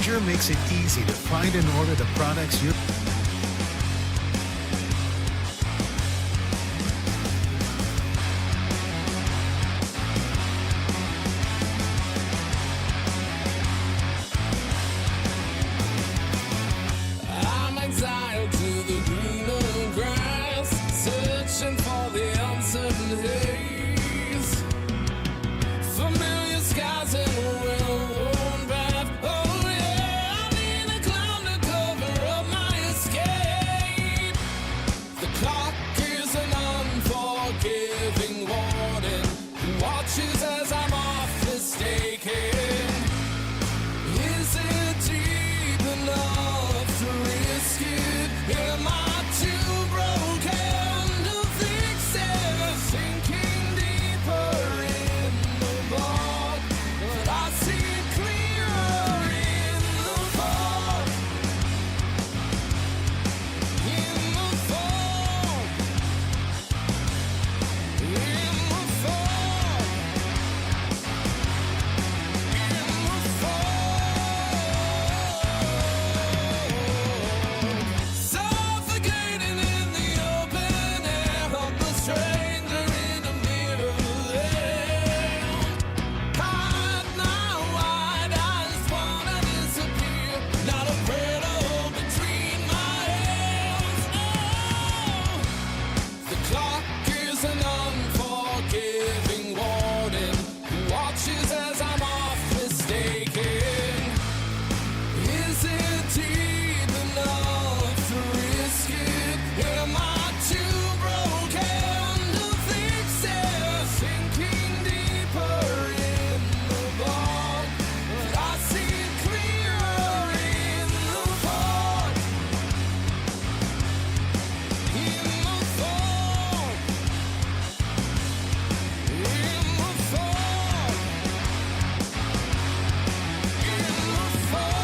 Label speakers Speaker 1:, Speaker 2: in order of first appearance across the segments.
Speaker 1: Grainger makes it easy to find and order the products you're...
Speaker 2: I'm exiled to the greener grass, searching for the uncertain haze. Familiar skies and a well-worn path. Oh yeah, I need a clown to cover up my escape. The clock is an unforgiving warden who watches as I'm off mistaken. Is it deep enough to risk it? Am I too broken to fix it? Sinking deeper in the bog, but I see clearer in the fog. In the fog. In the fog. In the fog. Suffocating in the open air, helpless stranger in the middle land. Hide my wide eyes, wanna disappear. Not a prayer to hold between my hands. Oh, the clock is an unforgiving warden who watches as I'm off mistaken. Is it deep enough to risk it? Am I too broken to fix it? Sinking deeper in the bog, but I see clearer in the fog. In the fog. In the fog. In the fog.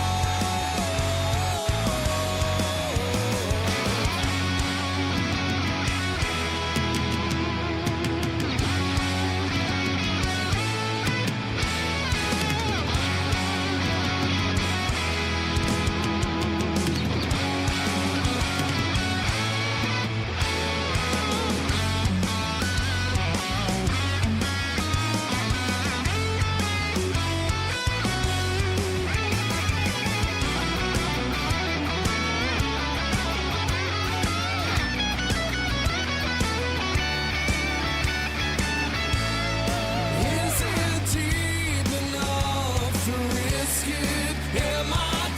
Speaker 2: Is it deep enough to risk it? Am I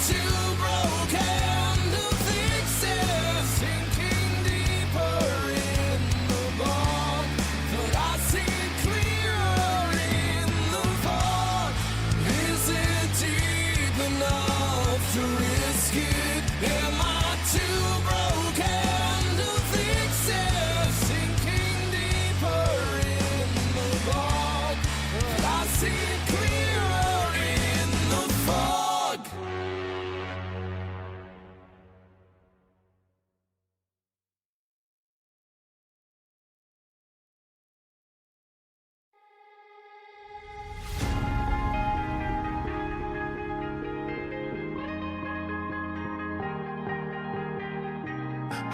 Speaker 2: too broken to fix it? Sinking deeper in the bog, but I see clearer in the fog. Is it deep enough to risk it? Am I too broken to fix it? Sinking deeper in the bog, but I see clearer in the fog.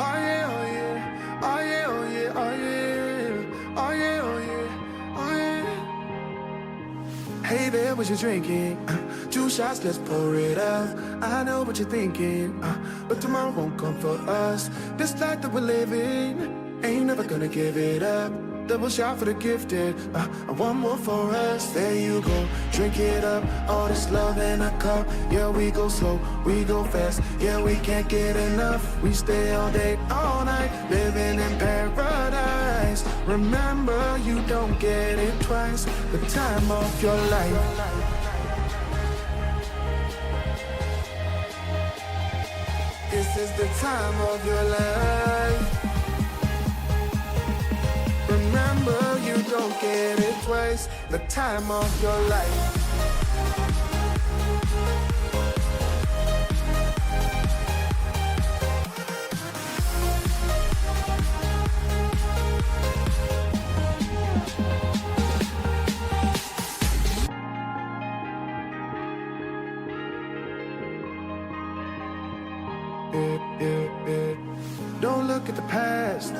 Speaker 3: Oh yeah, oh yeah, oh yeah, oh yeah, oh yeah, oh yeah, oh yeah, oh yeah. Hey there, what you drinking? 2 shots, let's pour it up. I know what you're thinking, but tomorrow won't come for us. This life that we're living, ain't never gonna give it up. Double shot for the gifted, and one more for us. There you go, drink it up. All this love in a cup. Yeah, we go slow, we go fast. Yeah, we can't get enough. We stay all day, all night, living in paradise. Remember, you don't get it twice. The time of your life. This is the time of your life. Remember, you don't get it twice. The time of your life. past.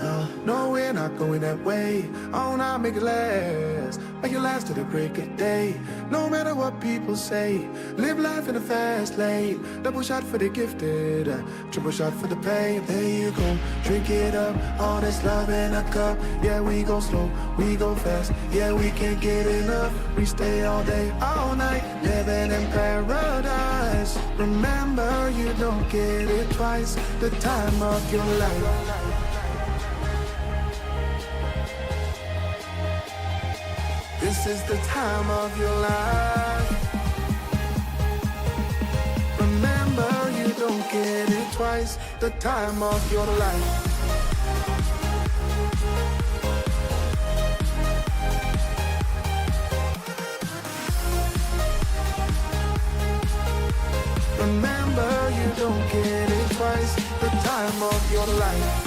Speaker 3: No, we're not going that way. Oh, now make it last. Make it last to the break of day. No matter what people say, live life in a fast lane. Double shot for the gifted, triple shot for the pain. There you go, drink it up. All this love in a cup. Yeah, we go slow, we go fast. Yeah, we can't get enough. We stay all day, all night, living in paradise. Remember, you don't get it twice. The time of your life. This is the time of your life. Remember, you don't get it twice. The time of your life. Remember, you don't get it twice. The time of your life.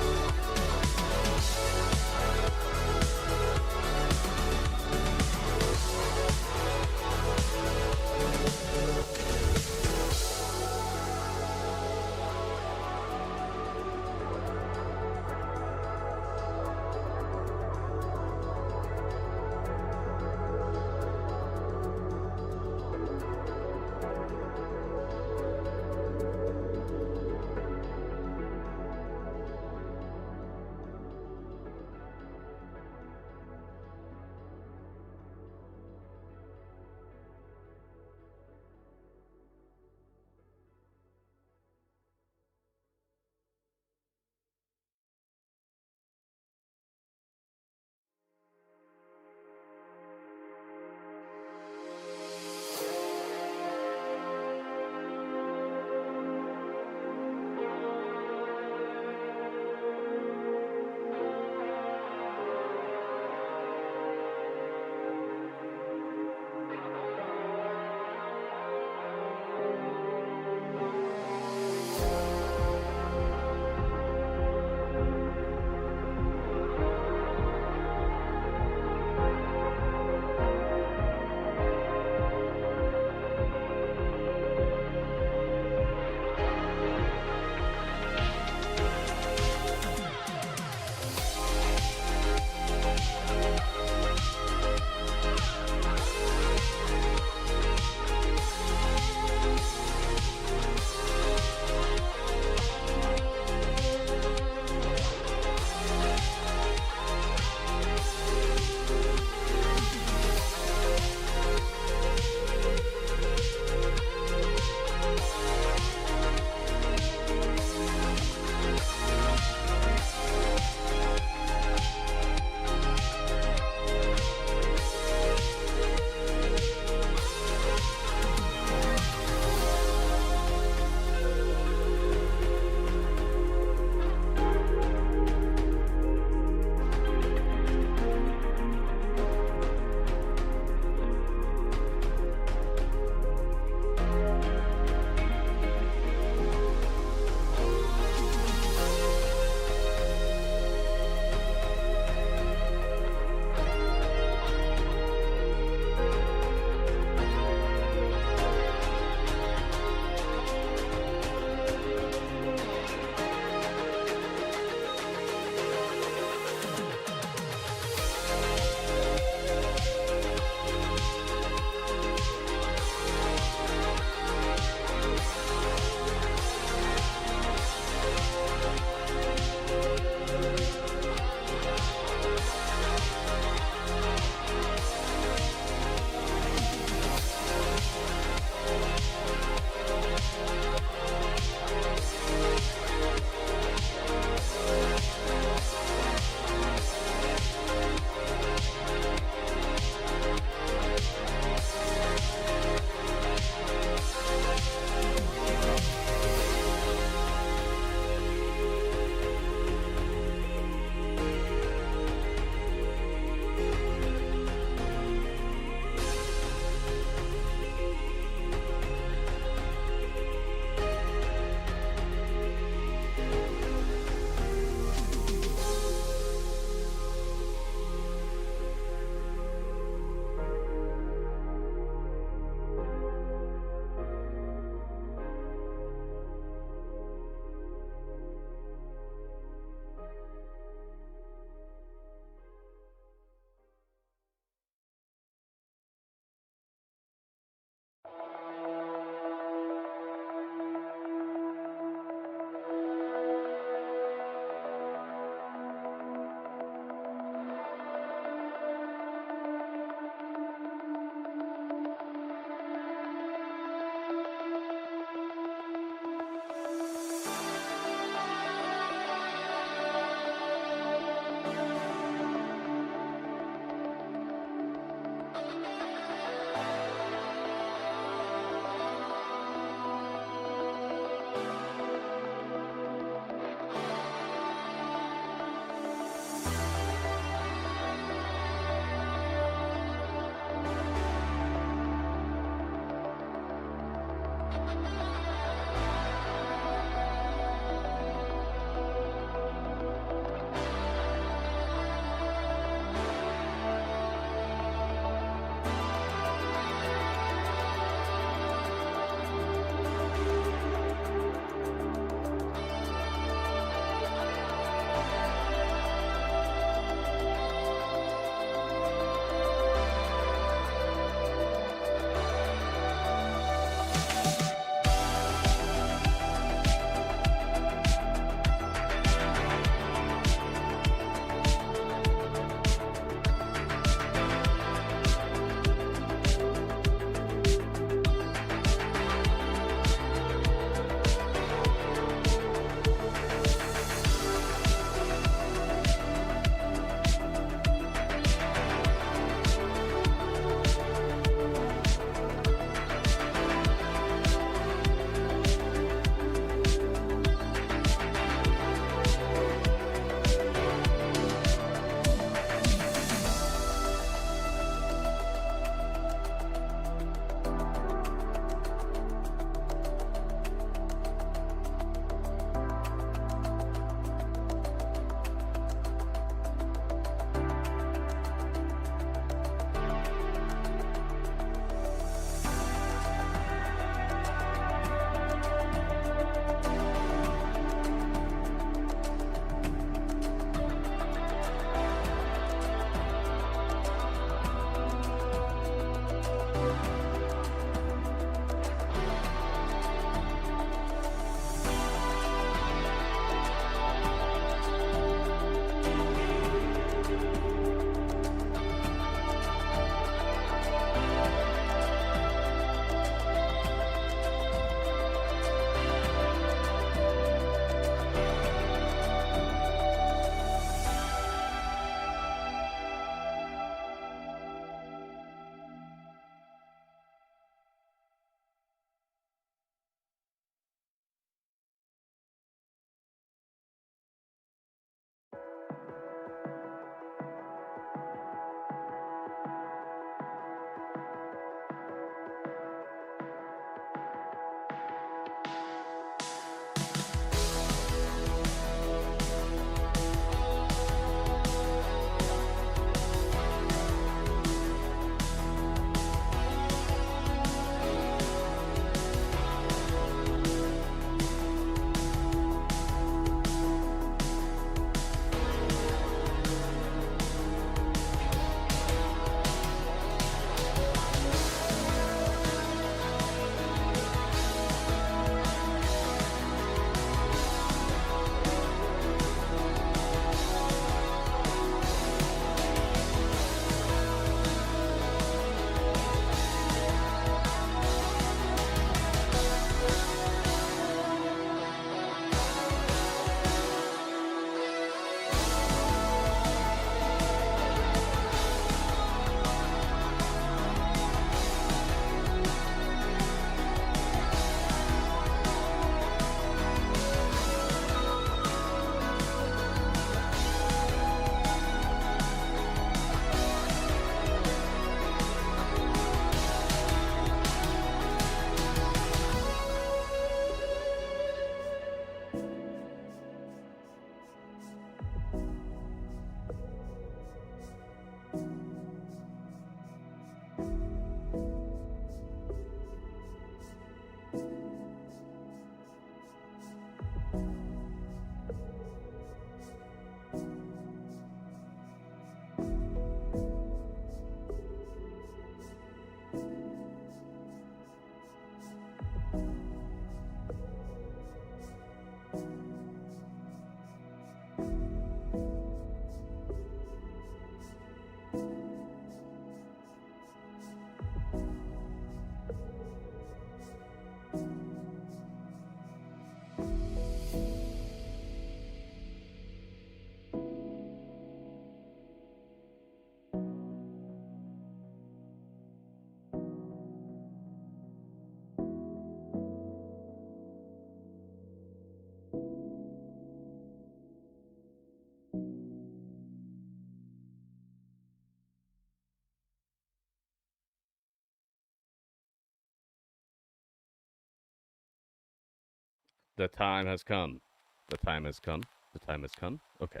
Speaker 4: The time has come. The time has come. The time has come. Okay.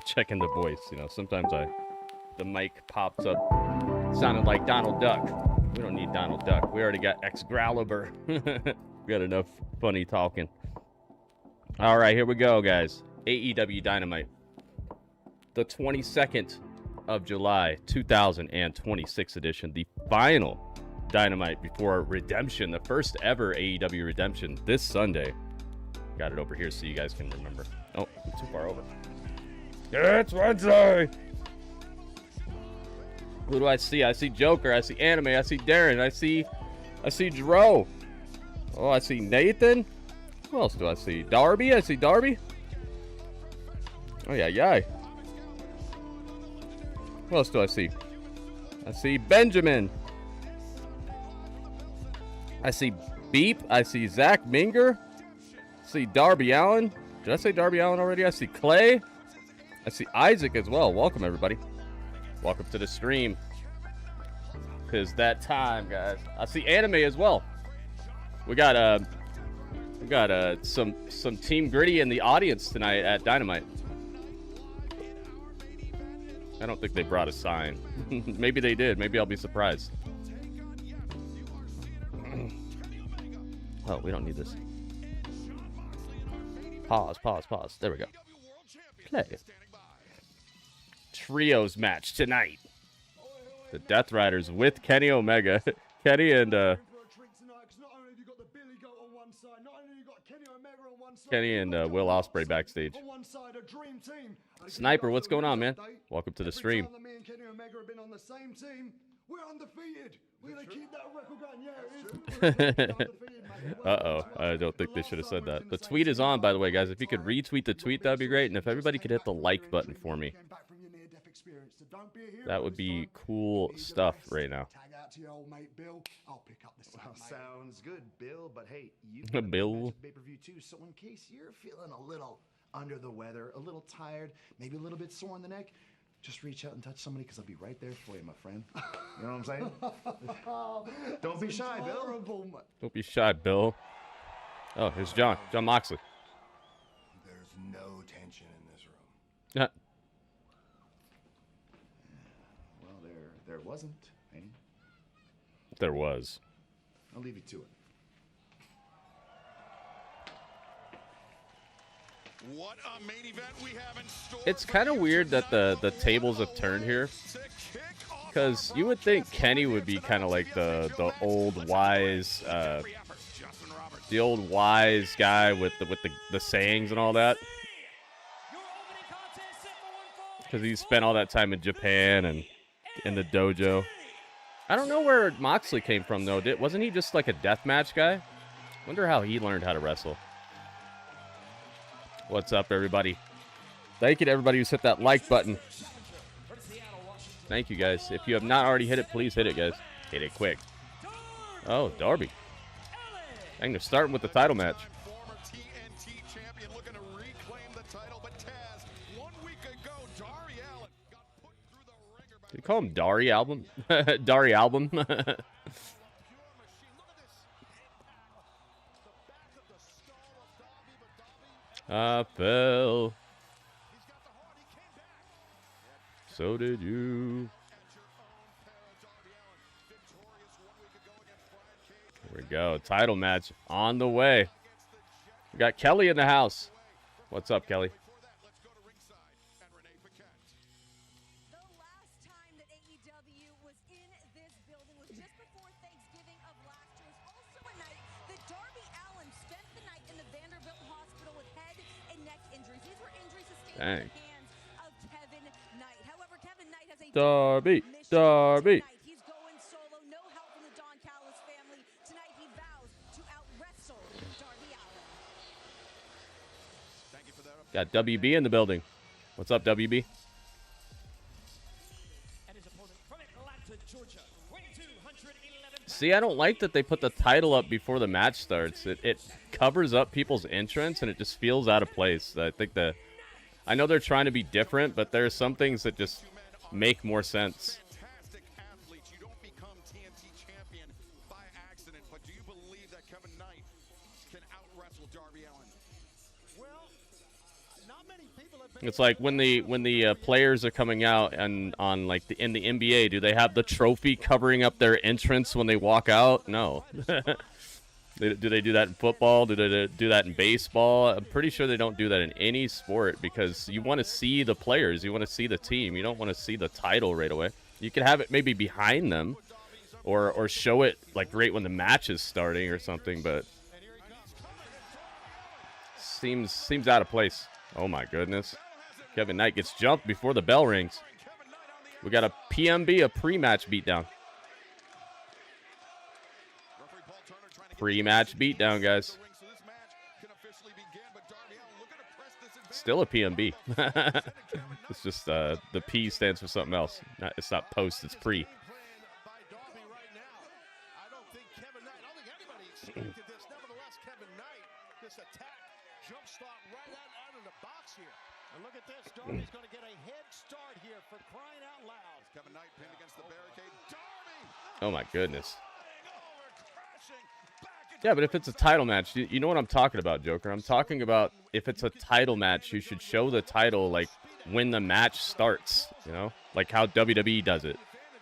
Speaker 4: Checking the voice. You know, sometimes the mic pops up sounding like Donald Duck. We don't need Donald Duck. We already got Excalibur. We got enough funny talking. All right, here we go, guys. AEW Dynamite. The 22nd of July, 2026 edition. The final Dynamite before Redemption. The first ever AEW Redemption this Sunday. Got it over here so you guys can remember. Oh, I'm too far over. It's Wednesday! Who do I see? I see Joker. I see Anime. I see Darren. I see Dro. Oh, I see Nathan. Who else do I see? Darby. I see Darby. Oh, yeah. Who else do I see? I see Benjamin. I see Beep. I see Zach Minger. I see Darby Allin. Did I say Darby Allin already? I see Clay. I see Isaac as well. Welcome, everybody. Welcome to the stream. Because that time, guys. I see Anime as well. We got some Team Gritty in the audience tonight at Dynamite. I don't think they brought a sign. Maybe they did. Maybe I'll be surprised. Oh, we don't need this. Pause. There we go. Play. Trios match tonight. The Death Riders with Kenny Omega. Kenny and Will Ospreay backstage. Sniper, what's going on, man? Welcome to the stream.
Speaker 3: We're undefeated. We're gonna keep that record going. Yeah, it is.
Speaker 4: Uh-oh. I don't think they should have said that. The tweet is on, by the way, guys. If you could retweet the tweet, that would be great. And if everybody could hit the like button for me, that would be cool stuff right now.
Speaker 3: Tag out to your old mate Bill. I'll pick up the
Speaker 5: Well, sounds good, Bill. But hey, you
Speaker 4: Bill.
Speaker 5: pay-per-view too. So in case you're feeling a little under the weather, a little tired, maybe a little bit sore in the neck, just reach out and touch somebody because I'll be right there for you, my friend. You know what I'm saying? Don't be shy, Bill.
Speaker 4: Don't be shy, Bill. Oh, here's John Moxley.
Speaker 3: There's no tension in this room.
Speaker 4: Yeah.
Speaker 5: Well, there wasn't any.
Speaker 4: There was.
Speaker 5: I'll leave you to it.
Speaker 2: What a main event we have in store.
Speaker 4: It's kind of weird that the tables have turned here, because you would think Kenny would be kind of like the old wise guy with the sayings and all that, because he spent all that time in Japan and in the dojo. I don't know where Moxley came from though. Wasn't he just like a deathmatch guy? Wonder how he learned how to wrestle. What's up, everybody? Thank you to everybody who's hit that like button. Thank you, guys. If you have not already hit it, please hit it, guys. Hit it quick. Oh, Darby. I'm going to start with the title match.
Speaker 2: Former TNT champion looking to reclaim the title, but Taz, 1 week ago, Darby Allin got put through the ringer by...
Speaker 4: Did you call him Dari Album? Dari Album? I fell. So did you. Here we go. Title match on the way. We got Kelly in the house. What's up, Kelly?
Speaker 6: The last time that AEW was in this building was just before Thanksgiving of last year. It was also a night that Darby Allin spent the night in the Vanderbilt Hospital with head
Speaker 4: Dang.
Speaker 6: Hands of Kevin Knight. However, Kevin Knight has a
Speaker 4: Darby,
Speaker 6: mission
Speaker 4: Darby.
Speaker 6: tonight. He's going solo, no help from the Don Callis family. Tonight he vows to out-wrestle Darby Allin.
Speaker 4: Got WB in the building. What's up, WB? See, I don't like that they put the title up before the match starts. It covers up people's entrance, and it just feels out of place. I think I know they're trying to be different, but there are some things that just make more sense.
Speaker 7: Fantastic athletes. You don't become TNT champion by accident, but do you believe that Kevin Knight can out-wrestle Darby Allin?
Speaker 8: Well, not many people have been
Speaker 4: It's like when the players are coming out and on like in the NBA, do they have the trophy covering up their entrance when they walk out? No. Do they do that in football? Do they do that in baseball? I'm pretty sure they don't do that in any sport because you want to see the players. You want to see the team. You don't want to see the title right away. You can have it maybe behind them or show it like right when the match is starting or something, but seems out of place. Oh my goodness. Kevin Knight gets jumped before the bell rings. We got a PMB, a pre-match beatdown. Pre-match beatdown, guys. Still a PMB. It's just the P stands for something else. It's not post, it's pre.
Speaker 8: And look at this, Darby's going to get a head start here for crying out loud.
Speaker 7: Kevin Knight pinned against the barricade. Darby!
Speaker 4: Oh my goodness. Yeah, but if it's a title match, you know what I'm talking about, Joker. I'm talking about if it's a title match, you should show the title like when the match starts, you know? Like how WWE does it.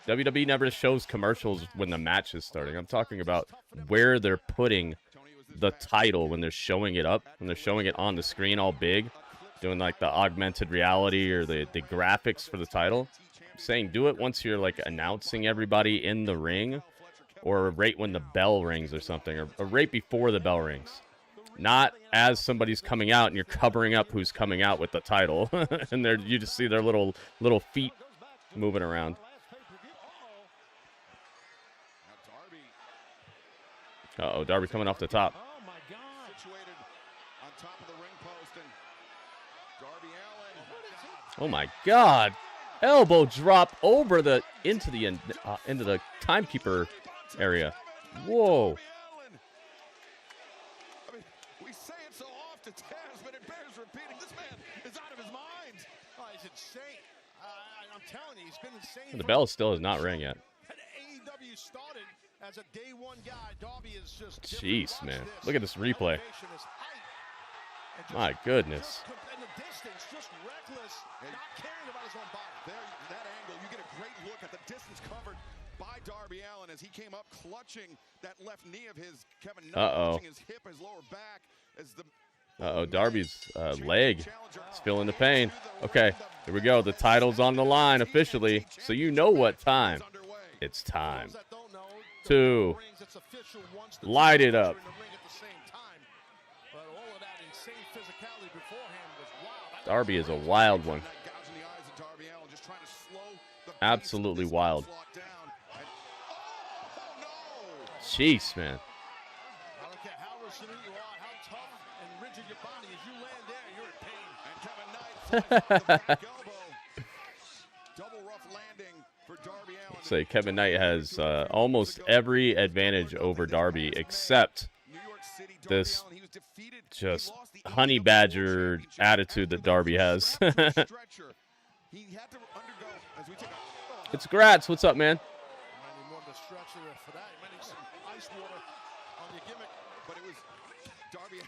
Speaker 4: WWE never shows commercials when the match is starting. I'm talking about where they're putting the title when they're showing it up, when they're showing it on the screen all big, doing like the augmented reality or the graphics for the title. I'm saying do it once you're like announcing everybody in the ring, or right when the bell rings or something, or right before the bell rings. Not as somebody's coming out and you're covering up who's coming out with the title. And you just see their little feet moving around. Uh-oh, Darby coming off the top.
Speaker 8: Oh, my God.
Speaker 7: Situated on top of the ring post, and Darby Allin.
Speaker 4: Oh my God! Elbow drop over into the timekeeper area. Whoa!
Speaker 7: I mean, we say it so often, Taz, but it bears repeating. This man is out of his mind.
Speaker 8: Oh, he's insane. I'm telling you, he's been insane.
Speaker 4: The bell still has not rang yet.
Speaker 8: AEW started as a day one guy. Darby is just
Speaker 4: Jeez, man. Look at this replay. My goodness.
Speaker 8: In the distance, just reckless, not caring about his own body.
Speaker 7: There, that angle, you get a great look at the distance covered by Darby Allin as he came up clutching that left knee of his. Kevin Knight clutching his hip, his lower back as the
Speaker 4: Darby's leg is feeling the pain. Okay, here we go. The title's on the line officially, so you know what time. It's time to light it up. Darby is a wild one. Absolutely wild. Jeez, man.
Speaker 8: I don't care how resilient you are, how tough and rigid your body is. You land there, you're in pain.
Speaker 7: And Kevin Knight double rough landing for Darby Allin.
Speaker 4: Say Kevin Knight has almost every advantage over Darby except this just honey badger attitude that Darby has. It's Gratz. What's up, man?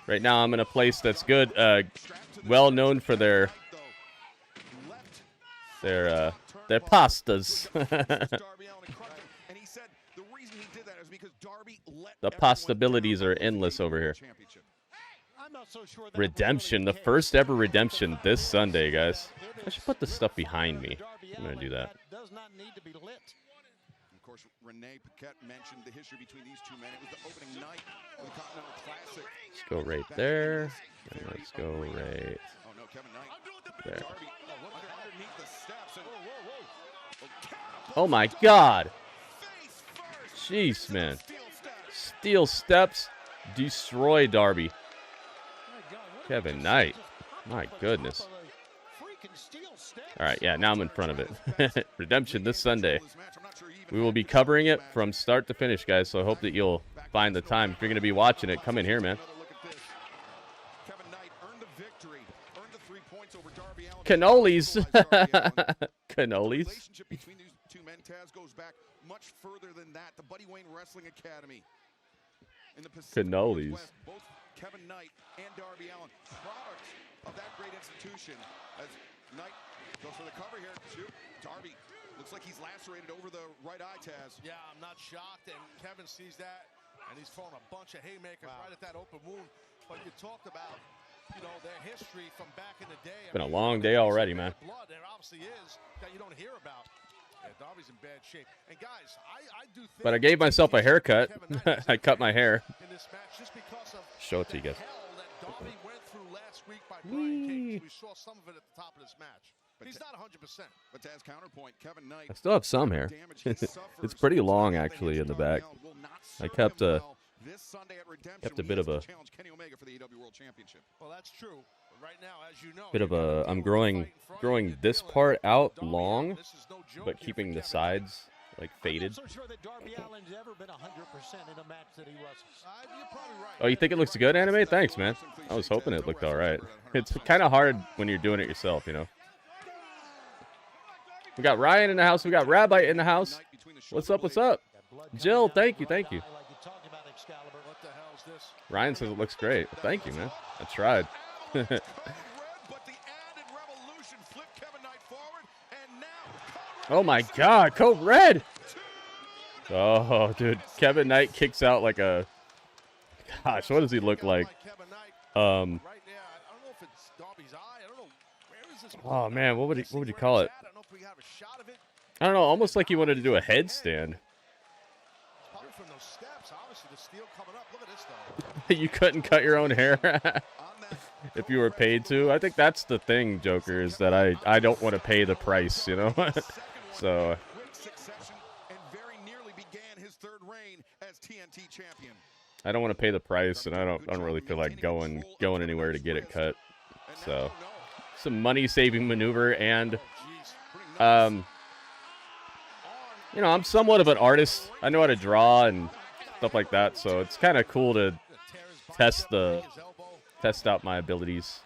Speaker 4: Right now I'm in a place that's good, well known for their pastas. The possibilities are endless over here. Redemption, the first ever Redemption this Sunday, guys. I should put this stuff behind me. I'm gonna do that.
Speaker 8: Does not need to be lit.
Speaker 7: Of course, Renee Paquette mentioned the history between these two men. It was the opening night of the Continental Classic.
Speaker 4: Let's go right there. And let's go right.
Speaker 7: Oh no, Kevin Knight.
Speaker 4: There.
Speaker 7: Darby underneath the steps. And,
Speaker 4: Oh my God.
Speaker 7: face first.
Speaker 4: Jeez, man.
Speaker 7: Steel steps.
Speaker 4: Steel steps. Destroy Darby. Kevin Knight. My goodness. All right, yeah, now I'm in front of it. Redemption this Sunday. We will be covering it from start to finish, guys, so I hope that you'll find the time. If you're going to be watching it, come in here, man.
Speaker 7: Kevin Knight earned the victory, earned the 3 points over Darby Allin.
Speaker 4: Cannolis.
Speaker 7: The
Speaker 4: Cannolis.
Speaker 7: relationship between these two men, Taz, goes back much further than that. The Buddy Wayne Wrestling Academy. In the Pacific
Speaker 4: Cannolis.
Speaker 7: Northwest, both Kevin Knight and Darby Allin, products of that great institution. As Knight goes for the cover here, shoot. Darby looks like he's lacerated over the right eye, Taz.
Speaker 8: Yeah, I'm not shocked, and Kevin sees that, and he's throwing a bunch of haymakers right at that open wound. But you talked about, you know, their history from back in the day.
Speaker 4: Been a long day already, man.
Speaker 8: Blood, there obviously is, that you don't hear about. Yeah, Darby's in bad shape. And guys, I do think,
Speaker 4: But I gave myself a haircut.
Speaker 8: Kevin Knight
Speaker 4: I cut my hair.
Speaker 8: in this match just because of
Speaker 4: Show it to you
Speaker 8: the
Speaker 4: guys.
Speaker 8: hell that Darby went through last week by Brian Cage. We saw some of it at the top of this match. He's not 100%.
Speaker 7: But Taz, counterpoint, Kevin Knight.
Speaker 4: I still have some hair. It's pretty long, actually, in the back. I kept a bit of a
Speaker 8: Well, that's true. But right now, as you know,
Speaker 4: bit of a. I'm growing this part out long, but keeping the sides like faded.
Speaker 9: I'm not so sure that Darby Allin's ever been 100% in a match that he wrestles.
Speaker 8: you're probably right.
Speaker 4: Oh, you think it looks good, Anime? Thanks, man. I was hoping it looked all right. It's kind of hard when you're doing it yourself, you know. We got Ryan in the house. We got Rabbi in the house. What's up? What's up? Jill, thank you. Thank you.
Speaker 8: What the hell is this?
Speaker 4: Ryan says it looks great. Thank you, man. I tried.
Speaker 7: But the added revolution flipped Kevin Knight forward, and now
Speaker 4: Oh my God, Code Red! Oh, dude, Kevin Knight kicks out like a. Gosh, what does he look like?
Speaker 8: Kevin Knight
Speaker 4: Um.
Speaker 8: right now. I don't know if it's Darby's eye. I don't know where is this.
Speaker 4: Oh man, what would you call it?
Speaker 8: I don't know if we have a shot of it.
Speaker 4: I don't know. Almost like he wanted to do a headstand.
Speaker 8: Probably from those steps. Obviously, the steel coming up. Look at this though.
Speaker 4: You couldn't cut your own hair if you were paid to. I think that's the thing, Joker, is that I don't want to pay the price, you know. So.
Speaker 7: quick succession and very nearly began his third reign as TNT champion.
Speaker 4: I don't want to pay the price, and I don't really feel like going anywhere to get it cut. So, some money-saving maneuver, and you know, I'm somewhat of an artist. I know how to draw and stuff like that, so it's kind of cool to test out my abilities.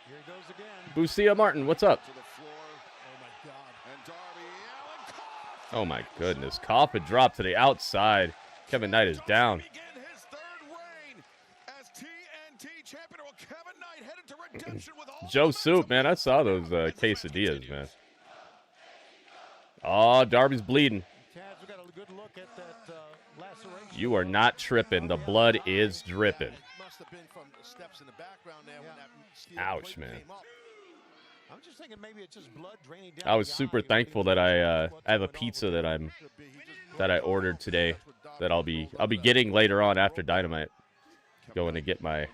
Speaker 9: Here he goes again.
Speaker 4: Bucia Martin, what's up?
Speaker 7: To the floor. Oh my God. And Darby Allin cough.
Speaker 4: Oh my goodness, Coffin dropped to the outside. Kevin Knight is down.
Speaker 7: Begin his third reign as TNT champion. Well, Kevin Knight headed to redemption with all
Speaker 4: Joe
Speaker 7: the
Speaker 4: Soup, man, I saw those quesadillas, man. Oh, Darby's bleeding.
Speaker 9: Taz, we got a good look at that laceration.
Speaker 4: You are not tripping. The blood is dripping.
Speaker 8: It must have been from the steps in the background there when that steel
Speaker 4: Ouch,
Speaker 8: plate
Speaker 4: man.
Speaker 8: came up.
Speaker 9: I'm just thinking maybe it's just blood draining down.
Speaker 4: I was
Speaker 9: the
Speaker 4: super
Speaker 9: eye.
Speaker 4: thankful that I have a pizza that I ordered today that I'll be getting later on after Dynamite. Going to get my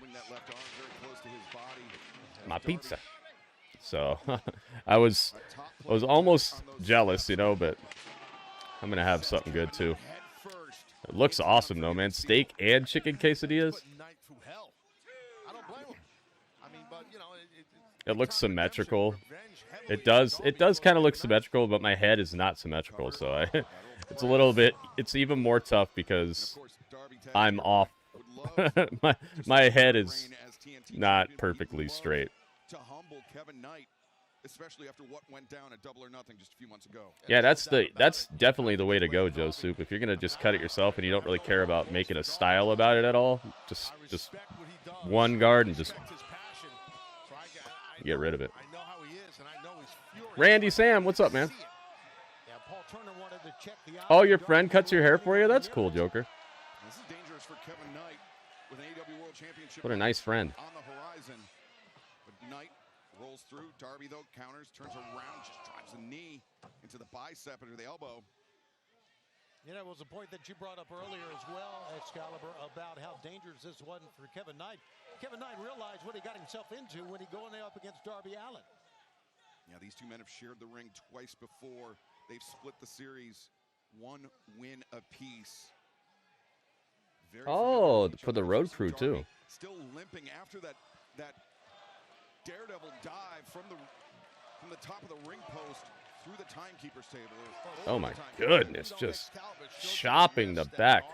Speaker 4: pizza. So I was almost jealous, you know, but I'm gonna have something good too. It looks awesome though, man. Steak and chicken quesadillas. It looks symmetrical. It does kind of look symmetrical, but my head is not symmetrical, so it's a little bit. It's even more tough because I'm off. my head is not perfectly straight.
Speaker 7: To humble Kevin Knight, especially after what went down at Double or Nothing just a few months ago.
Speaker 4: Yeah, that's definitely the way to go, Joe Soup. If you're gonna just cut it yourself and you don't really care about making a style about it at all, just one guard and just get rid of it. Randy Sam, what's up, man?
Speaker 9: Yeah, Paul Turner wanted to check the
Speaker 4: Oh, your friend cuts your hair for you? That's cool, Joker.
Speaker 7: This is dangerous for Kevin Knight with an AEW World Championship.
Speaker 4: What a nice friend.
Speaker 7: On the horizon. But Knight rolls through. Darby, though, counters, turns around, just drives the knee into the bicep under the elbow.
Speaker 9: You know, it was a point that you brought up earlier as well, Excalibur, about how dangerous this was for Kevin Knight. Kevin Knight realized what he got himself into when he going up against Darby Allin.
Speaker 7: Yeah, these two men have shared the ring twice before. They've split the series, 1 win apiece.
Speaker 4: Oh, for the road crew too.
Speaker 7: Still limping after that daredevil dive from the top of the ring post through the timekeeper's table.
Speaker 4: Oh my goodness, just chopping the back.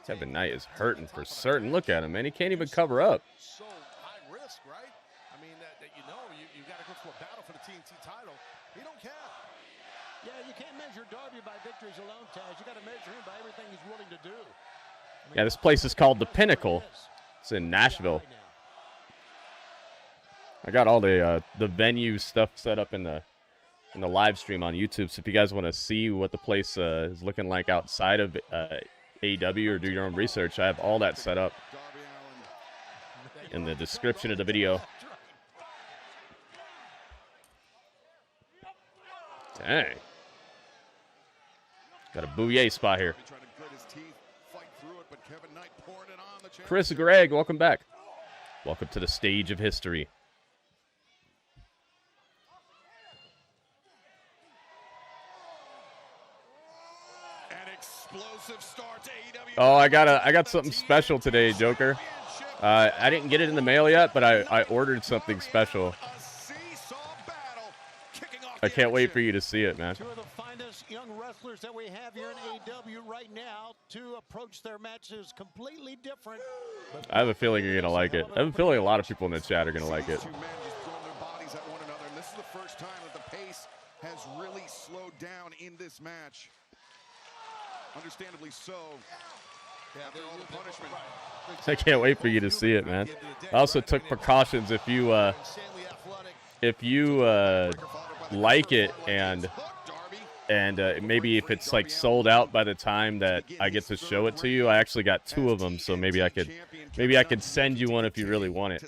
Speaker 4: Kevin Knight is hurting for certain. Look at him, man. He can't even cover up.
Speaker 8: So high risk, right? I mean, that you got to go to a battle for the TNT title. He don't care.
Speaker 9: Yeah, you can't measure Darby by victories alone, Taz. You got to measure him by everything he's willing to do.
Speaker 4: Yeah, this place is called The Pinnacle. It's in Nashville. I got all the venue stuff set up in the live stream on YouTube. So if you guys want to see what the place is looking like outside of AEW or do your own research, I have all that set up in the description of the video. Dang. Got a bouye spot here. Chris Gregg, welcome back. Welcome to the stage of history.
Speaker 7: An explosive start to AEW.
Speaker 4: Oh, I got something special today, Joker. I didn't get it in the mail yet, but I ordered something special. I can't wait for you to see it, man.
Speaker 9: Two of the finest young wrestlers that we have here in AEW right now to approach their matches completely different.
Speaker 4: I have a feeling you're going to like it. I have a feeling a lot of people in the chat are going to like it.
Speaker 7: Two men just throwing their bodies at one another, and this is the first time that the pace has really slowed down in this match. Understandably so. After all the punishment.
Speaker 4: I can't wait for you to see it, man. I also took precautions if you like it and maybe if it's like sold out by the time that I get to show it to you. I actually got 2 of them, so maybe I could send you one if you really want it.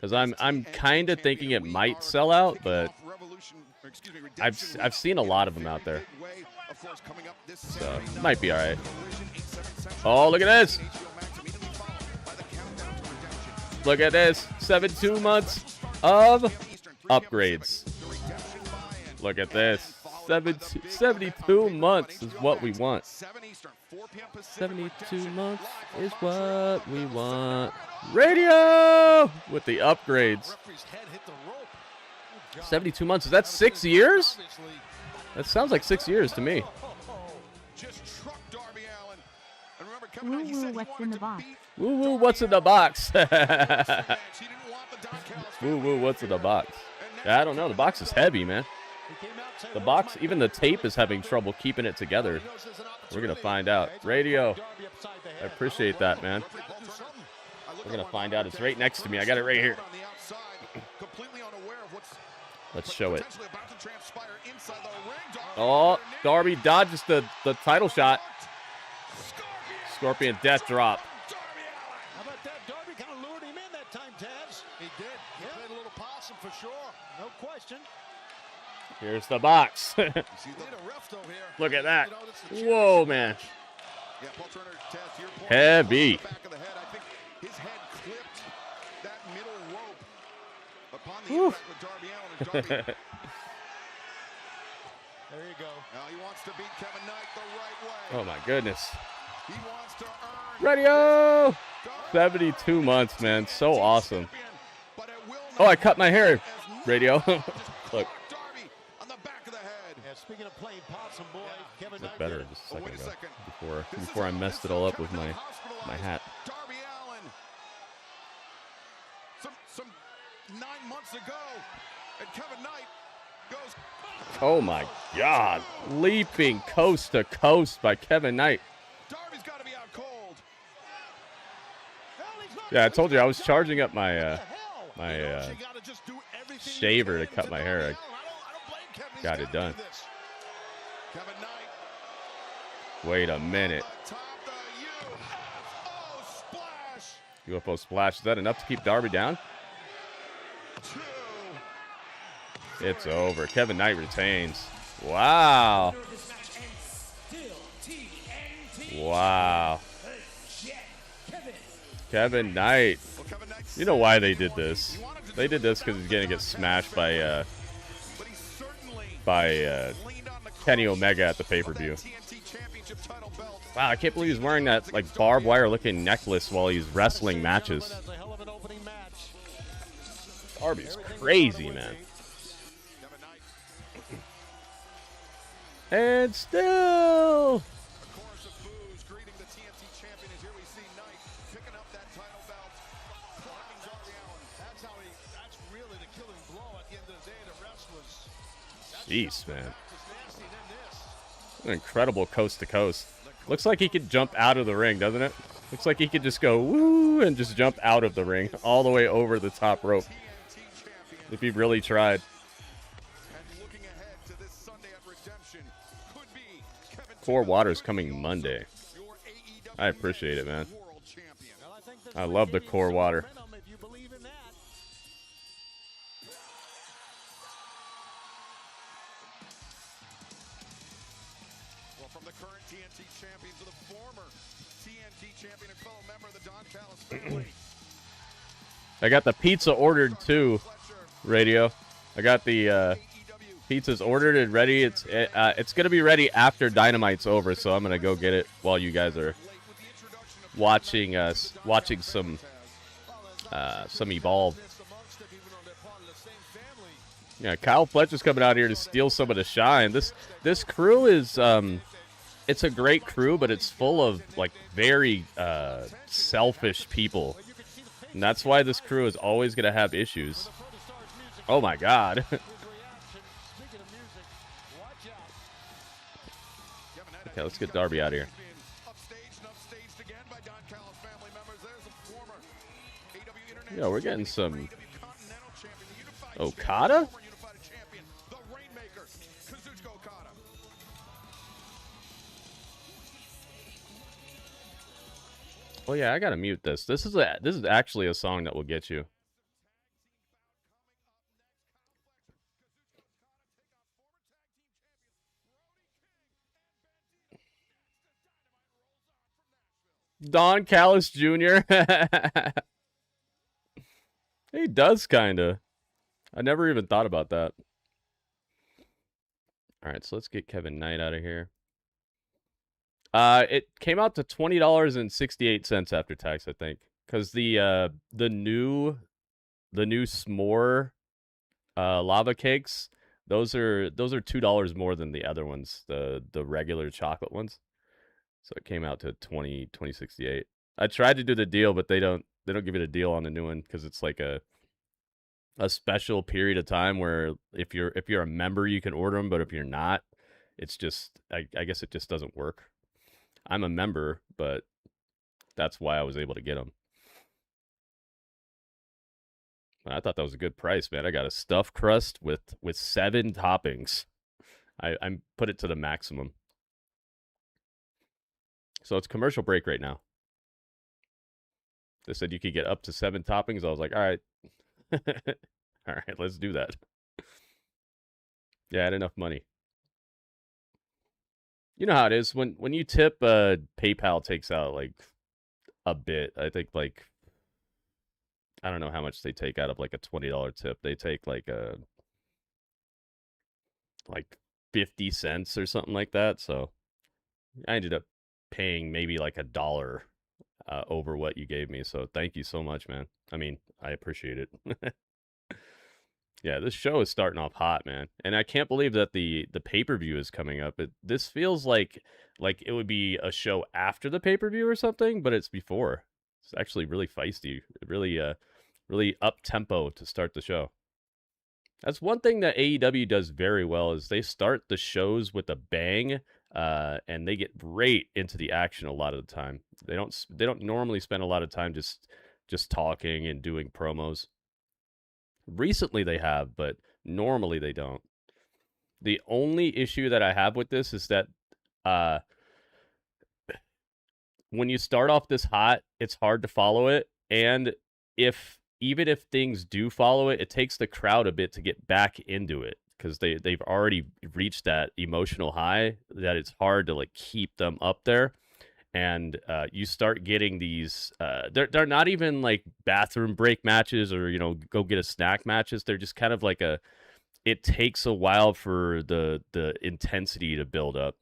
Speaker 4: Because I'm kind of thinking it might sell out, but I've seen a lot of them out there, so it might be all right. Oh, look at this! Look at this! 72 months of upgrades. Look at this. 72 months is what we want. 72 months is what we want. Radio with the upgrades. 72 months. Is that 6 years? That sounds like 6 years to me.
Speaker 10: Woo woo, what's in the box?
Speaker 4: Woo woo, what's in the box? Woo woo, what's in the box? Yeah, I don't know. The box is heavy, man. The box, even the tape is having trouble keeping it together. We're going to find out. Radio. I appreciate that, man. We're going to find out. It's right next to me. I got it right here. Let's show it. Oh, Darby dodges the title shot. Scorpion death drop.
Speaker 9: How about that? Darby kind of lured him in that time, Taz.
Speaker 8: He did. He played a little possum for sure.
Speaker 9: No question.
Speaker 4: Here's the box. Look at that. Whoa, man. Heavy. Whew.
Speaker 9: There you go.
Speaker 7: Now he wants to beat Kevin Knight the right way.
Speaker 4: Oh, my goodness.
Speaker 7: He wants to earn
Speaker 4: Radio. 72 months, man. So awesome. Oh, I cut my hair. Radio. Look.
Speaker 9: Yeah, speaking of playing possum, boy, Kevin
Speaker 4: Looked
Speaker 9: Knight
Speaker 4: better
Speaker 9: did.
Speaker 4: just a second ago before I messed it all up with my hat.
Speaker 7: Darby Allin. Some 9 months ago, and Kevin Knight goes.
Speaker 4: Oh my God! Leaping coast to coast by Kevin Knight.
Speaker 7: Darby's got to be out cold.
Speaker 4: Yeah, I told you I was charging up my shaver to cut my hair. I got it done.
Speaker 7: Kevin Knight.
Speaker 4: Wait a minute. UFO splash. Is that enough to keep Darby down? It's over. Kevin Knight retains. Wow. Wow. Kevin Knight. You know why they did this? They did this because he's gonna get smashed by Kenny Omega at the pay-per-view. Wow, I can't believe he's wearing that like barbed wire looking necklace while he's wrestling matches. Darby's crazy, man. And still. Jeez, man. An incredible coast to coast. Looks like he could jump out of the ring, doesn't it? Looks like he could just go woo and just jump out of the ring all the way over the top rope. If he really tried. Four Waters coming Monday. I appreciate it, man. I love the Core Water.
Speaker 7: Well, from the current TNT champion to the former TNT champion and fellow member of the Don Callis family.
Speaker 4: I got the pizza ordered too, Radio. I got the pizzas ordered and ready. It's gonna be ready after Dynamite's over, so I'm gonna go get it while you guys are watching some Evolve. Yeah, Kyle Fletcher's coming out here to steal some of the shine. This crew is it's a great crew, but it's full of like very selfish people, and that's why this crew is always gonna have issues. Oh my God. Okay, let's get Darby out of here. Yeah, we're getting some Okada? Oh yeah, I gotta mute this. This is actually a song that will get you. Don Callis Jr. He does kinda. I never even thought about that. Alright, so let's get Kevin Knight out of here. It came out to $20.68 after tax, I think. Because the new s'more lava cakes, those are $2 more than the other ones, the regular chocolate ones. So it came out to $20.68. I tried to do the deal, but they don't give it a deal on the new one because it's like a special period of time where if you're a member you can order them, but if you're not, it's just I guess it just doesn't work. I'm a member, but that's why I was able to get them. I thought that was a good price, man. I got a stuffed crust with 7 toppings. I put it to the maximum. So it's commercial break right now. They said you could get up to 7 toppings. I was like, all right. All right, let's do that. Yeah, I had enough money. You know how it is. When you tip, PayPal takes out like a bit. I think like, I don't know how much they take out of like a $20 tip. They take like 50 cents or something like that. So I ended up paying maybe like $1 over what you gave me. So thank you so much, man. I mean, I appreciate it. Yeah, this show is starting off hot, man. And I can't believe that the pay-per-view is coming up. This feels like it would be a show after the pay-per-view or something, but it's before. It's actually really feisty. Really up-tempo to start the show. That's one thing that AEW does very well is they start the shows with a bang, and they get right into the action a lot of the time. They don't normally spend a lot of time just talking and doing promos. Recently they have, but normally they don't. The only issue that I have with this is that when you start off this hot, it's hard to follow it, and even if things do follow it, it takes the crowd a bit to get back into it because they've already reached that emotional high that it's hard to like keep them up there. And you start getting these they're not even like bathroom break matches or, you know, go get a snack matches. They're just kind of like it takes a while for the intensity to build up.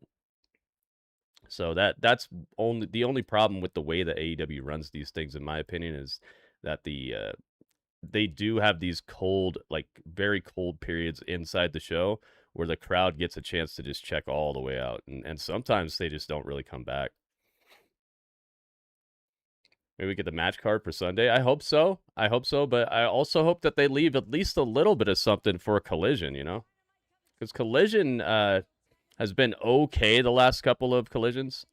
Speaker 4: So that's the only problem with the way that AEW runs these things, in my opinion, is that they do have these cold, like very cold periods inside the show where the crowd gets a chance to just check all the way out, and sometimes they just don't really come back. Maybe we get the match card for Sunday. I hope so. But I also hope that they leave at least a little bit of something for a Collision, you know? Because Collision has been okay the last couple of Collisions.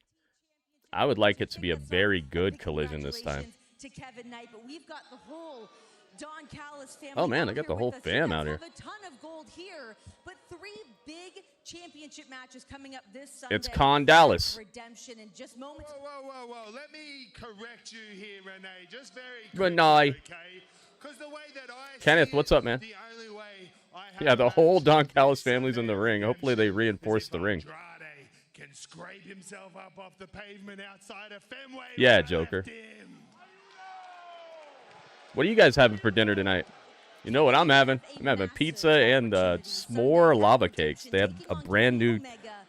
Speaker 4: I would like it to be a very good Collision this time.
Speaker 6: To Kevin Knight, but we've got the whole Don Callis family.
Speaker 4: Oh man, I got the whole fam out here.
Speaker 6: A ton of gold here, but 3 big championship matches coming up this Sunday.
Speaker 4: It's Con Dallas.
Speaker 6: Redemption in just moments.
Speaker 3: Whoa. Let me correct you here, Renee. Just very
Speaker 4: Renee.
Speaker 3: okay? Because the way that I
Speaker 4: Kenneth, what's up, man?
Speaker 3: The only way
Speaker 4: Yeah, the whole Don Callis family's in the ring. Hopefully they reinforce the ring.
Speaker 3: Can scrape himself up off the pavement outside of Fenway.
Speaker 4: Yeah, Joker. What are you guys having for dinner tonight? You know what I'm having? I'm having pizza and s'more lava cakes. They have a brand new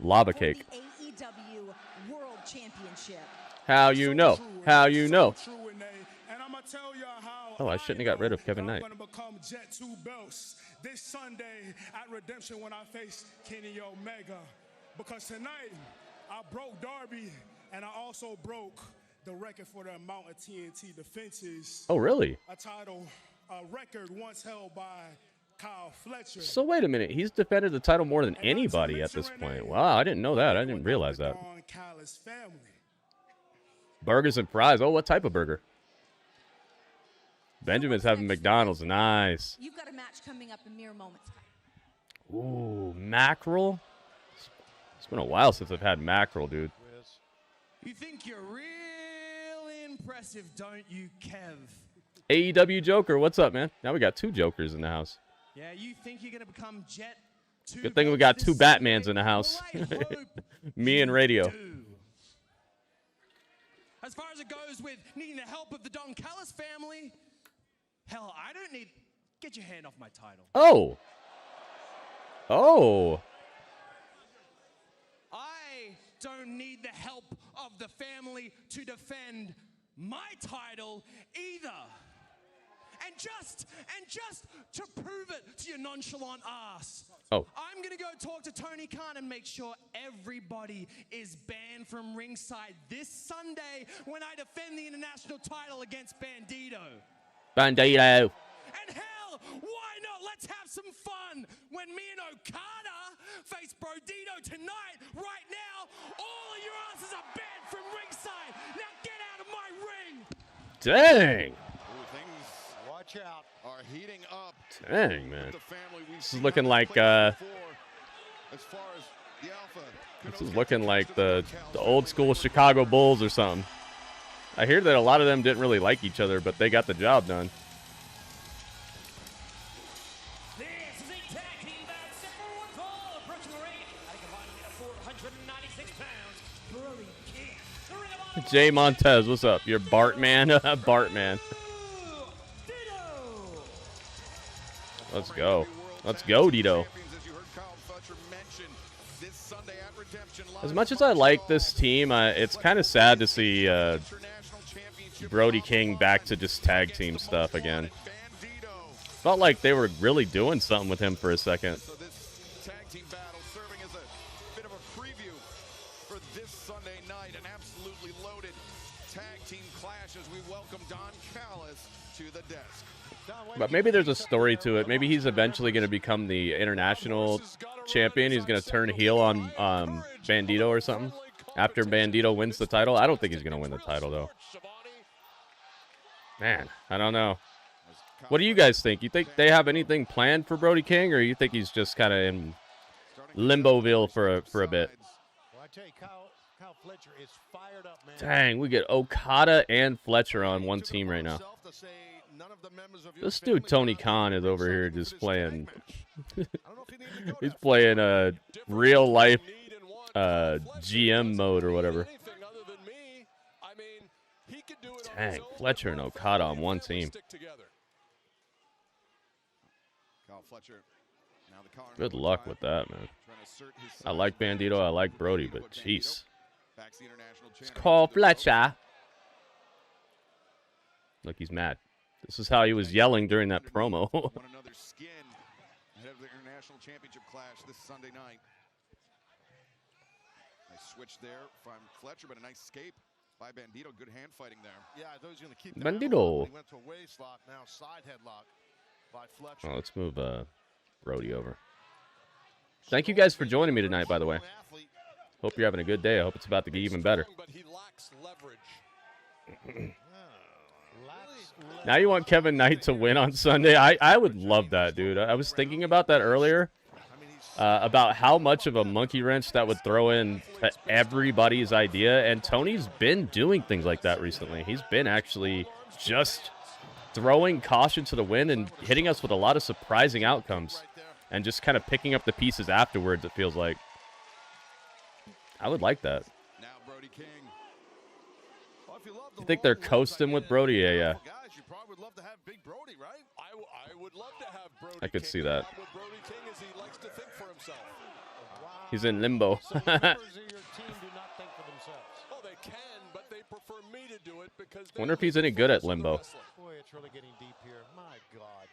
Speaker 4: lava cake.
Speaker 6: AEW World Championship.
Speaker 4: How you know? How you know? Oh, I shouldn't have got rid of Kevin Knight.
Speaker 3: This Sunday at Redemption when I face Kenny Omega. Because tonight I broke Darby and I also broke the record for the amount of TNT defenses.
Speaker 4: Oh, really?
Speaker 3: A record once held by Kyle Fletcher.
Speaker 4: So wait a minute. He's defended the title more than anybody at this point. Wow, I didn't know that. I didn't realize that. Burgers and fries. Oh, what type of burger? Benjamin's having McDonald's. Nice.
Speaker 6: You've got a match coming up in mere moments.
Speaker 4: Ooh, mackerel? It's been a while since I've had mackerel, dude.
Speaker 2: You think you're real impressive, don't you, Kev?
Speaker 4: AEW Joker, what's up, man? Now we got 2 Jokers in the house.
Speaker 2: Yeah, you think you're going to become Jet 2?
Speaker 4: Good thing we got 2 Batmans in the house. Me and Radio.
Speaker 2: As far as it goes with needing the help of the Don Callis family, hell, I don't need... Get your hand off my title.
Speaker 4: Oh. Oh.
Speaker 2: I don't need the help of the family to defend my title either. And just to prove it to your nonchalant ass, I'm going to go talk to Tony Khan and make sure everybody is banned from ringside this Sunday when I defend the international title against Bandito.
Speaker 4: Bandito.
Speaker 2: And hell, why not? Let's have some fun when me and Okada face Brodito tonight. Right now, all of your asses are banned from ringside. Now get out of my ring.
Speaker 4: Dang.
Speaker 8: Watch out.
Speaker 7: Are heating up.
Speaker 4: Dang, man. This is looking like this is looking like the old school Chicago Bulls or something. I hear that a lot of them didn't really like each other, but they got the job done.
Speaker 2: This is a tag team that's set for one fall, approaching the ring at a combined 496 pounds. Brody King.
Speaker 4: Jay Montez, what's up? You're Bartman. Bartman. Let's go. Let's go, Dito. As much as I like this team, it's kind of sad to see Brody King back to just tag team stuff again. Felt like they were really doing something with him for a second.
Speaker 7: So this tag team battle serving as a bit of a preview for this Sunday night. An absolutely loaded tag team clash as we welcome Don Callis to the desk.
Speaker 4: But maybe there's a story to it. Maybe he's eventually going to become the international champion. He's going to turn heel on Bandito or something after Bandito wins the title. I don't think he's going to win the title, though. Man, I don't know. What do you guys think? You think they have anything planned for Brody King, or you think he's just kind of in Limboville for a bit?
Speaker 9: Well, I tell you, Kyle Fletcher is fired up, man.
Speaker 4: Dang, we get Okada and Fletcher on one team right now.
Speaker 8: none of the members of your
Speaker 4: This dude Tony Khan is over here just playing. He's playing a real life GM mode or whatever. Dang, Fletcher and Okada on one team. Good luck with that, man. I like Bandito, I like Brody, but jeez. It's called Fletcher. Look, he's mad. This is how he was yelling during that promo.
Speaker 7: Another skin ahead of the international championship clash this Sunday night. Nice switch there from Fletcher, but a nice escape by Bandito. Good hand fighting there.
Speaker 8: Yeah, I thought he was going to keep
Speaker 4: Bandito.
Speaker 8: He went to a waist lock, now side headlock by Fletcher.
Speaker 4: Oh, let's move Brody over. Thank you guys for joining me tonight, by the way. Hope you're having a good day. I hope it's about to get even better.
Speaker 8: But he lacks leverage.
Speaker 4: Now you want Kevin Knight to win on Sunday? I would love that, dude. I was thinking about that earlier, about how much of a monkey wrench that would throw in to everybody's idea, and Tony's been doing things like that recently. He's been actually just throwing caution to the wind and hitting us with a lot of surprising outcomes, and just kind of picking up the pieces afterwards, it feels like. I would like that.
Speaker 7: Now Brody King.
Speaker 4: You think they're coasting with Brody? Yeah.
Speaker 8: You probably would love to have Big Brody, right? I would love to have Brody.
Speaker 4: I could see that.
Speaker 8: With Brody King, as he likes to think for himself.
Speaker 4: He's in limbo.
Speaker 9: So the members of your team do not think for themselves.
Speaker 8: Oh, they can, but they prefer me to do it because.
Speaker 4: Wonder if he's any good at limbo.
Speaker 9: Boy, it's really getting deep here. My God.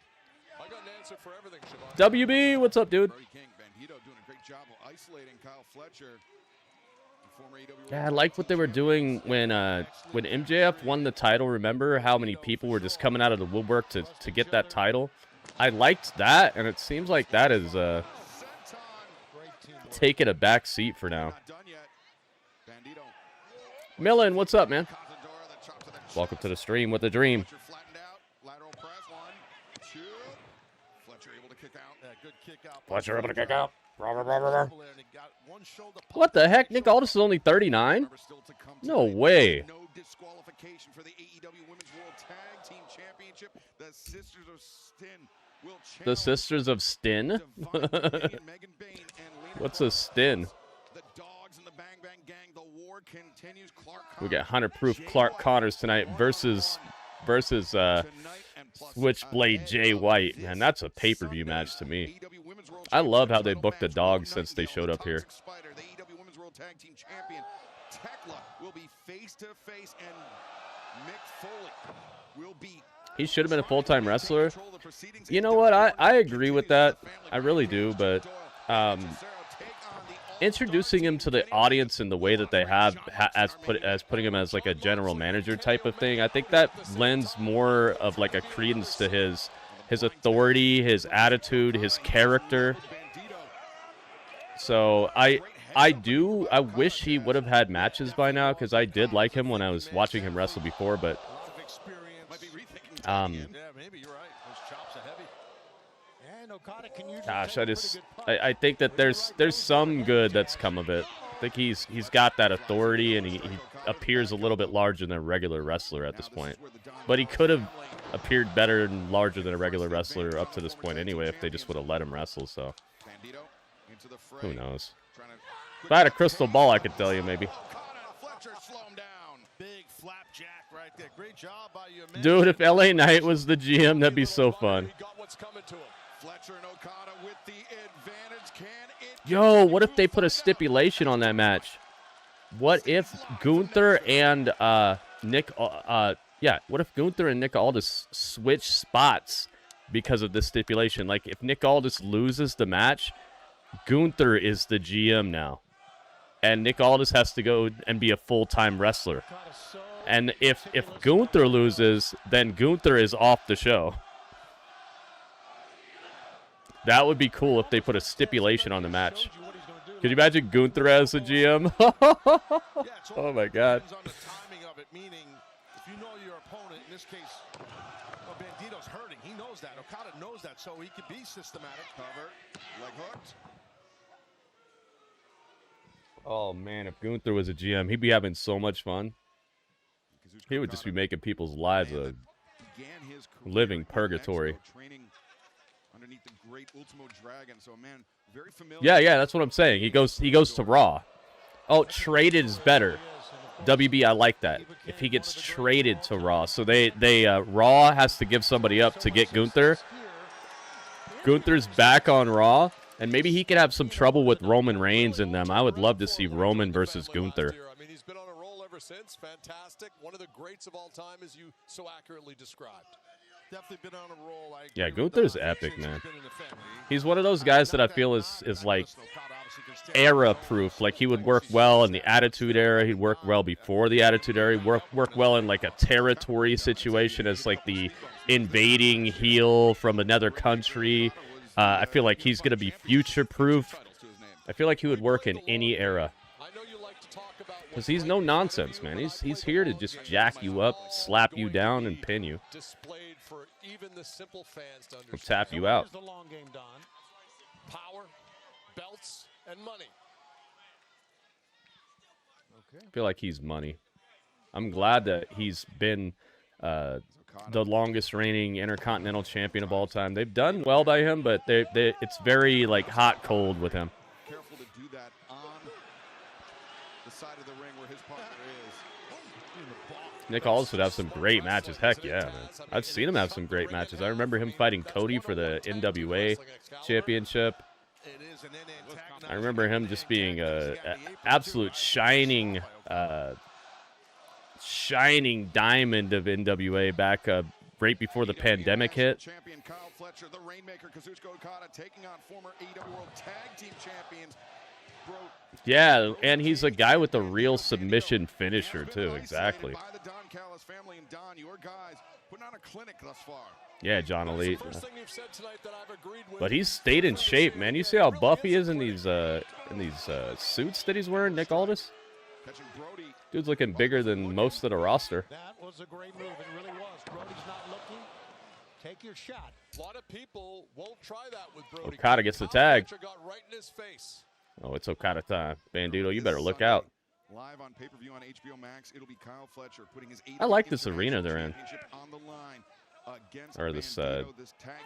Speaker 8: I got an answer for everything, Siobhan.
Speaker 4: WB, what's up, dude?
Speaker 7: Brody King, Bandito doing a great job of isolating Kyle Fletcher.
Speaker 4: Yeah, I like what they were doing when MJF won the title. Remember how many people were just coming out of the woodwork to get that title? I liked that, and it seems like that is taking a back seat for now. Millen, what's up, man? Welcome to the stream with the dream. Fletcher able to kick out. What the heck? Nick Aldis is only 39? No way.
Speaker 7: No disqualification for the AEW Women's World Tag Team Championship. The Sisters of Stin will
Speaker 4: The Sisters of Stin? What's a Stin?
Speaker 7: The Dogs and the Bang Bang Gang. The war continues.
Speaker 4: We got 100-proof Clark Connors tonight versus Switchblade Jay White. Man, that's a pay-per-view match to me. I love how they booked the Dogs since they showed up here.
Speaker 7: The AEW Women's World Tag Team Champion Tekla will be face to face, and Mick Foley will be.
Speaker 4: He should have been a full-time wrestler. You know what? I agree with that. I really do, but introducing him to the audience in the way that they have, as putting him as like a general manager type of thing, I think that lends more of like a credence to his authority, his attitude, his character. So I wish he would have had matches by now, because I did like him when I was watching him wrestle before, but gosh, I think that there's some good that's come of it. I think he's got that authority, and he appears a little bit larger than a regular wrestler at this point. But he could have appeared better and larger than a regular wrestler up to this point anyway, if they just would have let him wrestle. So who knows? If I had a crystal ball, I could tell you maybe.
Speaker 8: Big flapjack right there. Great job by you, man.
Speaker 4: Dude, if LA Knight was the GM, that'd be so fun. Yo, what if they put a stipulation on that match? What if Gunther and what if Gunther and Nick Aldis switch spots because of this stipulation? Like, if Nick Aldis loses the match, Gunther is the GM now, and Nick Aldis has to go and be a full-time wrestler. And if Gunther loses, then Gunther is off the show. That would be cool if they put a stipulation on the match. Could you imagine Gunther as a GM? Oh my God.
Speaker 8: Meaning, if you know your opponent, in this case, Bandito's hurting. He knows that. Okada knows that, so he could be systematic.
Speaker 7: Cover, leg hooked.
Speaker 4: Oh man, if Gunther was a GM, he'd be having so much fun. He would just be making people's lives a
Speaker 7: began his career
Speaker 4: Living
Speaker 7: in
Speaker 4: purgatory.
Speaker 7: Mexico, training underneath the great Ultimo Dragon. So, man, very familiar.
Speaker 4: Yeah, that's what I'm saying. He goes to Raw. Oh, traded is better. WB, I like that. If he gets traded to Raw. So Raw has to give somebody up to get Gunther. Gunther's back on Raw, and maybe he could have some trouble with Roman Reigns in them. I would love to see Roman versus Gunther.
Speaker 11: I mean, he's been on a roll ever since. Fantastic. One of the greats of all time, as you so accurately described.
Speaker 8: Definitely been on a roll.
Speaker 4: Yeah, Gunther's epic, man. He's one of those guys that I feel is like era-proof. Like, he would work well in the Attitude Era. He'd work well before the Attitude Era. He'd work well in, like, a territory situation as, like, the invading heel from another country. I feel like he's going to be future-proof. I feel like he would work in any era. Because he's no nonsense, man. He's here to just jack you up, slap you down, and pin you. Or tap you out.
Speaker 11: Power, belts, and money.
Speaker 4: I feel like he's money. I'm glad that he's been the longest reigning Intercontinental Champion of all time. They've done well by him, but it's very like hot cold with him.
Speaker 7: Careful to do that on the side of the ring where his partner is.
Speaker 4: Nick Aldis would have some great matches. Heck yeah, man. I've seen him have some great matches. I remember him fighting Cody for the NWA Championship. I remember him just being an absolute shining diamond of NWA back right before the pandemic hit.
Speaker 7: Champion Kyle Fletcher, the Rainmaker Kazuchika Okada taking on former AEW World Tag Team Champions.
Speaker 4: Yeah, and he's a guy with a real submission finisher too. Exactly.
Speaker 7: By the Don Callis family, and Don, your guys putting on a clinic thus far.
Speaker 4: Yeah, John Elite. But he's stayed in shape, man. You see how buff he is in these suits that he's wearing, Nick Aldis? Dude's looking bigger than most of the roster.
Speaker 9: That was a great move. It really was. Brody's not looking. Take your shot.
Speaker 11: A lot of people won't try that with Brody.
Speaker 4: Okada gets the tag.
Speaker 11: Got right in his face.
Speaker 4: Oh, it's Okada time. Bandito, you better look out.
Speaker 7: Live on pay-per-view on HBO Max, it'll be Kyle Fletcher putting his
Speaker 4: I like this arena they're in.
Speaker 7: on the line against
Speaker 4: Or this
Speaker 7: tag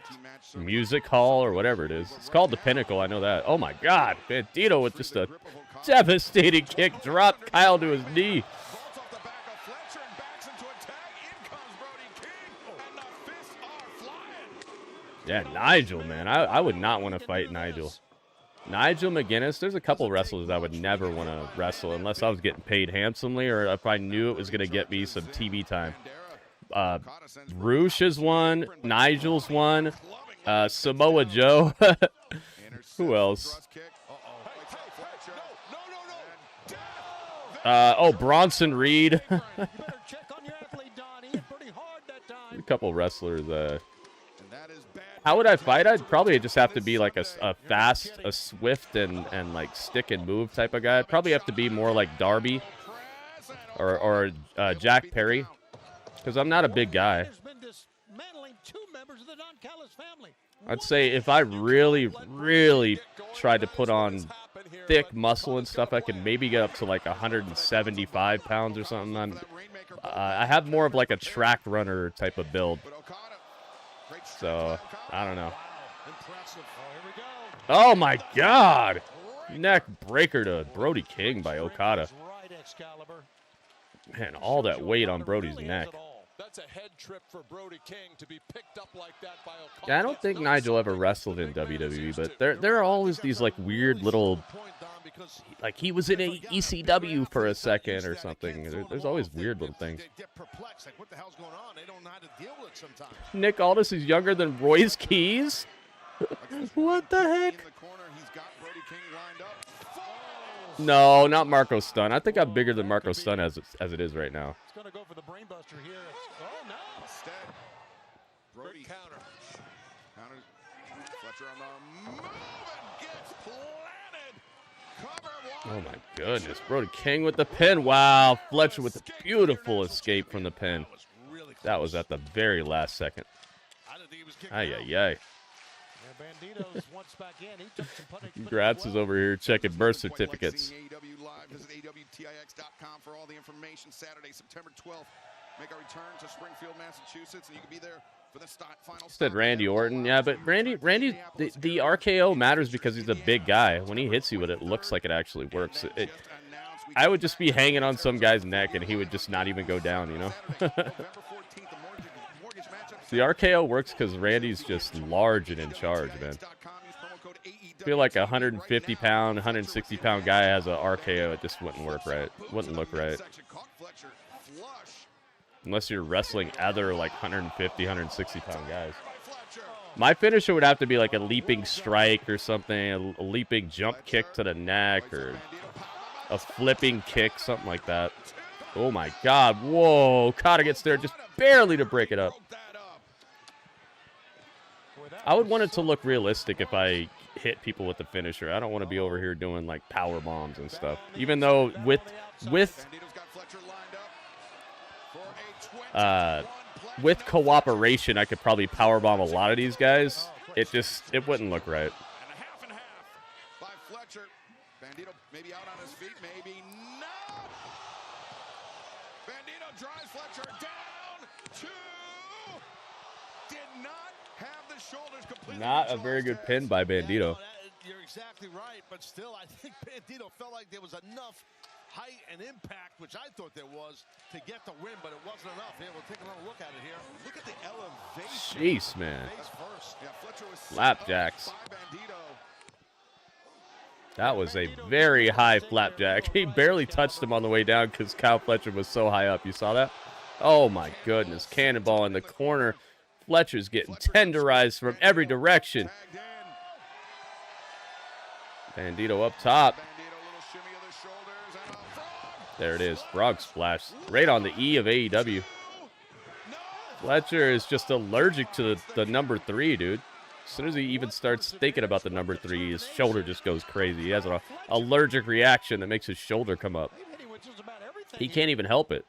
Speaker 7: team match.
Speaker 4: music hall or whatever it is. It's called the Pinnacle, I know that. Oh my God, Bandito with just a devastating kick, dropped Kyle to his knee. Yeah, Nigel, man. I would not want to fight Nigel. Nigel McGuinness, there's a couple wrestlers I would never want to wrestle unless I was getting paid handsomely or if I knew it was going to get me some TV time. Roosh is one. Nigel's one. Samoa Joe. Who else? Bronson Reed. A couple wrestlers. How would I fight? I'd probably just have to be like a fast, a swift, and like stick and move type of guy. I'd probably have to be more like Darby or Jack Perry, because I'm not a big guy. I'd say if I really, really tried to put on thick muscle and stuff, I could maybe get up to like 175 pounds or something. I have more of like a track runner type of build. So, I don't know. Oh my God! Neck breaker to Brody King by Okada. Man, all that weight on Brody's neck.
Speaker 11: That's a head trip for Brody King to be picked up like that by Okada.
Speaker 4: Yeah, I don't think Nigel ever wrestled in WWE, but there are always these like weird little, like he was in ECW for a second or something. There's always weird little things. Nick Aldis is younger than Royce Keys? What the heck? No, not Marco Stunt. I think I'm bigger than Marco Stunt as it is right now.
Speaker 9: It's going to go for the brainbuster here. Oh, no.
Speaker 7: Instead, Brody counter. Fletcher on the move and gets planted. Cover one.
Speaker 4: Oh, my goodness. Brody King with the pin. Wow. Fletcher with a beautiful escape from the pin. That was at the very last second. Ay, ay, ay. Congrats is over here checking birth certificates.
Speaker 7: AEW Live. Visit AWTIX.com for all the information. Saturday, September 12th. make a return to Springfield, Massachusetts, and you can be there for the final.
Speaker 4: Said Randy Orton. Yeah, but Randy, the RKO matters because he's a big guy. When he hits you with it, looks like it actually works. I would just be hanging on some guy's neck, and he would just not even go down, you know? The RKO works because Randy's just large and in charge, man. I feel like a 150-pound, 160-pound guy has an RKO. It just wouldn't work right. Wouldn't look right. Unless you're wrestling other, like, 150, 160-pound guys. My finisher would have to be like a leaping strike or something, a leaping jump kick to the neck, or a flipping kick, something like that. Oh, my God. Whoa. Okada gets there just barely to break it up. I would want it to look realistic if I hit people with the finisher. I don't want to be over here doing, like, power bombs and stuff. Even though with cooperation, I could probably powerbomb a lot of these guys. It wouldn't look right.
Speaker 7: Bandito maybe out on his feet, maybe not. Bandito drives Fletcher down. 2. Did not have the shoulders completely.
Speaker 4: Not a very good pin by Bandito.
Speaker 8: You're exactly right, but still, I think Bandito felt like there was enough height and impact, which I thought there was, to get the win, but it wasn't enough. Here, we'll take another look at it here. Look at the elevation.
Speaker 4: Jeez, man. Flapjacks. That was a very high flapjack. He barely touched him on the way down because Kyle Fletcher was so high up. You saw that? Oh, my goodness. Cannonball in the corner. Fletcher's getting tenderized from every direction. Bandito up top. There it is. Frog splash. Right on the E of AEW. Fletcher is just allergic to the number 3, dude. As soon as he even starts thinking about the number 3, his shoulder just goes crazy. He has an allergic reaction that makes his shoulder come up. He can't even help it.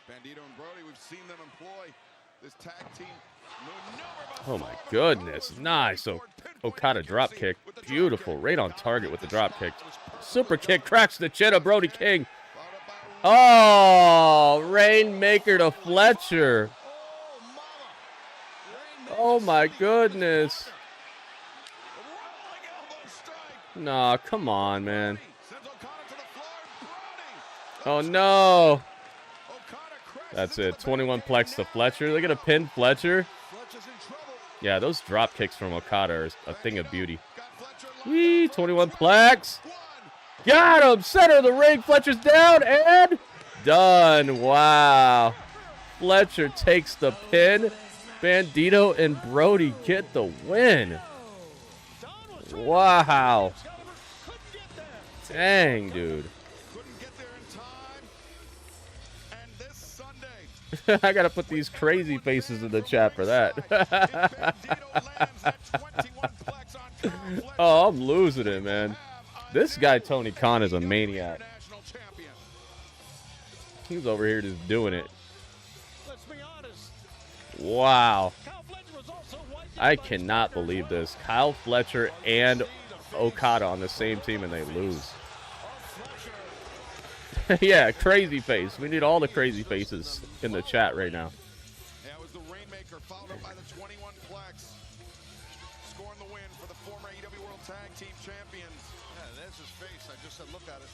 Speaker 7: Bandito and Brody, we've seen them employ this tag team.
Speaker 4: Oh my goodness. Nice. Okada drop kick. Beautiful. Right on target with the drop kick. Super kick cracks the chin of Brody King. Oh, Rainmaker to Fletcher. Oh my goodness. Nah, come on, man. Oh no. That's it. 21 plex to Fletcher. They're going to pin Fletcher. Yeah, those drop kicks from Okada are a thing of beauty. Whee, 21 plex. Got him. Center of the ring. Fletcher's down and done. Wow. Fletcher takes the pin. Bandito and Brody get the win. Wow. Dang, dude. I gotta put these crazy faces in the chat for that. Oh, I'm losing it, man. This guy, Tony Khan, is a maniac. He's over here just doing it. Wow. I cannot believe this. Kyle Fletcher and Okada on the same team, and they lose. Yeah, crazy face. We need all the crazy faces in the chat right now.
Speaker 7: Yeah, it was the Rainmaker followed up by the 21 plex. Scoring the win for the former AEW World Tag Team Champions.
Speaker 8: Yeah, there's his face. I just said look at it.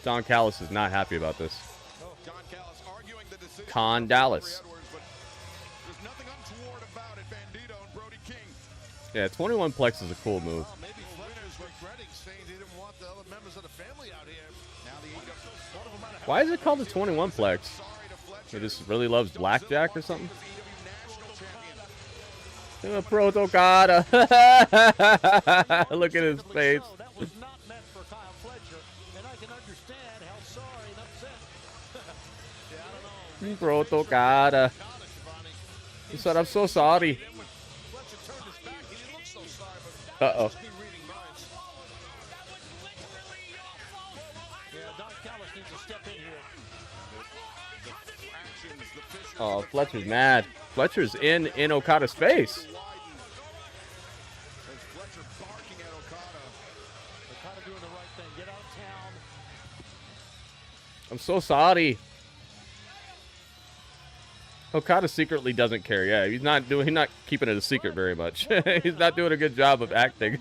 Speaker 4: Don Callis is not happy about this.
Speaker 7: Don Callis arguing the decision.
Speaker 4: Con Dallas.
Speaker 7: There's nothing untoward about it. Bandito and Brody King.
Speaker 4: Yeah, 21 plex is a cool move.
Speaker 8: Well, maybe Fletcher's regretting saying he didn't want the other members of the family out here.
Speaker 4: Why is it called the 21 plex? He just really loves blackjack or something? Proto Okada. Look at his face.
Speaker 9: That was not meant for Kyle Fletcher, and I can understand how sorry and upset. Yeah, I don't know.
Speaker 4: Proto Okada. He said, I'm so sorry. Uh-oh. Oh, Fletcher's mad. Fletcher's in Okada's face. I'm so sorry. Okada secretly doesn't care. Yeah, he's not keeping it a secret very much. He's not doing a good job of acting.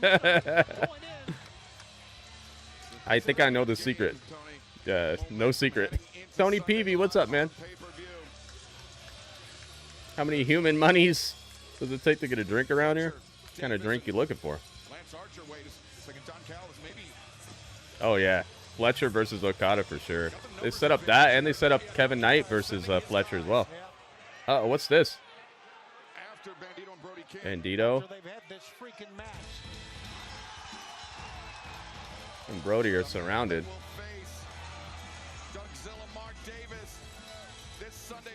Speaker 4: I think I know the secret. Yeah, no secret. Tony Peavy, what's up, man? How many human monies does it take to get a drink around here? What kind of drink you looking for? Oh, yeah. Fletcher versus Okada for sure. They set up that, and they set up Kevin Knight versus Fletcher as well. Uh-oh, what's this? Bandito. And Brody are surrounded.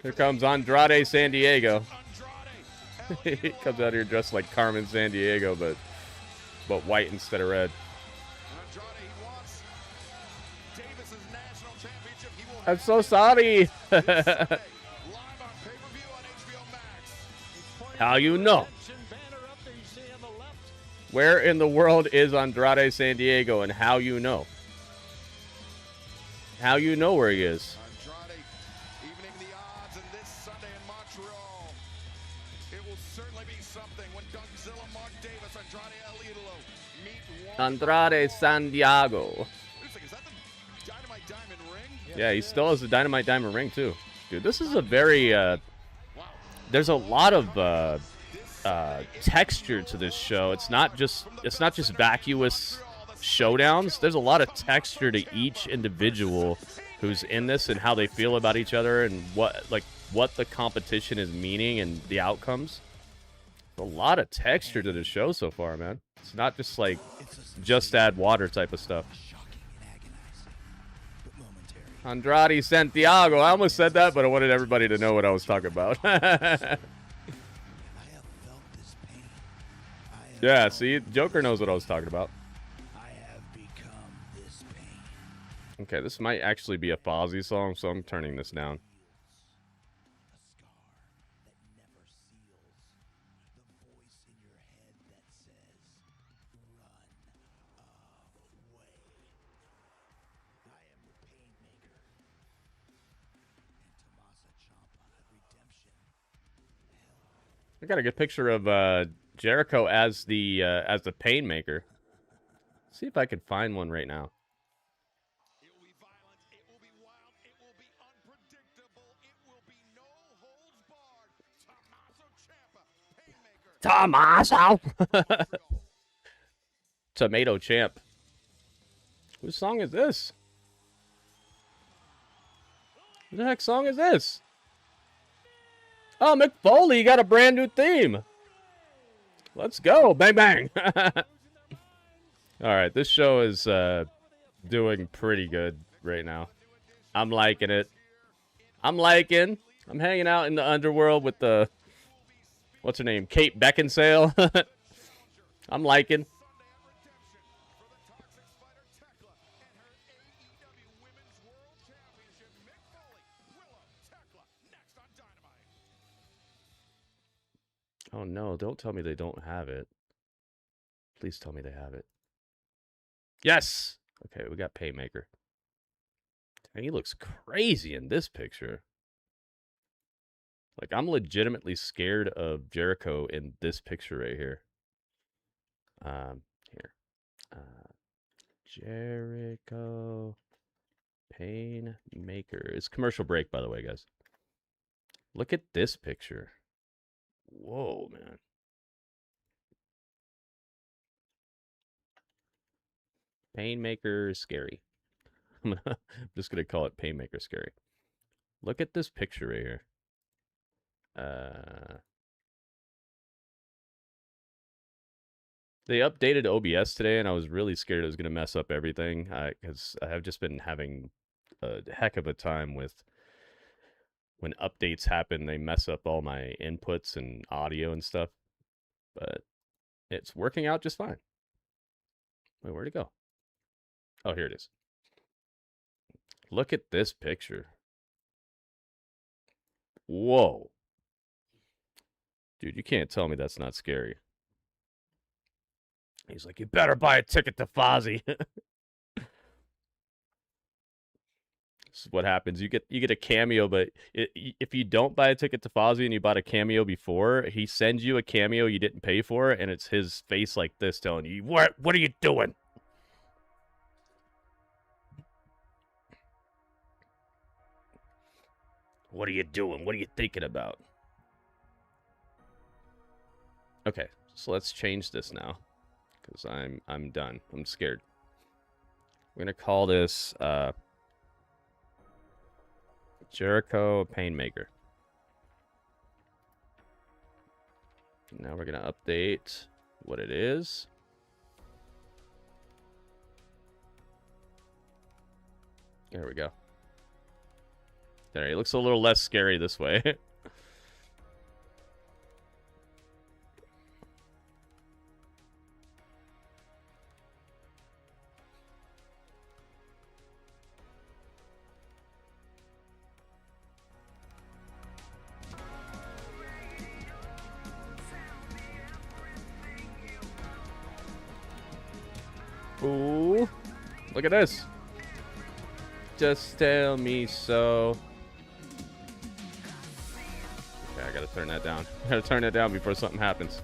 Speaker 4: Here comes Andrade San Diego. He comes out here dressed like Carmen San Diego, but white instead of red. I'm so sorry. How you know? Where in the world is Andrade San Diego, and how you know? How you know where he is? Andrade San Diego. Yeah, he still has the Dynamite Diamond ring too. Dude, this is a very there's a lot of texture to this show. It's not just vacuous showdowns. There's a lot of texture to each individual who's in this and how they feel about each other and what the competition is meaning and the outcomes. A lot of texture to the show so far, man. It's not just like just add water type of stuff. Andrade Santiago. I almost said that, but I wanted everybody to know what I was talking about. Yeah, see, Joker knows what I was talking about. Okay, this might actually be a Fozzy song, so I'm turning this down. I got a good picture of Jericho as the Pain Maker. See if I can find one right now.
Speaker 7: It will be violent, it will be wild, it will be unpredictable, it will be no holds barred. Tommaso Ciampa, Pain Maker.
Speaker 4: Tommaso! Tomato Champ. Whose song is this? What the heck song is this? Oh, Mick Foley got a brand new theme. Let's go. Bang, bang. All right, this show is doing pretty good right now. I'm liking it. I'm hanging out in the underworld with the... What's her name? Kate Beckinsale. I'm liking. Oh no, don't tell me they don't have it. Please tell me they have it. Yes! Okay, we got Paymaker. And he looks crazy in this picture. Like, I'm legitimately scared of Jericho in this picture right here. Jericho Painmaker. It's commercial break, by the way, guys. Look at this picture. Whoa, man. Painmaker Scary. I'm just going to call it Painmaker Scary. Look at this picture right here. They updated OBS today, and I was really scared it was going to mess up everything. Because I have just been having a heck of a time with... When updates happen, they mess up all my inputs and audio and stuff. But it's working out just fine. Wait, where'd it go? Oh, here it is. Look at this picture. Whoa. Dude, you can't tell me that's not scary. He's like, you better buy a ticket to Fozzy. This is what happens. You get a cameo, but if you don't buy a ticket to Fozzy and you bought a cameo before, he sends you a cameo you didn't pay for, and it's his face like this telling you, what are you doing? What are you doing? What are you thinking about? Okay, so let's change this now, because I'm done. I'm scared. We're gonna call this Jericho Painmaker. Now we're gonna update what it is. There we go. There, he looks a little less scary this way. Ooh, look at this. Just tell me so. Okay, I gotta turn that down. I gotta turn that down before something happens.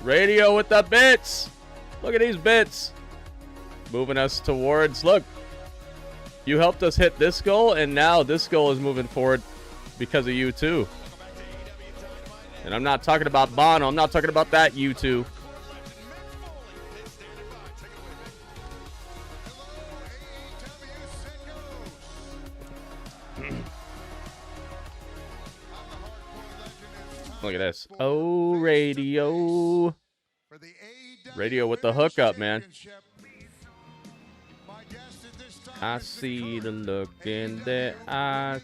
Speaker 4: Radio with the bits. Look at these bits. Moving us towards, look. You helped us hit this goal, and now this goal is moving forward because of you too. And I'm not talking about Bono. I'm not talking about that U2. Look at this. Oh, radio. Radio with the hookup, man. I see the look in their eyes.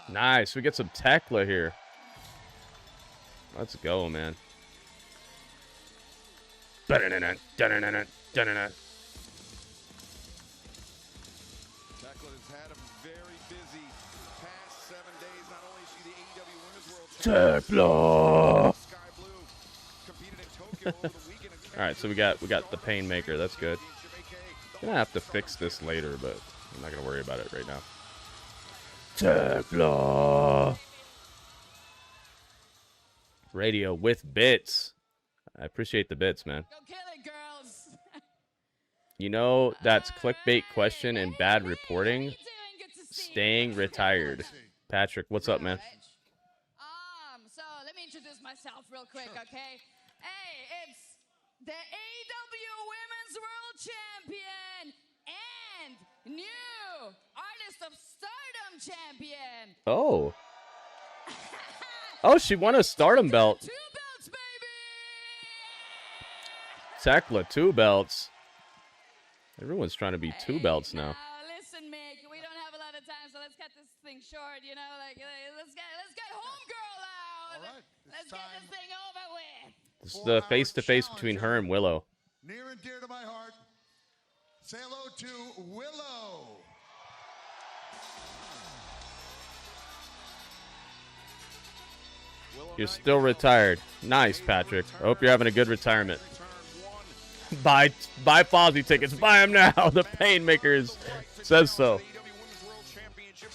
Speaker 4: Nice. We get some Tekla here. Let's go, man.
Speaker 7: Tekla has had a very busy past 7 days. Not only is she the AEW Women's World
Speaker 4: Tekla.
Speaker 7: Sky Blue competed in Tokyo over the weekend.
Speaker 4: All right, so we got the Painmaker. That's good. Gonna have to fix this later, but I'm not gonna worry about it right now. Tekla. Radio with bits. I appreciate the bits, man.
Speaker 6: Go kill it, girls.
Speaker 4: You know, that's clickbait question and bad reporting. Staying retired. Patrick, what's up, man?
Speaker 6: So let me introduce myself real quick, okay? Hey, it's the AEW Women's World Champion and new Artist of Stardom champion.
Speaker 4: Oh. Oh, she won a Stardom belt.
Speaker 6: 2 belts, baby!
Speaker 4: Tekla, 2 belts. Everyone's trying to be 2 belts now.
Speaker 6: Listen, Mick, we don't have a lot of time, so let's cut this thing short. You know, like let's get homegirl out.
Speaker 8: All right,
Speaker 6: let's get this thing over with.
Speaker 4: This is the face-to-face between her and Willow.
Speaker 5: Near and dear to my heart, say hello to Willow.
Speaker 4: You're still retired. Nice, Patrick. I hope you're having a good retirement. Buy Fozzy tickets. Buy them now. The Painmakers says so.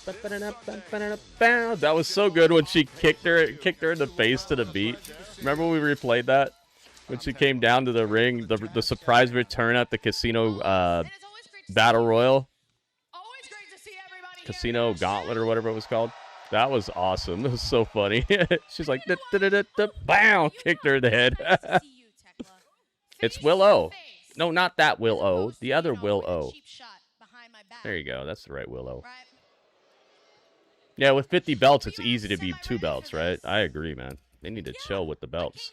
Speaker 4: That was so good when she kicked her in the face to the beat. Remember when we replayed that? When she came down to the ring, the surprise return at the casino battle royal. Casino gauntlet or whatever it was called. That was awesome. That was so funny. She's like, bam, kicked her in the head. It's Willow. No, not that Willow. The other Willow. There you go. That's the right Willow. Yeah, with 50 belts, it's easy to be 2 belts, right? I agree, man. They need to chill with the belts.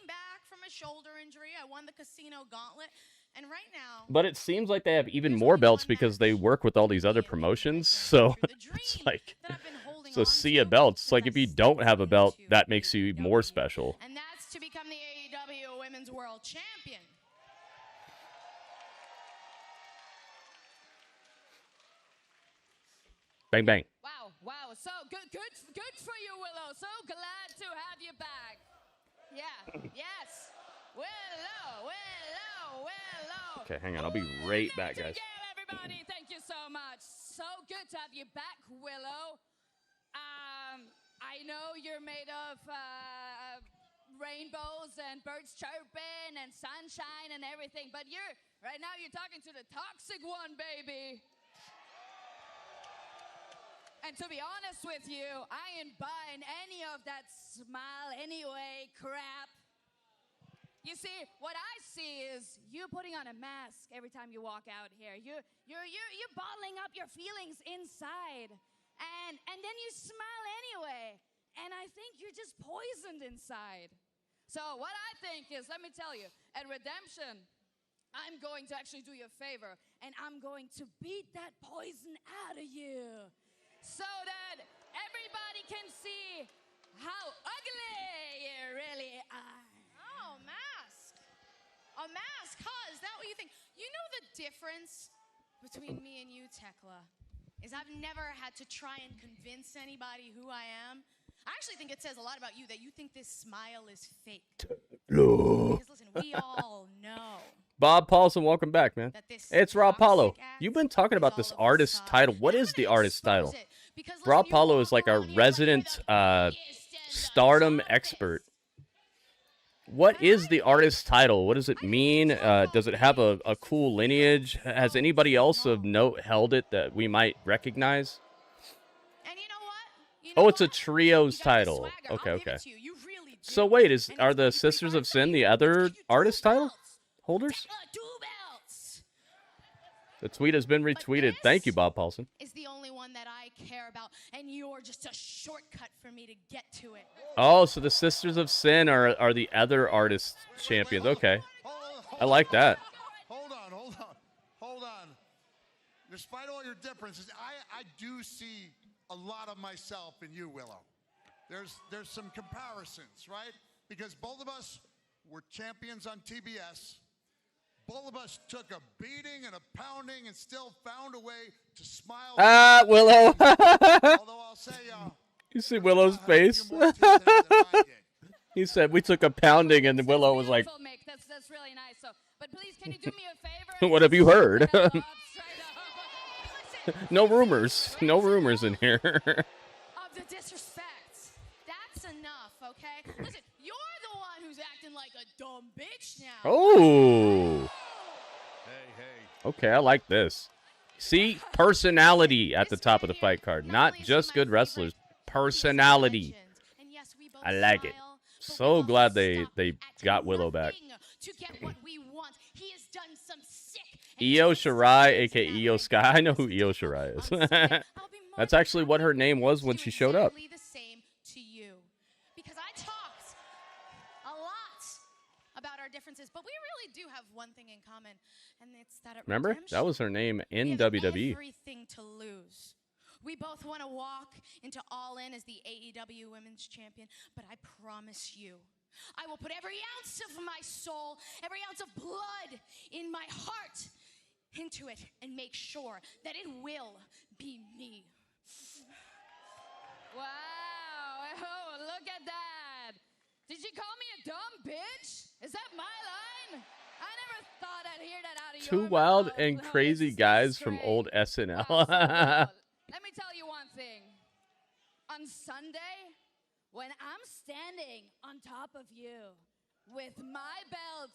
Speaker 4: But it seems like they have even more belts because they work with all these other promotions. So it's like, so see a belt. It's like if you don't have a belt, that makes you more special.
Speaker 6: And that's to become the AEW Women's World Champion.
Speaker 4: Bang, bang.
Speaker 6: Wow. So good for you, Willow. So glad to have you back. Yeah. Yes. Willow.
Speaker 4: Okay, hang on. I'll be right back, guys.
Speaker 6: Everybody, thank you so much. So good to have you back, Willow. I know you're made of rainbows and birds chirping and sunshine and everything, but right now you're talking to the toxic one, baby. And to be honest with you, I ain't buying any of that smile anyway crap. You see, what I see is you putting on a mask every time you walk out here. You're bottling up your feelings inside, and then you smile anyway. And I think you're just poisoned inside. So what I think is, let me tell you, at Redemption, I'm going to actually do you a favor, and I'm going to beat that poison out of you, so that everybody can see how ugly you really are.
Speaker 12: Oh, mask. A mask, huh? Is that what you think? You know the difference between me and you, Tekla, is I've never had to try and convince anybody who I am. I actually think it says a lot about you that you think this smile is fake. Because listen, we all know.
Speaker 4: Bob Paulson, welcome back, man. It's Rob Paulo. You've been talking about this artist title. What is the artist title? Rob Paulo is like our resident Stardom expert. What is the artist title? What does it mean? Does it have a cool lineage? Has anybody else of note held it that we might recognize?
Speaker 12: And you know what?
Speaker 4: Oh, it's a trios title. Okay. So wait, are the Sisters of Sin the other artist title holders? The tweet has been retweeted. Thank you, Bob Paulson.
Speaker 12: Is the only one that I care about, and you're just a shortcut for me to get to it.
Speaker 4: Oh, so the Sisters of Sin are the other artist champions. Okay. I like that.
Speaker 5: Hold on. Despite all your differences, I do see a lot of myself in you, Willow. There's some comparisons, right? Because both of us were champions on TBS. Both of us took a beating and a pounding and still found a way to smile.
Speaker 4: Willow.
Speaker 5: Although I'll say,
Speaker 4: you see Willow's face? He said we took a pounding, and Willow was like,
Speaker 6: That's really nice. So, but please, can you do me a favor?
Speaker 4: what have you heard? No rumors. No rumors in here.
Speaker 12: Of the disrespect. That's enough, okay? Listen, you're the one who's acting like a dumb bitch now.
Speaker 4: Oh.
Speaker 8: Hey.
Speaker 4: Okay, I like this. See, personality at the top of the fight card. Not just good wrestlers. Personality. I like it. So glad they got Willow back.
Speaker 12: To get what we want. He has done some sick
Speaker 4: Io Shirai, aka Io Skye. I know who Io Shirai is. That's actually what her name was when she showed up.
Speaker 12: The same to you. Because I talked a lot about our differences, but we really do have one thing in common, and it's that at
Speaker 4: Remember?
Speaker 12: Redemption,
Speaker 4: That was her name in
Speaker 12: we have
Speaker 4: WWE.
Speaker 12: everything to lose. We both want to walk into Allin as the AEW Women's Champion, but I promise you, I will put every ounce of my soul, every ounce of blood in my heart into it and make sure that it will be me.
Speaker 6: Wow. Oh, look at that. Did you call me a dumb bitch? Is that my line? I never thought I'd hear that out of you.
Speaker 4: Two wild and crazy guys from old SNL.
Speaker 6: Let me tell you one thing. On Sunday, when I'm standing on top of you with my belt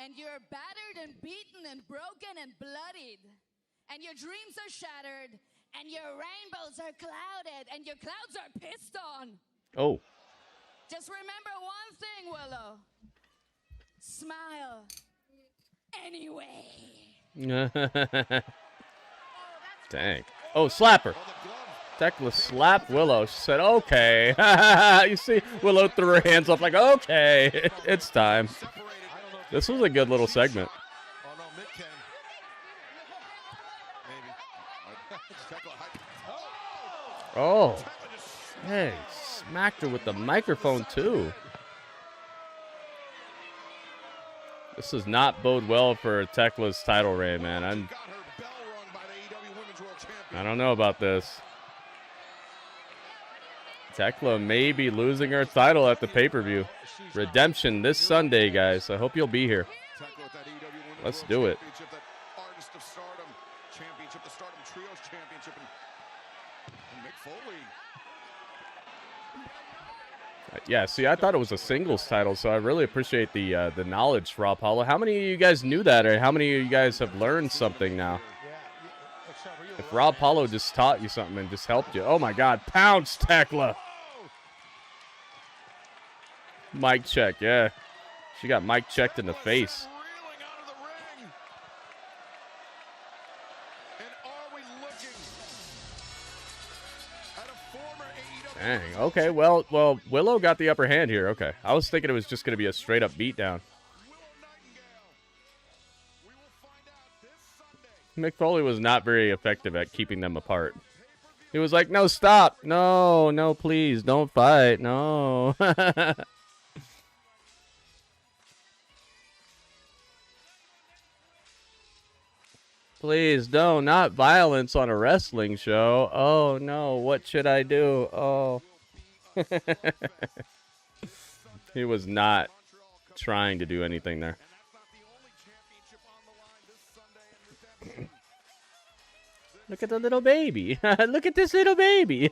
Speaker 6: and you're battered and beaten and broken and bloodied and your dreams are shattered and your rainbows are clouded and your clouds are pissed on.
Speaker 4: Oh.
Speaker 6: Just remember one thing, Willow. Smile anyway.
Speaker 4: Dang. Oh, slap her. Tekla slapped Willow. She said, okay. You see, Willow threw her hands up like, okay, it's time. This was a good little segment.
Speaker 8: Oh, no, Mick can. Maybe.
Speaker 4: Oh. Hey, smacked her with the microphone, too. This does not bode well for Tekla's title reign, man. I don't know about this. Tekla may be losing her title at the pay-per-view. Redemption this Sunday, guys. I hope you'll be here. Let's do it.
Speaker 7: Artist of Stardom Championship, the Stardom Trios Championship, and Mick Foley.
Speaker 4: Yeah, see, I thought it was a singles title, so I really appreciate the knowledge, Rob Hollow. How many of you guys knew that, or how many of you guys have learned something now? If Rob Hollow just taught you something and just helped you. Oh, my God. Pounce, Tekla. Mic check, yeah. She got mic checked in the face. Dang, okay, well, Willow got the upper hand here. Okay, I was thinking it was just going to be a straight-up beatdown. Mick Foley was not very effective at keeping them apart. He was like, no, stop. No, no, please, don't fight. No. Please, don't. Not violence on a wrestling show. Oh, no. What should I do? Oh. He was not trying to do anything there. Look at the little baby. Look at this little baby.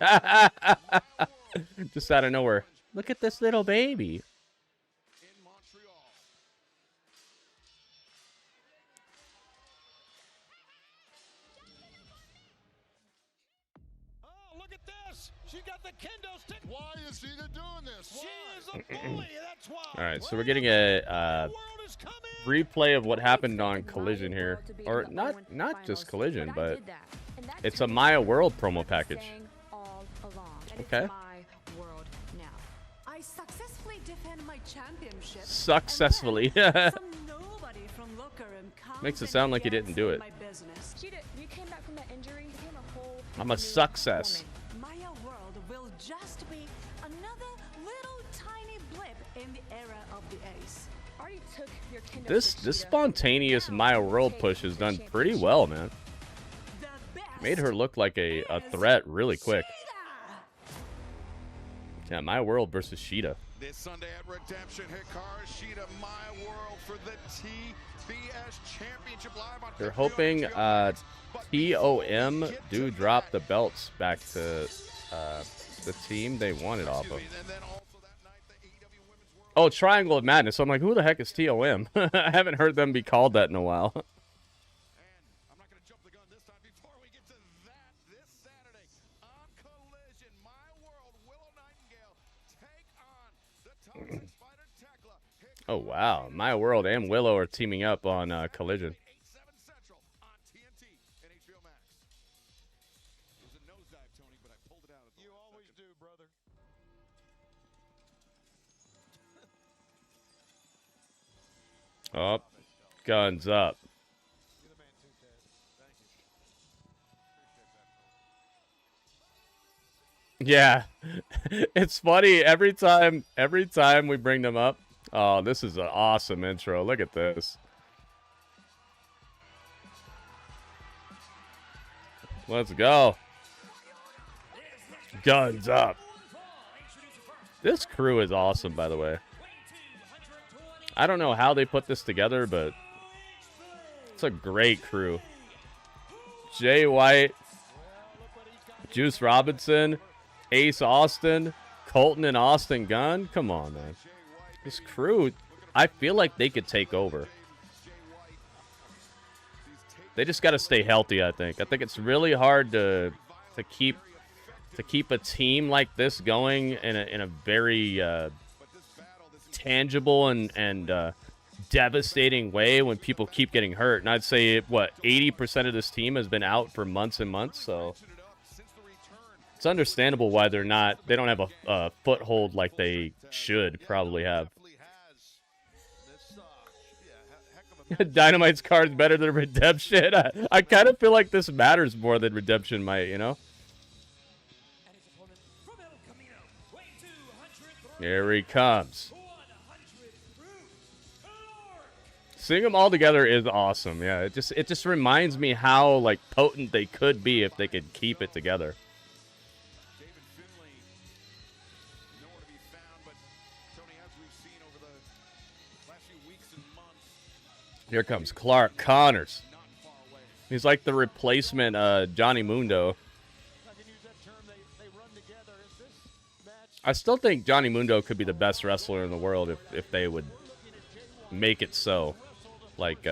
Speaker 4: Just out of nowhere. Look at this little baby.
Speaker 8: She got the kendo stick. Why is she doing this? She is a bully. That's why.
Speaker 4: All right, so we're getting a replay of what happened on Collision here, or not just Collision, but it's a Maya World promo package. Okay.
Speaker 13: I successfully defend my championship.
Speaker 4: Successfully. Makes it sound like he didn't do it.
Speaker 13: You came back from that injury. You became a whole.
Speaker 4: I'm a success.
Speaker 13: Just be another little tiny blip in the era of the ace. Already took your
Speaker 4: This spontaneous Maya World push has done pretty well, man. Made her look like a threat really quick. Yeah, Maya World versus Sheeta.
Speaker 7: This Sunday at Redemption, Hechicero, Sheeta, Maya World for the TBS Championship live on.
Speaker 4: They're hoping TOM do drop the belts back to the team they wanted off of. Oh, Triangle of Madness. So I'm like, who the heck is TOM? I haven't heard them be called that in a while.
Speaker 7: I'm not going to jump the gun this time. Before we get to that, this Saturday on Collision, Maya World, Willow Nightingale take on the Toxic Spider Tekla.
Speaker 4: Oh, wow. Maya World and Willow are teaming up on Collision. Oh, guns up. Yeah, it's funny every time we bring them up. Oh, this is an awesome intro. Look at this. Let's go. Guns up. This crew is awesome, by the way. I don't know how they put this together, but it's a great crew. Jay White, Juice Robinson, Ace Austin, Colton and Austin Gunn. Come on, man. This crew, I feel like they could take over. They just got to stay healthy, I think. I think it's really hard to keep a team like this going in a very tangible and devastating way when people keep getting hurt. And I'd say, what, 80% of this team has been out for months and months, so it's understandable why they don't have a foothold like they should probably have. Dynamite's card's better than Redemption. I kind of feel like this matters more than Redemption might, you know? Here he comes. Seeing them all together is awesome. Yeah, it just reminds me how like potent they could be if they could keep it together. Here comes Clark Connors. He's like the replacement Johnny Mundo. I still think Johnny Mundo could be the best wrestler in the world if they would make it so. Like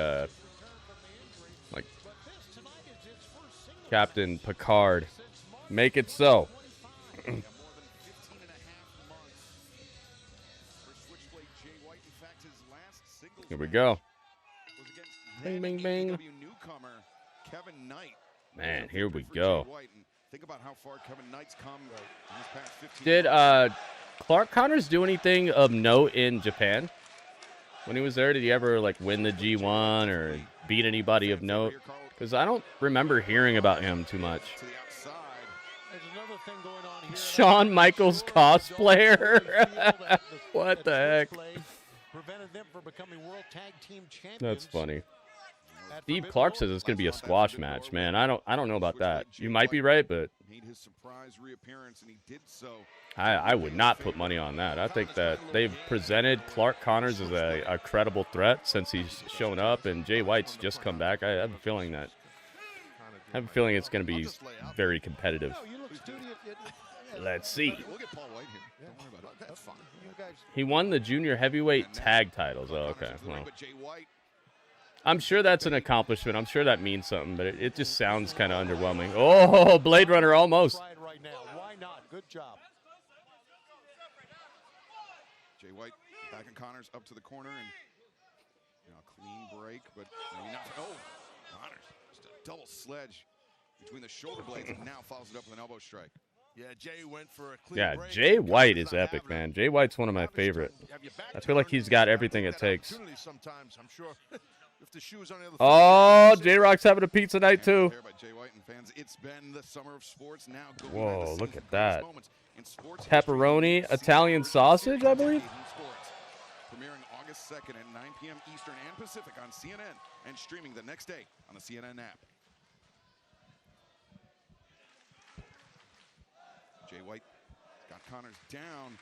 Speaker 4: Captain Picard. Make it so. Here we go. Bing, bing, bing. Man, here we go.
Speaker 7: Think about how far Kevin Knight's come in this past 15
Speaker 4: Did Clark Connors do anything of note in Japan? When he was there, did he ever like win the G1 or beat anybody of note? Because I don't remember hearing about him too much. Shawn Michaels cosplayer? What the heck? That's funny. Steve Clark says it's going to be a squash match, man. I don't know about that. You might be right, but I would not put money on that. I think that they've presented Clark Connors as a credible threat since he's shown up, and Jay White's just come back. I have a feeling it's going to be very competitive. Let's see. He won the junior heavyweight tag titles. Oh, okay. Well, I'm sure that's an accomplishment. I'm sure that means something, but it just sounds kind of underwhelming. Oh, Blade Runner almost.
Speaker 9: Why not? Good job.
Speaker 7: Jay White back in Connors up to the corner and clean break, but maybe not. Oh, Connors just a double sledge between the shoulder blades and now follows it up with an elbow strike.
Speaker 8: Yeah, Jay went for a clean break.
Speaker 4: Jay White is epic, man. Jay White's one of my favorite. I feel like he's got everything it takes.
Speaker 8: Sometimes, I'm sure. If the shoes on the other
Speaker 4: Oh, J-Rock's having a pizza night too.
Speaker 7: It's been the summer of sports now.
Speaker 4: Whoa, look at that. Pepperoni, Italian sausage, I believe.
Speaker 7: Premiering August 2nd at 9 p.m. Eastern and Pacific on CNN and streaming the next day on the CNN app. Jay White got Connors down.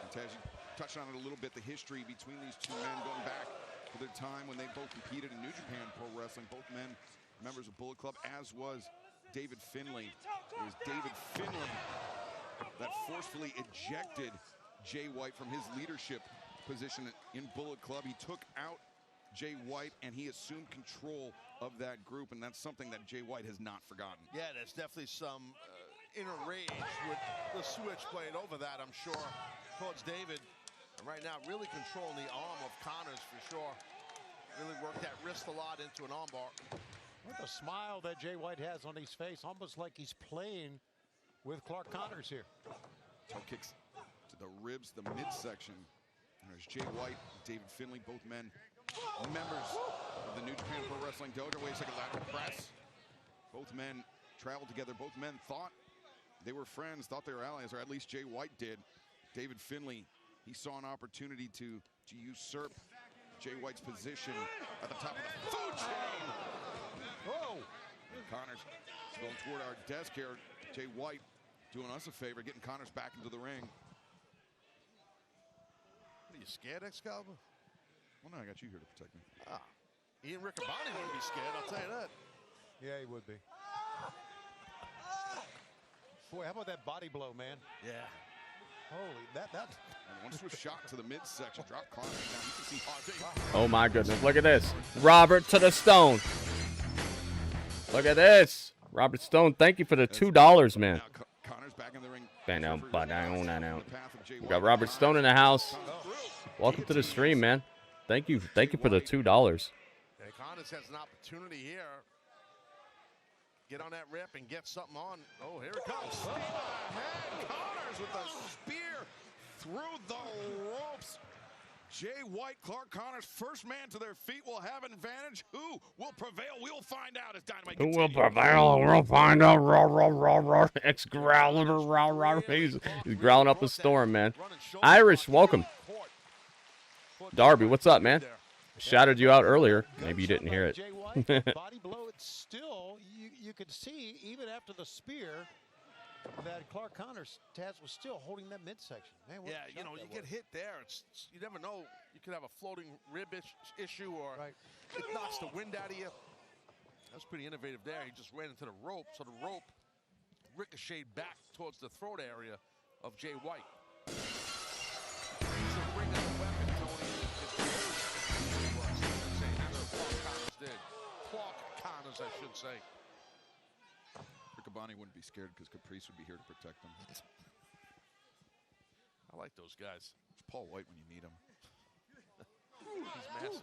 Speaker 7: And Taz, you touched on it a little bit, the history between these two men going back to their time when they both competed in New Japan Pro Wrestling. Both men members of Bullet Club, as was David Finlay. It was David Finlay that forcefully ejected Jay White from his leadership position in Bullet Club. He took out Jay White and he assumed control of that group, and that's something that Jay White has not forgotten.
Speaker 8: Yeah, there's definitely some inner rage with the Switchblade over that, I'm sure, towards David. And right now, really controlling the arm of Connors for sure. Really worked that wrist a lot into an armbar.
Speaker 9: What a smile that Jay White has on his face, almost like he's playing with Clark Connors here.
Speaker 7: Toe kicks to the ribs, the midsection. And there's Jay White, David Finlay, both men members of the New Japan Pro Wrestling Dojo. Wait a second, lateral press. Both men traveled together. Both men thought they were friends, thought they were allies, or at least Jay White did. David Finlay, he saw an opportunity to usurp Jay White's position at the top of the food chain.
Speaker 8: Whoa!
Speaker 7: Connors is going toward our desk here. Jay White doing us a favor, getting Connors back into the ring.
Speaker 8: Are you scared, Excalibur?
Speaker 7: Well, no, I got you here to protect me.
Speaker 8: Ian Riccaboni wouldn't be scared, I'll tell you that.
Speaker 9: Yeah, he would be. Boy, how about that body blow, man?
Speaker 8: Yeah.
Speaker 9: Holy, that.
Speaker 7: And one swift shot to the midsection. Drop Connors down. You can see Hart.
Speaker 4: Oh my goodness, look at this. Robert to the stone. Look at this. Robert Stone, thank you for the $2, man.
Speaker 7: Connors back in the ring.
Speaker 4: We got Robert Stone in the house. Welcome to the stream, man. Thank you for the $2.
Speaker 8: Connors has an opportunity here. Get on that rip and get something on. Oh, here it comes.
Speaker 7: Speed ahead. Connors with a spear through the ropes. Jay White, Clark Connors, first man to their feet will have an advantage. Who will prevail? We'll find out as Dynamite
Speaker 4: continues. Who will prevail? We'll find out. Roar. Ex-Growler. He's growling up a storm, man. Irish, welcome. Darby, what's up, man? Shouted you out earlier. Maybe you didn't hear it.
Speaker 9: Body blow, it's still, you could see, even after the spear, That Clark Connors, Taz was still holding that midsection. Man, what
Speaker 8: Yeah,
Speaker 9: a
Speaker 8: you know,
Speaker 9: shot
Speaker 8: you
Speaker 9: that
Speaker 8: get
Speaker 9: was.
Speaker 8: hit there. You never know. You could have a floating rib issue, or it knocks the wind out of you. That was pretty innovative there. He just ran into the rope, so the rope ricocheted back towards the throat area of Jay White. He's a ring as a weapon, Tony. That's what Clark Connors did. Clark Connors, I should say.
Speaker 7: Riccaboni wouldn't be scared because Caprice would be here to protect him.
Speaker 8: I like those guys.
Speaker 7: It's Paul White when you meet him.
Speaker 8: He's massive.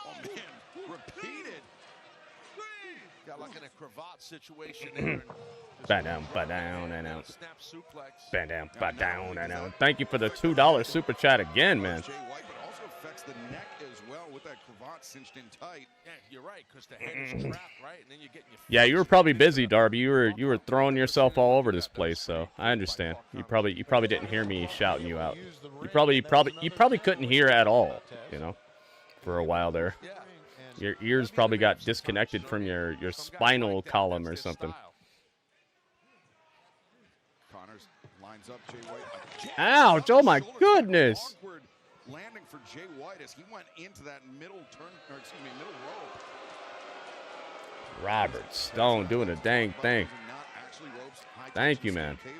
Speaker 8: Oh, man. Repeated. Got like in a cravat situation there.
Speaker 4: Bat down, and out.
Speaker 8: Snap suplex.
Speaker 4: Bat down, and out. Thank you for the $2 super chat again, man.
Speaker 7: Jay White, but also affects the neck as well with that cravat cinched in tight.
Speaker 8: Yeah, you're right, because the head is trapped, right? And then you're getting your
Speaker 4: Yeah, you were probably busy, Darby. You were throwing yourself all over this place, so I understand. You probably didn't hear me shouting you out. You probably couldn't hear at all, you know, for a while there. Your ears probably got disconnected from your spinal column or something.
Speaker 7: Connors lines up Jay White.
Speaker 4: Ouch! Oh my goodness!
Speaker 7: Awkward landing for Jay White as he went into that middle rope.
Speaker 4: Robert Stone doing a dang thing. Thank you, man.
Speaker 8: Yeah,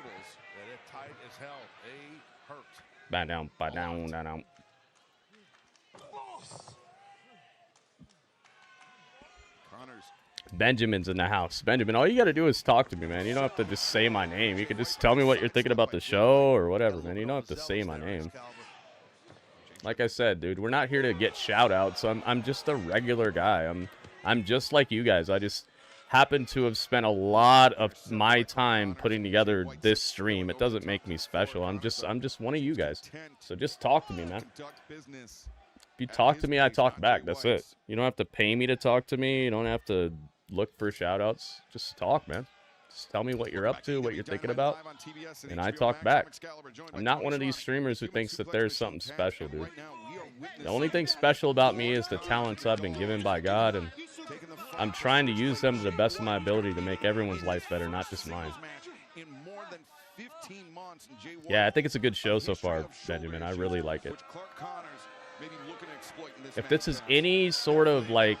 Speaker 8: they're tight as hell. They hurt.
Speaker 4: Bat down.
Speaker 7: Connors.
Speaker 4: Benjamin's in the house. Benjamin, all you got to do is talk to me, man. You don't have to just say my name. You can just tell me what you're thinking about the show or whatever, man. You don't have to say my name. Like I said, dude, we're not here to get shout-outs. I'm just a regular guy. I'm just like you guys. I just happen to have spent a lot of my time putting together this stream. It doesn't make me special. I'm just one of you guys. So just talk to me, man. If you talk to me, I talk back. That's it. You don't have to pay me to talk to me. You don't have to look for shout-outs. Just talk, man. Just tell me what you're up to, what you're thinking about, and I talk back. I'm not one of these streamers who thinks that there's something special, dude. The only thing special about me is the talents I've been given by God, and I'm trying to use them to the best of my ability to make everyone's life better, not just mine. Yeah, I think it's a good show so far, Benjamin. I really like it. If this is any sort of like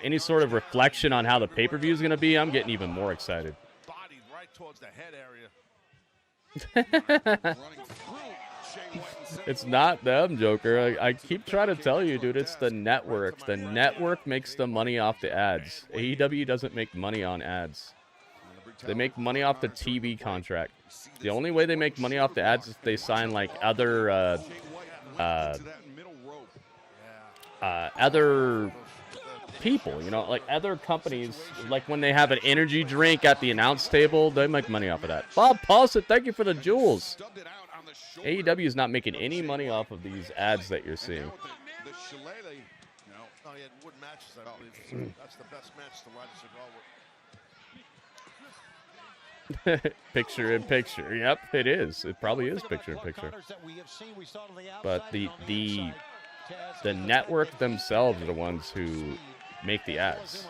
Speaker 4: any sort of reflection on how the pay-per-view is going to be, I'm getting even more excited.
Speaker 8: Bodied right towards the head area.
Speaker 4: It's not them, Joker. I keep trying to tell you, dude, it's the network. The network makes the money off the ads. AEW doesn't make money on ads. They make money off the TV contract. The only way they make money off the ads is if they sign like other people, you know, like other companies, like when they have an energy drink at the announce table, they make money off of that. Bob Paulson, thank you for the jewels. AEW is not making any money off of these ads that you're seeing.
Speaker 8: Oh, yeah, wood matches, I believe. That's the best match to ride a cigar with.
Speaker 4: Picture in picture. Yep, it is. It probably is picture in picture. But the network themselves are the ones who make the ads.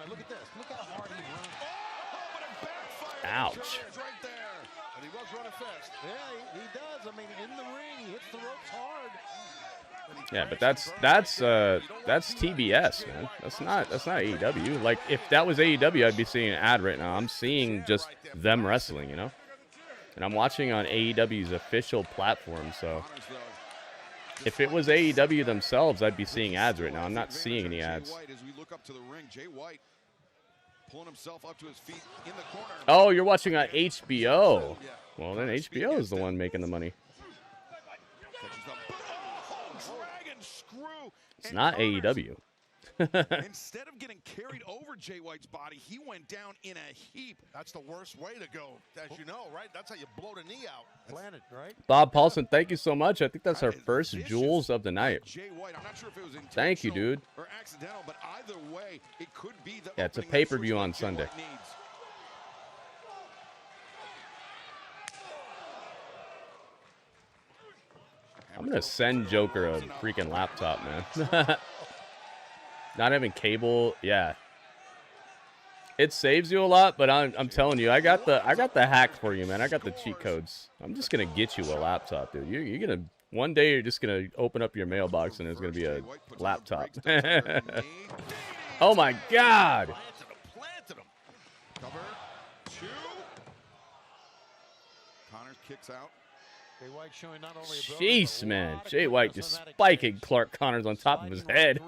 Speaker 4: Ouch.
Speaker 8: And he was running fast.
Speaker 9: Yeah, he does. I mean, in the ring, he hits the ropes hard.
Speaker 4: Yeah, but that's TBS, man. That's not AEW. Like if that was AEW, I'd be seeing an ad right now. I'm seeing just them wrestling, you know. And I'm watching on AEW's official platform, so if it was AEW themselves, I'd be seeing ads right now. I'm not seeing any ads. Oh, you're watching on HBO. Well, then HBO is the one making the money. It's not AEW.
Speaker 7: Instead of getting carried over Jay White's body, he went down in a heap.
Speaker 8: That's the worst way to go, as you know, right? That's how you blow the knee out.
Speaker 9: Planet, right?
Speaker 4: Bob Paulson, thank you so much. I think that's our first jewels of the night.
Speaker 7: Jay White, I'm not sure if it was
Speaker 4: Thank you, dude.
Speaker 7: or accidental, but either way, it could be the
Speaker 4: Yeah, it's a
Speaker 7: opening
Speaker 4: pay-per-view
Speaker 7: that
Speaker 4: on
Speaker 7: Jay
Speaker 4: Sunday.
Speaker 7: White needs.
Speaker 4: I'm gonna send Joker a freaking laptop, man. Not having cable, yeah. It saves you a lot, but I'm telling you, I got the hack for you, man. I got the cheat codes. I'm just gonna get you a laptop, dude. You're gonna one day you're just gonna open up your mailbox and there's gonna be a laptop. Oh my God!
Speaker 7: Planted him. Cover 2. Connors kicks out.
Speaker 9: Jay White showing not only ability, but
Speaker 4: Jeez,
Speaker 9: a
Speaker 4: man.
Speaker 9: lot of
Speaker 4: Jay White just
Speaker 9: charismatic
Speaker 4: spiking Clark Connors on top of his head.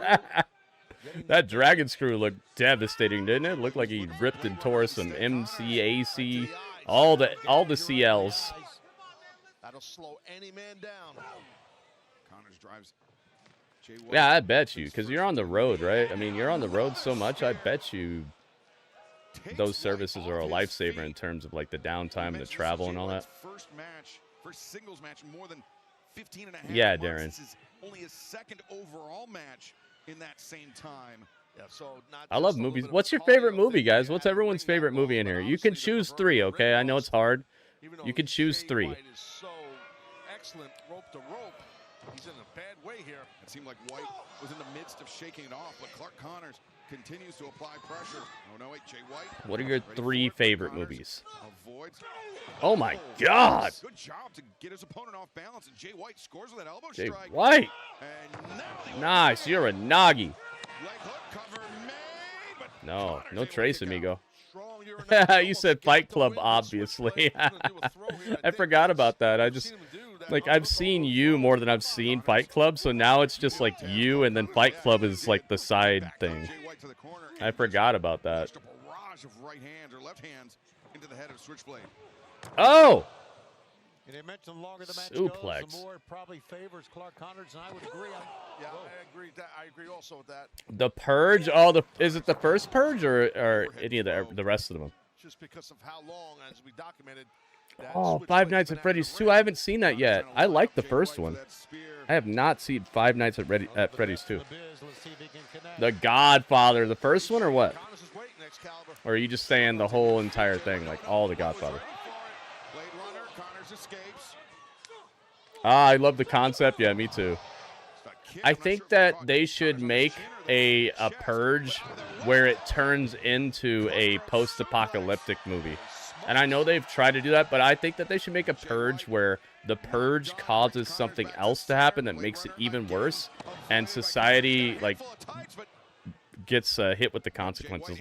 Speaker 4: That dragon screw looked devastating, didn't it? Looked like he ripped and tore some MCAC, all the CLs.
Speaker 8: That'll slow any man down.
Speaker 7: Connors drives. Jay White.
Speaker 4: Yeah, I bet you, because you're on the road, right? I mean, you're on the road so much, I bet you those services are a lifesaver in terms of like the downtime and the travel and all that.
Speaker 7: First singles match in more than 15 and a half
Speaker 4: Yeah,
Speaker 7: months.
Speaker 4: Darren.
Speaker 7: This is only his second overall match in that same time.
Speaker 8: Yeah, so not
Speaker 4: I love
Speaker 8: just a little
Speaker 4: movies.
Speaker 8: bit of
Speaker 4: What's
Speaker 8: a
Speaker 4: your favorite
Speaker 8: cardio
Speaker 4: movie,
Speaker 8: thing
Speaker 4: guys?
Speaker 8: you
Speaker 4: What's
Speaker 8: had to
Speaker 4: everyone's
Speaker 8: bring that
Speaker 4: favorite movie in
Speaker 8: ball,
Speaker 4: here?
Speaker 8: but
Speaker 4: You can
Speaker 8: obviously the
Speaker 4: choose 3,
Speaker 8: proverbial
Speaker 4: okay? I know it's hard.
Speaker 8: Even though
Speaker 4: You can choose
Speaker 8: Jay
Speaker 4: 3.
Speaker 8: White is so excellent rope to rope. He's in a bad way here.
Speaker 7: It seemed like White was in the midst of shaking it off, but Clark Connors continues to apply pressure. Oh no, wait, Jay White.
Speaker 4: What are your
Speaker 7: ready
Speaker 4: 3
Speaker 7: for it.
Speaker 4: favorite
Speaker 7: Connors
Speaker 4: movies?
Speaker 7: Avoids.
Speaker 4: Oh my God!
Speaker 7: Good job to get his opponent off balance, and Jay White scores with that elbow
Speaker 4: Jay
Speaker 7: strike.
Speaker 4: White!
Speaker 7: And now
Speaker 4: Nice, you're a Nagi.
Speaker 7: leg hook cover made, but
Speaker 4: No,
Speaker 7: Connors
Speaker 4: no
Speaker 7: able to
Speaker 4: trace,
Speaker 7: kick out.
Speaker 4: amigo.
Speaker 8: Strong urinary
Speaker 4: You
Speaker 8: almost
Speaker 4: said
Speaker 8: gets
Speaker 4: Fight
Speaker 8: the
Speaker 4: Club,
Speaker 8: win, but
Speaker 4: obviously.
Speaker 8: Switchblade is gonna do a throw here.
Speaker 4: I
Speaker 8: think
Speaker 4: forgot
Speaker 8: that's-
Speaker 4: about that.
Speaker 8: I've seen him do that.
Speaker 4: Like I've seen you more than I've seen Fight Club, so now it's just like you and then Fight Club is like the side thing.
Speaker 7: Jay White to the corner.
Speaker 4: I forgot about that.
Speaker 7: Just a barrage of right hands or left hands into the head of Switchblade.
Speaker 4: Oh!
Speaker 9: And they mentioned the longer the match
Speaker 4: Suplex.
Speaker 9: goes, the more it probably favors Clark Connors, and I would agree.
Speaker 8: Yeah, I agree. I agree also with that.
Speaker 4: The Purge? Oh, is it the first Purge or any of the rest of them?
Speaker 8: Just because of how long, as we documented. that
Speaker 4: Oh,
Speaker 8: Switchblade
Speaker 4: Five Nights
Speaker 8: been
Speaker 4: at
Speaker 8: out of
Speaker 4: Freddy's
Speaker 8: the
Speaker 4: 2.
Speaker 8: ring.
Speaker 4: I haven't seen that yet. I like the first one. I have not seen Five Nights at Freddy's 2.
Speaker 9: The Biz, let's see if he can connect.
Speaker 4: The Godfather, the first one or what?
Speaker 8: Connors is waiting, Excalibur.
Speaker 4: Or are you just saying the whole entire thing, like all the Godfather?
Speaker 7: Blade runner, Connors escapes.
Speaker 4: Ah, I love the concept. Yeah, me too. I think that they should make a Purge where it turns into a post-apocalyptic movie. And I know they've tried to do that, but I think that they should make a Purge where the Purge causes something else to happen that makes it even worse, and society like gets hit with the consequences.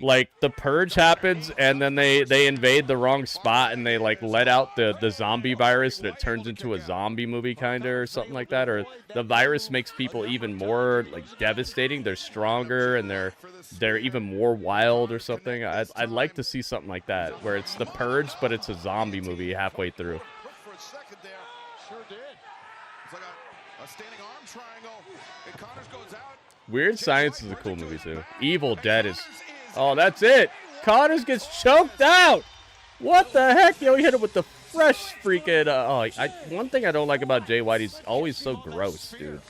Speaker 4: Like the Purge happens, and then they invade the wrong spot, and they like let out the zombie virus, and it turns into a zombie movie kind of, or something like that. Or the virus makes people even more like devastating. They're stronger, and they're even more wild or something. I'd like to see something like that, where it's the Purge, but it's a zombie movie halfway through.
Speaker 8: For a second there, sure did.
Speaker 7: It's like a standing arm triangle. And Connors goes out.
Speaker 4: Weird Science is a cool movie too. Evil Dead is. Oh, that's it. Connors gets choked out. What the heck? Yo, he hit him with the fresh freaking. One thing I don't like about Jay White, he's always so gross, dude.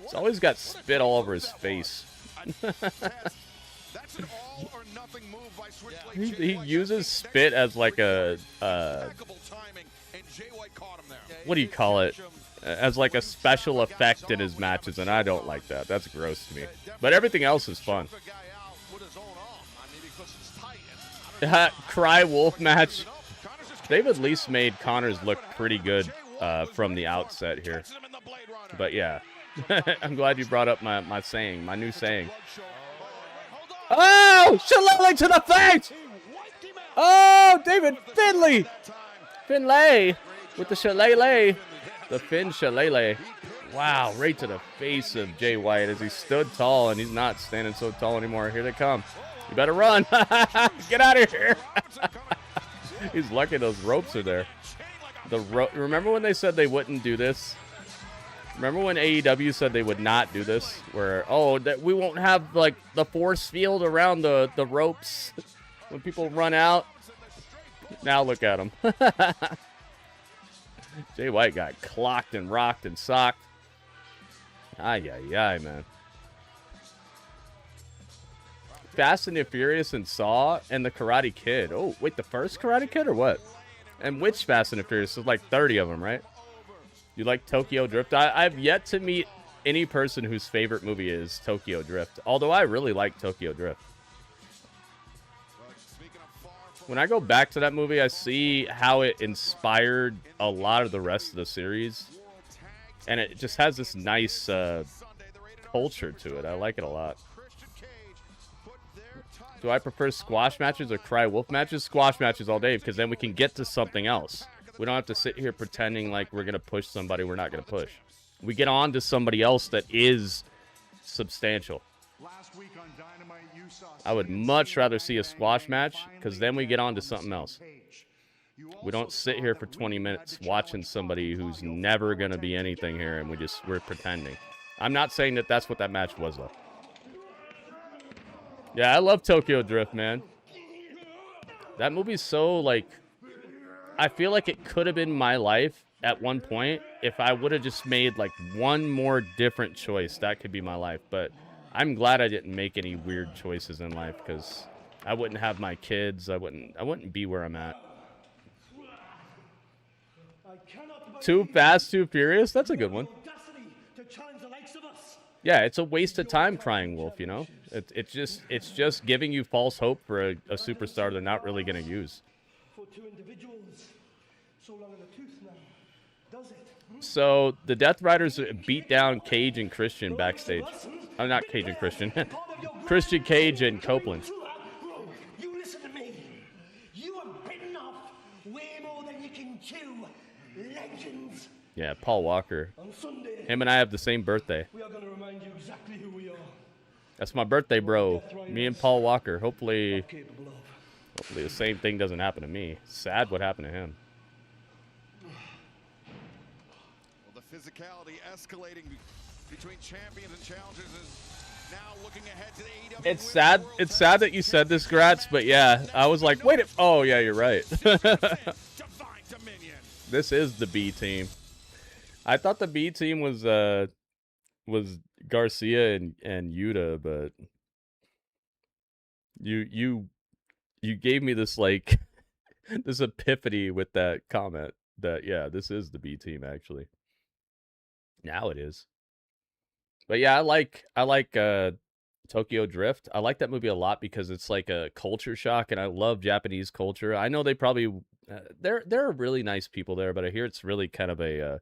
Speaker 4: He's always got spit all over his face.
Speaker 7: That's an all or nothing move by Switchblade.
Speaker 4: He uses spit as like a
Speaker 7: Impeccable timing, and Jay White caught him there.
Speaker 4: what do you call it? As like a special effect in his matches, and I don't like that. That's gross to me. But everything else is fun.
Speaker 8: The guy out with his own arm. I mean, because it's tight. And I don't know.
Speaker 4: Cry Wolf match. They've at least made Connors look pretty good from the outset here. But yeah, I'm glad you brought up my new saying. Oh, shillelagh to the face! Oh, David Finlay with the shillelagh. The Finn shillelagh. Wow, right to the face of Jay White as he stood tall, and he's not standing so tall anymore. Here they come. You better run. Get out of here. He's lucky those ropes are there. Remember when they said they wouldn't do this? Remember when AEW said they would not do this? Where, that we won't have, like, the force field around the ropes when people run out? Now look at him. Jay White got clocked and rocked and socked. Ay, man. Fast and the Furious and Saw and the Karate Kid. Oh, wait, the first Karate Kid or what? And which Fast and the Furious? There's like 30 of them, right? You like Tokyo Drift? I've yet to meet any person whose favorite movie is Tokyo Drift. Although I really like Tokyo Drift. When I go back to that movie, I see how it inspired a lot of the rest of the series. And it just has this nice culture to it. I like it a lot. Do I prefer squash matches or cry wolf matches? Squash matches all day, because then we can get to something else. We don't have to sit here pretending like we're going to push somebody we're not going to push. We get on to somebody else that is substantial. I would much rather see a squash match, because then we get on to something else. We don't sit here for 20 minutes watching somebody who's never going to be anything here, and we're pretending. I'm not saying that that's what that match was, though. Yeah, I love Tokyo Drift, man. That movie's so, like... I feel like it could have been my life at one point if I would have just made, like, one more different choice. That could be my life, but I'm glad I didn't make any weird choices in life, because I wouldn't have my kids. I wouldn't be where I'm at. Too Fast, Too Furious? That's a good one. Yeah, it's a waste of time, Crying Wolf, you know? It's just giving you false hope for a superstar they're not really going to use. So, the Death Riders beat down Cage and Christian backstage. Oh, not Cage and Christian. Christian Cage and Copeland.
Speaker 2: You listen to me. You have bitten off way more than you can chew. Legends.
Speaker 4: Yeah, Paul Walker. Him and I have the same birthday.
Speaker 2: We are going to remind you exactly who we are.
Speaker 4: That's my birthday, bro. Me and Paul Walker. Hopefully the same thing doesn't happen to me. Sad what happened to him.
Speaker 7: Well, the physicality escalating between champions and challengers is now looking ahead to the AEW.
Speaker 4: It's sad. It's sad that you said this, Gratz, but yeah, I was like, wait. Oh yeah, you're right. This is the B team. I thought the B team was Garcia and Yuta, but you gave me this, like, this epiphany with that comment that, yeah, this is the B team actually. Now it is. But yeah, I like Tokyo Drift. I like that movie a lot because it's like a culture shock, and I love Japanese culture. I know they probably there are really nice people there, but I hear it's really kind of a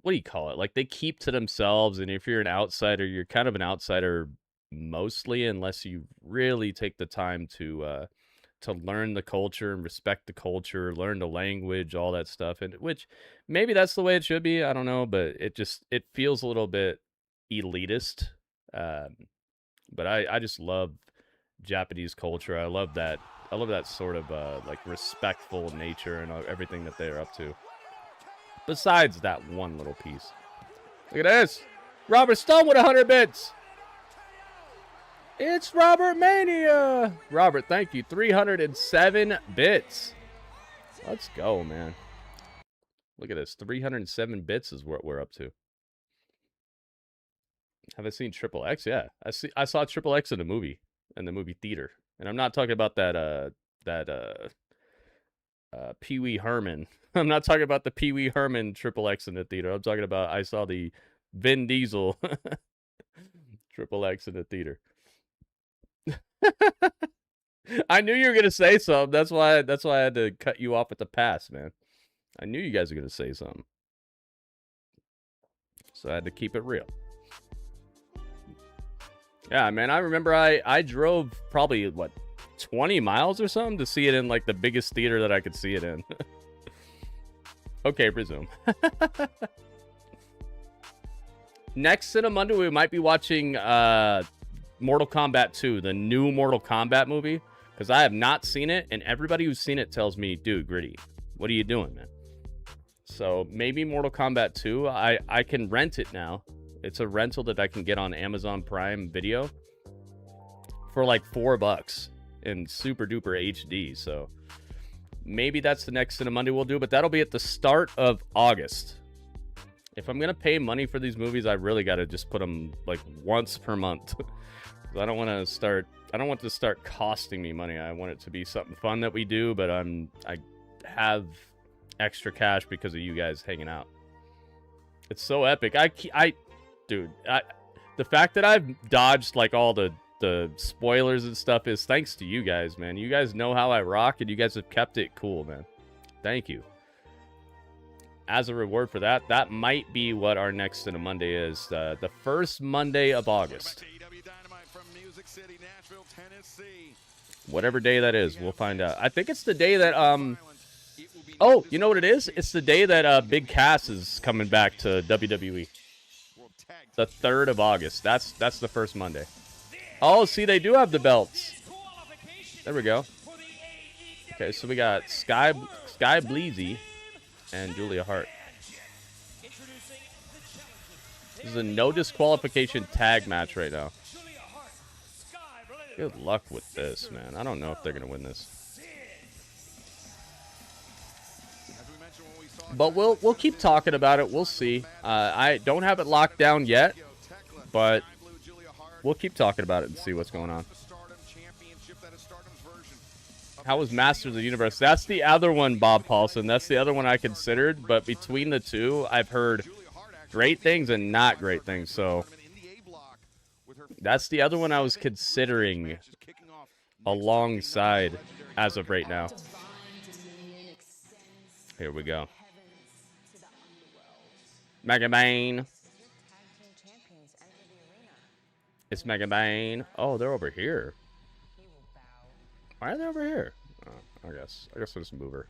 Speaker 4: what do you call it? Like, they keep to themselves, and if you're an outsider, you're kind of an outsider mostly, unless you really take the time to learn the culture and respect the culture, learn the language, all that stuff. And which maybe that's the way it should be. I don't know, but it feels a little bit elitist. But I just love Japanese culture. I love that sort of like respectful nature and everything that they're up to. Besides that one little piece. Look at this. Robert Stone with 100 bits. It's Robert Mania. Robert, thank you. 307 bits. Let's go, man. Look at this. 307 bits is what we're up to. Have I seen Triple X? Yeah. I saw Triple X in the movie theater. And I'm not talking about that Pee Wee Herman. I'm not talking about the Pee Wee Herman Triple X in the theater. I'm talking about I saw the Vin Diesel Triple X in the theater. I knew you were gonna say something. That's why I had to cut you off at the pass, man. I knew you guys were gonna say something, so I had to keep it real. Yeah, man. I remember I drove probably 20 miles or something to see it in like the biggest theater that I could see it in. Okay, resume. Next Cinemundo, we might be watching Mortal Kombat 2, the new Mortal Kombat movie, because I have not seen it, and everybody who's seen it tells me, dude, Gritty, what are you doing, man? So maybe Mortal Kombat 2. I can rent it now. It's a rental that I can get on Amazon Prime Video for like $4 in super duper HD. So maybe that's the next Cinemundo we'll do, but that'll be at the start of August. If I'm gonna pay money for these movies, I really gotta just put them like once per month. I don't want to start costing me money. I want it to be something fun that we do, but I have extra cash because of you guys hanging out. It's so epic. The fact that I've dodged like all the the spoilers and stuff is thanks to you guys, man. You guys know how I rock, and you guys have kept it cool, man. Thank you. As a reward for that, that might be what our next Cinema Monday is. The first Monday of August.
Speaker 7: AEW Dynamite from Music City, Nashville, Tennessee.
Speaker 4: Whatever day that is, we'll find out. I think it's the day that, oh, you know what it is? It's the day that Big Cass is coming back to WWE. The 3rd of August. That's the first Monday. Oh, see, they do have the belts. There we go. Okay, so we got Skye Bleezy and Julia Hart. This is a no disqualification tag match right now. Good luck with this, man. I don't know if they're going to win this. But we'll keep talking about it. We'll see. I don't have it locked down yet, but we'll keep talking about it and see what's going on. How was Masters of the Universe? That's the other one, Bob Paulson. That's the other one I considered. But between the two, I've heard great things and not great things. So that's the other one I was considering alongside as of right now. Here we go. Mega Bayne. It's Mega Bayne. Oh, they're over here. Why are they over here? Oh, I guess I'll just move her.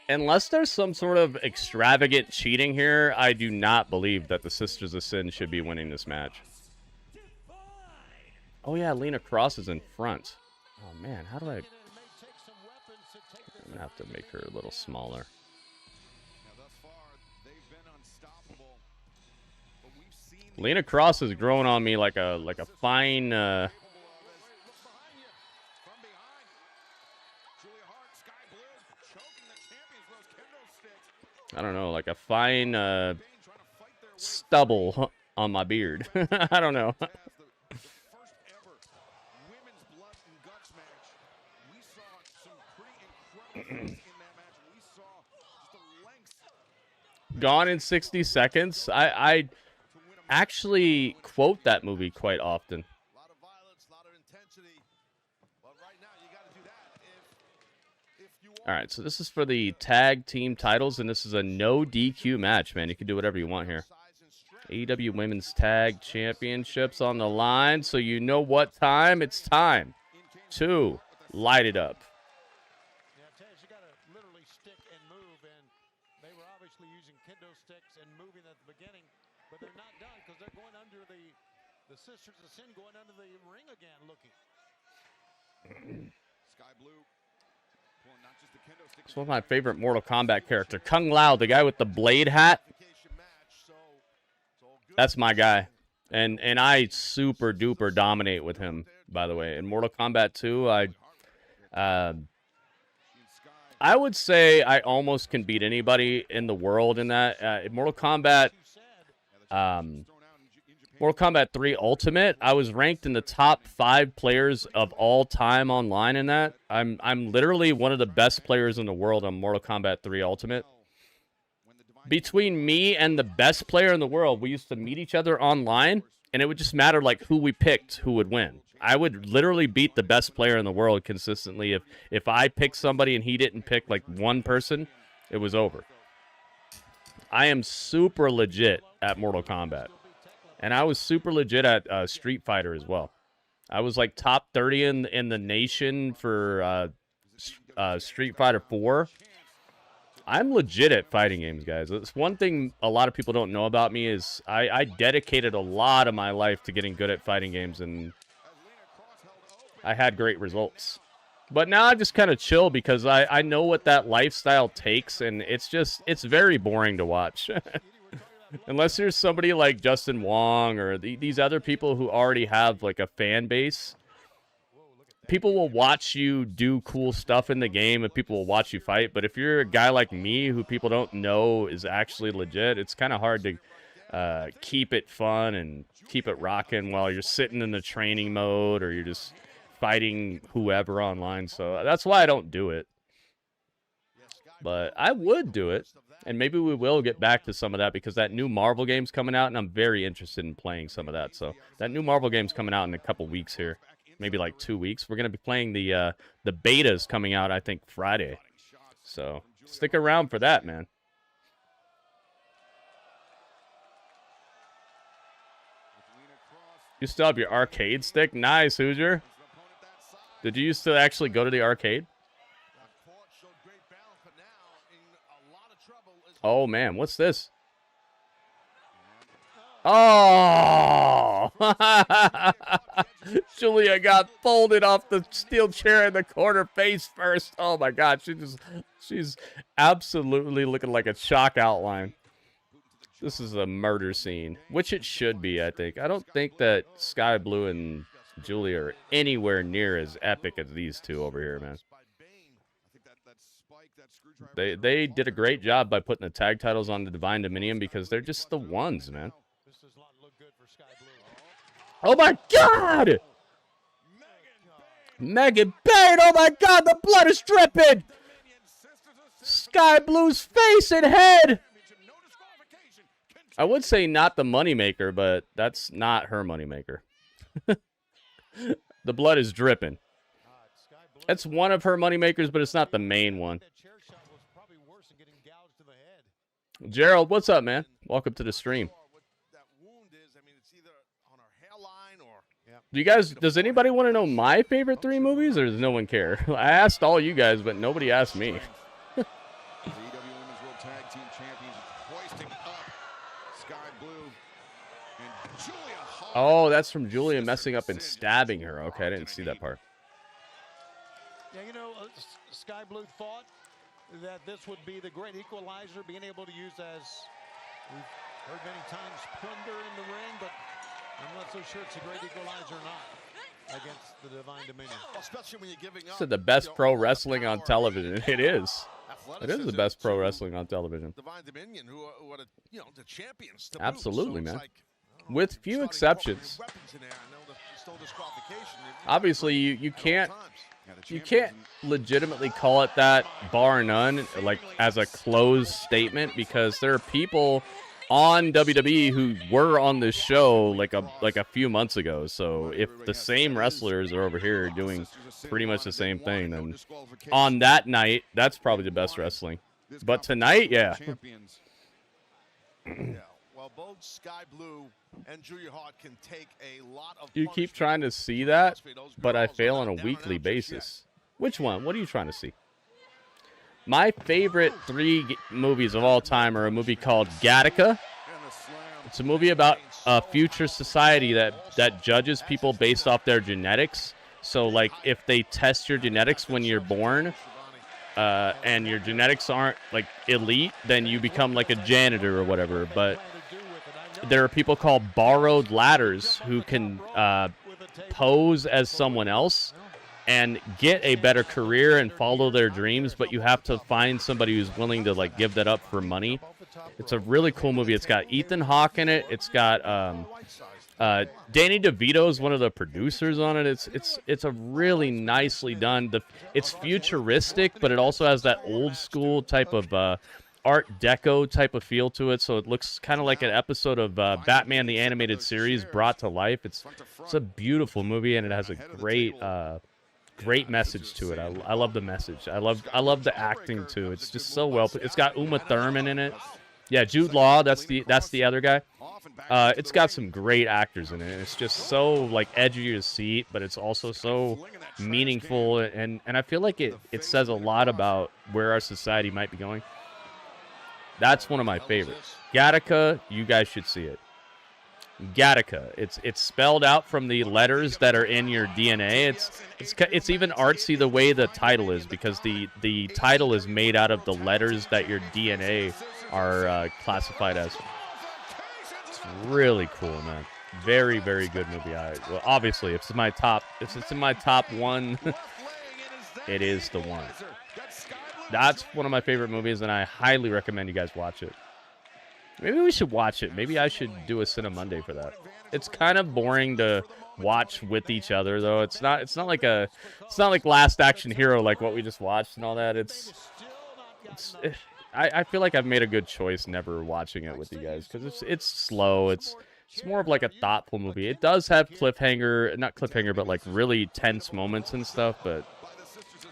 Speaker 4: Unless there's some sort of extravagant cheating here, I do not believe that the Sisters of Sin should be winning this match. Oh yeah, Lena Kross is in front. Oh man, how do I... I'm gonna have to make her a little smaller. Lena Kross is growing on me like a fine I don't know, like a fine stubble on my beard. I don't know. Gone in 60 Seconds. I actually quote that movie quite often. All right, so this is for the tag team titles, and this is a no DQ match, man. You can do whatever you want here. AEW Women's Tag Championships on the line, so you know what time it's time to light it up.
Speaker 9: The Sisters of Sin going under the ring again, looking.
Speaker 7: Sky Blue. Not just the kendo stick.
Speaker 4: It's one of my favorite Mortal Kombat character, Kung Lao, the guy with the blade hat. That's my guy, and I super duper dominate with him. By the way, in Mortal Kombat 2, I would say I almost can beat anybody in the world in that. In Mortal Kombat. Mortal Kombat 3 Ultimate, I was ranked in the top 5 players of all time online in that. I'm literally one of the best players in the world on Mortal Kombat 3 Ultimate. Between me and the best player in the world, we used to meet each other online, and it would just matter like who we picked who would win. I would literally beat the best player in the world consistently. If I picked somebody and he didn't pick like one person, it was over. I am super legit at Mortal Kombat. And I was super legit at Street Fighter as well. I was like top 30 in the nation for Street Fighter 4. I'm legit at fighting games, guys. It's one thing a lot of people don't know about me is I dedicated a lot of my life to getting good at fighting games, and I had great results. But now I just kind of chill because I know what that lifestyle takes, and it's very boring to watch. Unless there's somebody like Justin Wong or these other people who already have like a fan base, people will watch you do cool stuff in the game and people will watch you fight. But if you're a guy like me who people don't know is actually legit, it's kind of hard to keep it fun and keep it rocking while you're sitting in the training mode or you're just fighting whoever online. So that's why I don't do it. But I would do it. And maybe we will get back to some of that because that new Marvel game's coming out, and I'm very interested in playing some of that. So that new Marvel game's coming out in a couple weeks here, maybe like 2 weeks. We're gonna be playing the betas coming out, I think, Friday. So stick around for that, man. You still have your arcade stick? Nice, Hoosier. Did you used to actually go to the arcade? Oh, man. What's this? Oh! Julia got folded off the steel chair in the corner face first. Oh, my God. She's absolutely looking like a chalk outline. This is a murder scene, which it should be, I think. I don't think that Skye Blue and Julia are anywhere near as epic as these two over here, man. They did a great job by putting the tag titles on the Divine Dominion because they're just the ones, man. Oh, my God! Megan Bayne, oh, my God, the blood is dripping! Skye Blue's face and head! I would say not the moneymaker, but that's not her moneymaker. The blood is dripping. It's one of her moneymakers, but it's not the main one. Gerald, what's up, man? Welcome to the stream. Do you guys, does anybody want to know my favorite 3 movies, or does no one care? I asked all you guys, but nobody asked me. Oh, that's from Julia messing up and stabbing her. Okay, I didn't see that part.
Speaker 9: Yeah, you know, Skye Blue thought that this would be the great equalizer, being able to use, as we've heard many times, plunder in the ring, but I'm not so sure it's a great equalizer or not against the Divine Dominion.
Speaker 8: Especially when you're giving up.
Speaker 4: This is the best pro wrestling on television. It is. It is the best pro wrestling on television.
Speaker 8: Divine Dominion, who are the champions.
Speaker 4: Absolutely, man. With few exceptions. Obviously, you can't legitimately call it that, bar none, like as a closed statement, because there are people on WWE who were on this show like a few months ago. So if the same wrestlers are over here doing pretty much the same thing, then on that night, that's probably the best wrestling. But tonight, yeah.
Speaker 8: Well, both Skye Blue and Julia Hart can take a lot of.
Speaker 4: You keep trying to see that, but I fail on a weekly basis. Which one? What are you trying to see? My favorite 3 movies of all time are a movie called Gattaca. It's a movie about a future society that judges people based off their genetics. So, like, if they test your genetics when you're born, and your genetics aren't, like, elite, then you become, like, a janitor or whatever. But there are people called borrowed ladders who can pose as someone else and get a better career and follow their dreams, but you have to find somebody who's willing to, like, give that up for money. It's a really cool movie. It's got Ethan Hawke in it. It's got Danny DeVito is one of the producers on it. It's a really nicely done. It's futuristic, but it also has that old school type of Art Deco type of feel to it. So it looks kind of like an episode of Batman the Animated Series brought to life. It's a beautiful movie, and it has a great message to it. I love the message. I love the acting too. It's just so well. It's got Uma Thurman in it. Yeah, Jude Law. That's the other guy. It's got some great actors in it. And it's just so, like, edge of your seat, but it's also so meaningful, and I feel like it says a lot about where our society might be going. That's one of my favorites. Gattaca, you guys should see it. Gattaca. It's spelled out from the letters that are in your DNA. It's even artsy the way the title is, because the title is made out of the letters that your DNA are classified as. It's really cool, man. Very, very good movie. Well, obviously, if it's in my top 1, it is the one. That's one of my favorite movies, and I highly recommend you guys watch it. Maybe we should watch it. Maybe I should do a Cinema Monday for that. It's kind of boring to watch with each other, though. It's not like Last Action Hero, like what we just watched and all that. I feel like I've made a good choice never watching it with you guys because it's slow. It's more of like a thoughtful movie. It does have not cliffhanger, but like really tense moments and stuff. But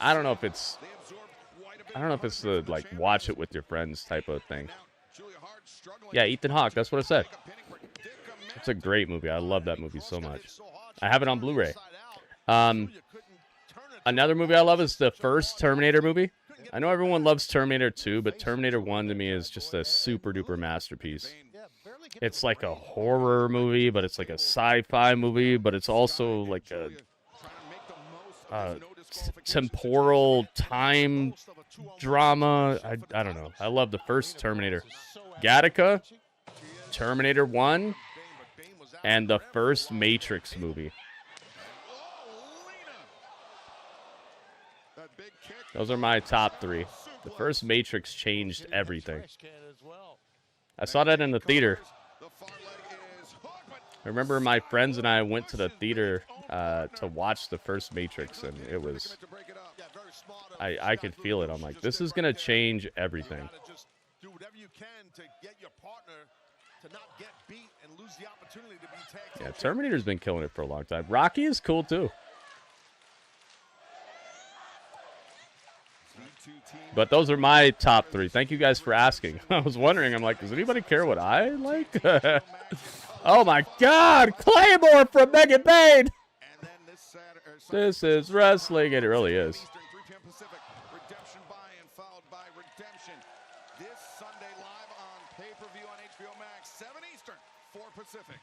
Speaker 4: I don't know if it's the like watch it with your friends type of thing. Yeah, Ethan Hawke. That's what I said. It's a great movie. I love that movie so much. I have it on Blu-ray. Another movie I love is the first Terminator movie. I know everyone loves Terminator 2, but Terminator 1 to me is just a super duper masterpiece. It's like a horror movie, but it's like a sci-fi movie, but it's also like a temporal time drama. I don't know. I love the first Terminator. Gattaca, Terminator 1, and the first Matrix movie. Those are my top 3. The first Matrix changed everything. I saw that in the theater. I remember my friends and I went to the theater to watch the first Matrix, and it was... I could feel it. I'm like, this is going to change everything. Yeah, Terminator's been killing it for a long time. Rocky is cool, too. But those are my top 3. Thank you guys for asking. I was wondering, I'm like, does anybody care what I like? Oh my God! Claymore from Megan Bayne! This is wrestling, and it really is.
Speaker 7: 3 p.m. Pacific, Redemption buy-in followed by Redemption. This Sunday live on pay-per-view on HBO Max, 7 Eastern, 4 Pacific.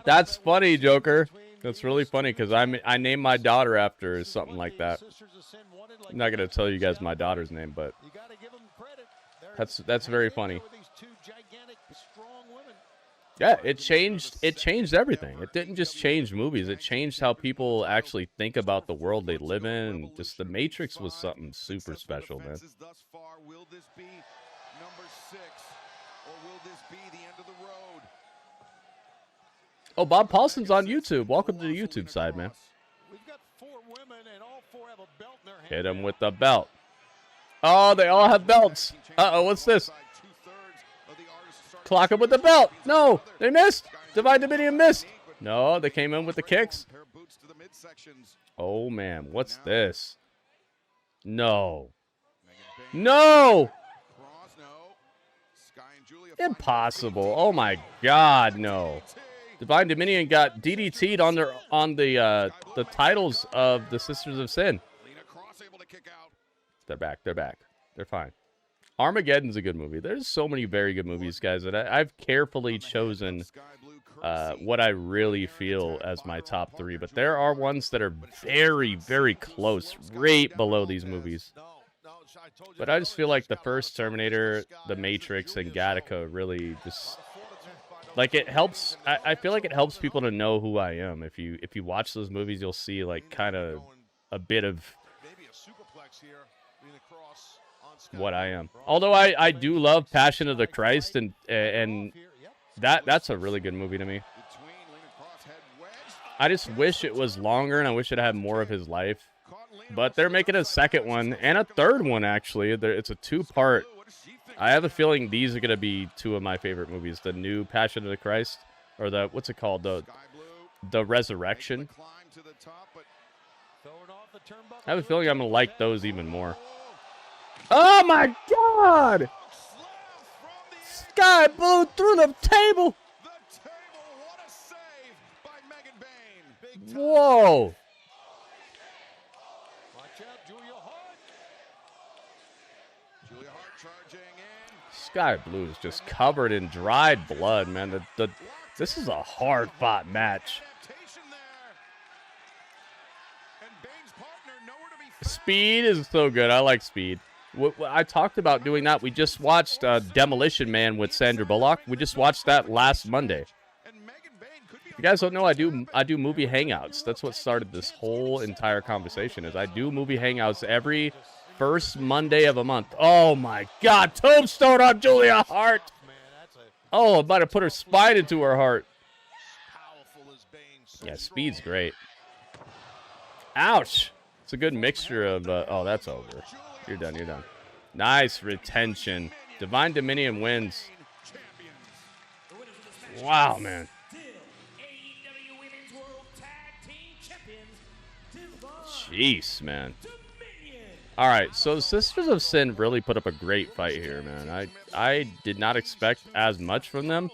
Speaker 4: That's funny, Joker. That's really funny because I named my daughter after something like that. I'm not gonna tell you guys my daughter's name, but that's very funny. Yeah, it changed everything. It didn't just change movies. It changed how people actually think about the world they live in. And just The Matrix was something super special, man.
Speaker 7: Thus far, will this be number 6 or will this be the end of the road?
Speaker 4: Oh, Bob Paulson's on YouTube. Welcome to the YouTube side, man. Hit him with the belt. Oh, they all have belts. Uh-oh, what's this? Clock him with the belt. No, they missed. Divine Dominion missed. No, they came in with the kicks. Oh, man, what's this? No. No! Impossible. Oh, my God, no. Divine Dominion got DDT'd on the titles of the Sisters of Sin. They're back. They're back. They're fine. Armageddon's a good movie. There's so many very good movies, guys, that I've carefully chosen what I really feel as my top 3. But there are ones that are very, very close, right below these movies. But I just feel like the first Terminator, The Matrix, and Gattaca really just... Like, it helps... I feel like it helps people to know who I am. If you watch those movies, you'll see, like, kind of a bit of what I am. Although I do love Passion of the Christ, and that's a really good movie to me. I just wish it was longer, and I wish it had more of his life. But they're making a second one, and a third one, actually. It's a 2-part. I have a feeling these are going to be 2 of my favorite movies. The new Passion of the Christ, or the, what's it called? The Resurrection. I have a feeling I'm going to like those even more. Oh my God! Skye blew through the table! Whoa! Skye Blue is just covered in dried blood, man. This is a hard-fought match. Speed is so good. I like Speed. I talked about doing that. We just watched Demolition Man with Sandra Bullock. We just watched that last Monday. If you guys don't know, I do movie hangouts. That's what started this whole entire conversation. Is I do movie hangouts every first Monday of a month. Oh my God! Tombstone on Julia Hart. Oh, I'm about to put her spine into her heart. Yeah, Speed's great. Ouch! It's a good mixture of. Oh, that's over. You're done. You're done. Nice retention. Divine Dominion wins. Wow, man. Jeez, man. All right, so Sisters of Sin really put up a great fight here, man. I did not expect as much from them.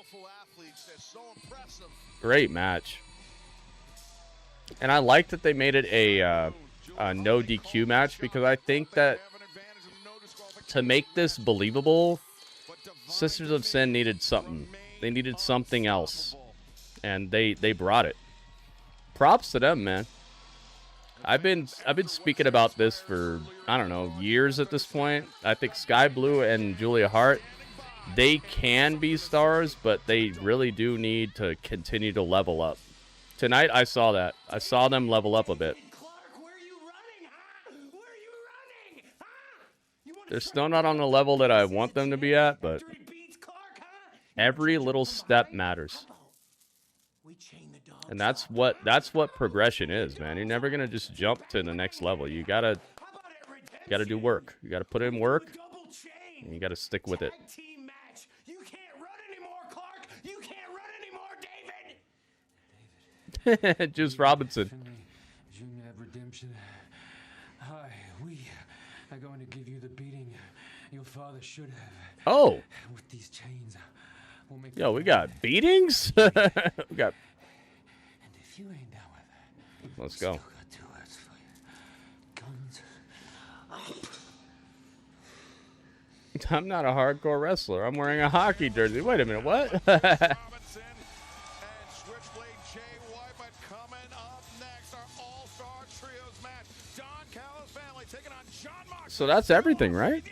Speaker 4: Great match. And I like that they made it a no DQ match, because I think that to make this believable, Sisters of Sin needed something. They needed something else, and they brought it. Props to them, man. I've been speaking about this for, I don't know, years at this point. I think Skye Blue and Julia Hart, they can be stars, but they really do need to continue to level up. Tonight, I saw that. I saw them level up a bit. They're still not on the level that I want them to be at, but every little step matters. And that's what progression is, man. You're never gonna just jump to the next level. You gotta do work. You gotta put in work, and you gotta stick with it.
Speaker 2: You can't run anymore, Clark. You can't run anymore, David.
Speaker 4: Just Robinson.
Speaker 14: Junior Redemption. Hi, we are going to give you the beating your father should have.
Speaker 4: Oh.
Speaker 14: With these chains, we'll make.
Speaker 4: Yo, we got beatings. We got.
Speaker 14: And if you ain't down with that,
Speaker 4: let's go.
Speaker 14: Still got 2 words for you. Guns up.
Speaker 4: I'm not a hardcore wrestler. I'm wearing a hockey jersey. Wait a minute, what?
Speaker 7: Switchblade Jay White, but coming up next, our all-star trios match. Don Callis family taking on John Moxley.
Speaker 4: So that's everything, right?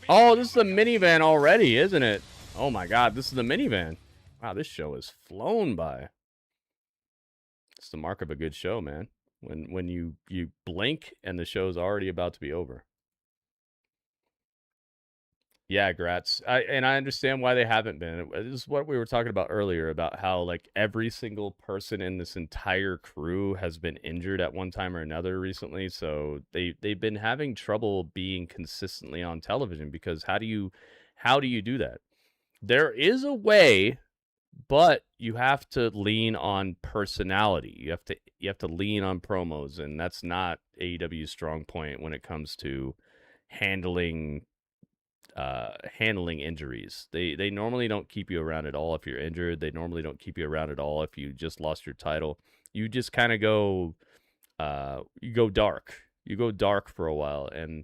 Speaker 4: Oh, this is the minivan already, isn't it? Oh my God, this is the minivan. Wow, this show has flown by. It's the mark of a good show, man. When you blink and the show's already about to be over. Yeah, Gratz. I understand why they haven't been. This is what we were talking about earlier, about how like every single person in this entire crew has been injured at one time or another recently. So they've been having trouble being consistently on television, because how do you do that? There is a way, but you have to lean on personality. You have to lean on promos, and that's not AEW's strong point when it comes to handling injuries. They normally don't keep you around at all if you're injured. They normally don't keep you around at all if you just lost your title. You just kind of go you go dark. You go dark for a while, and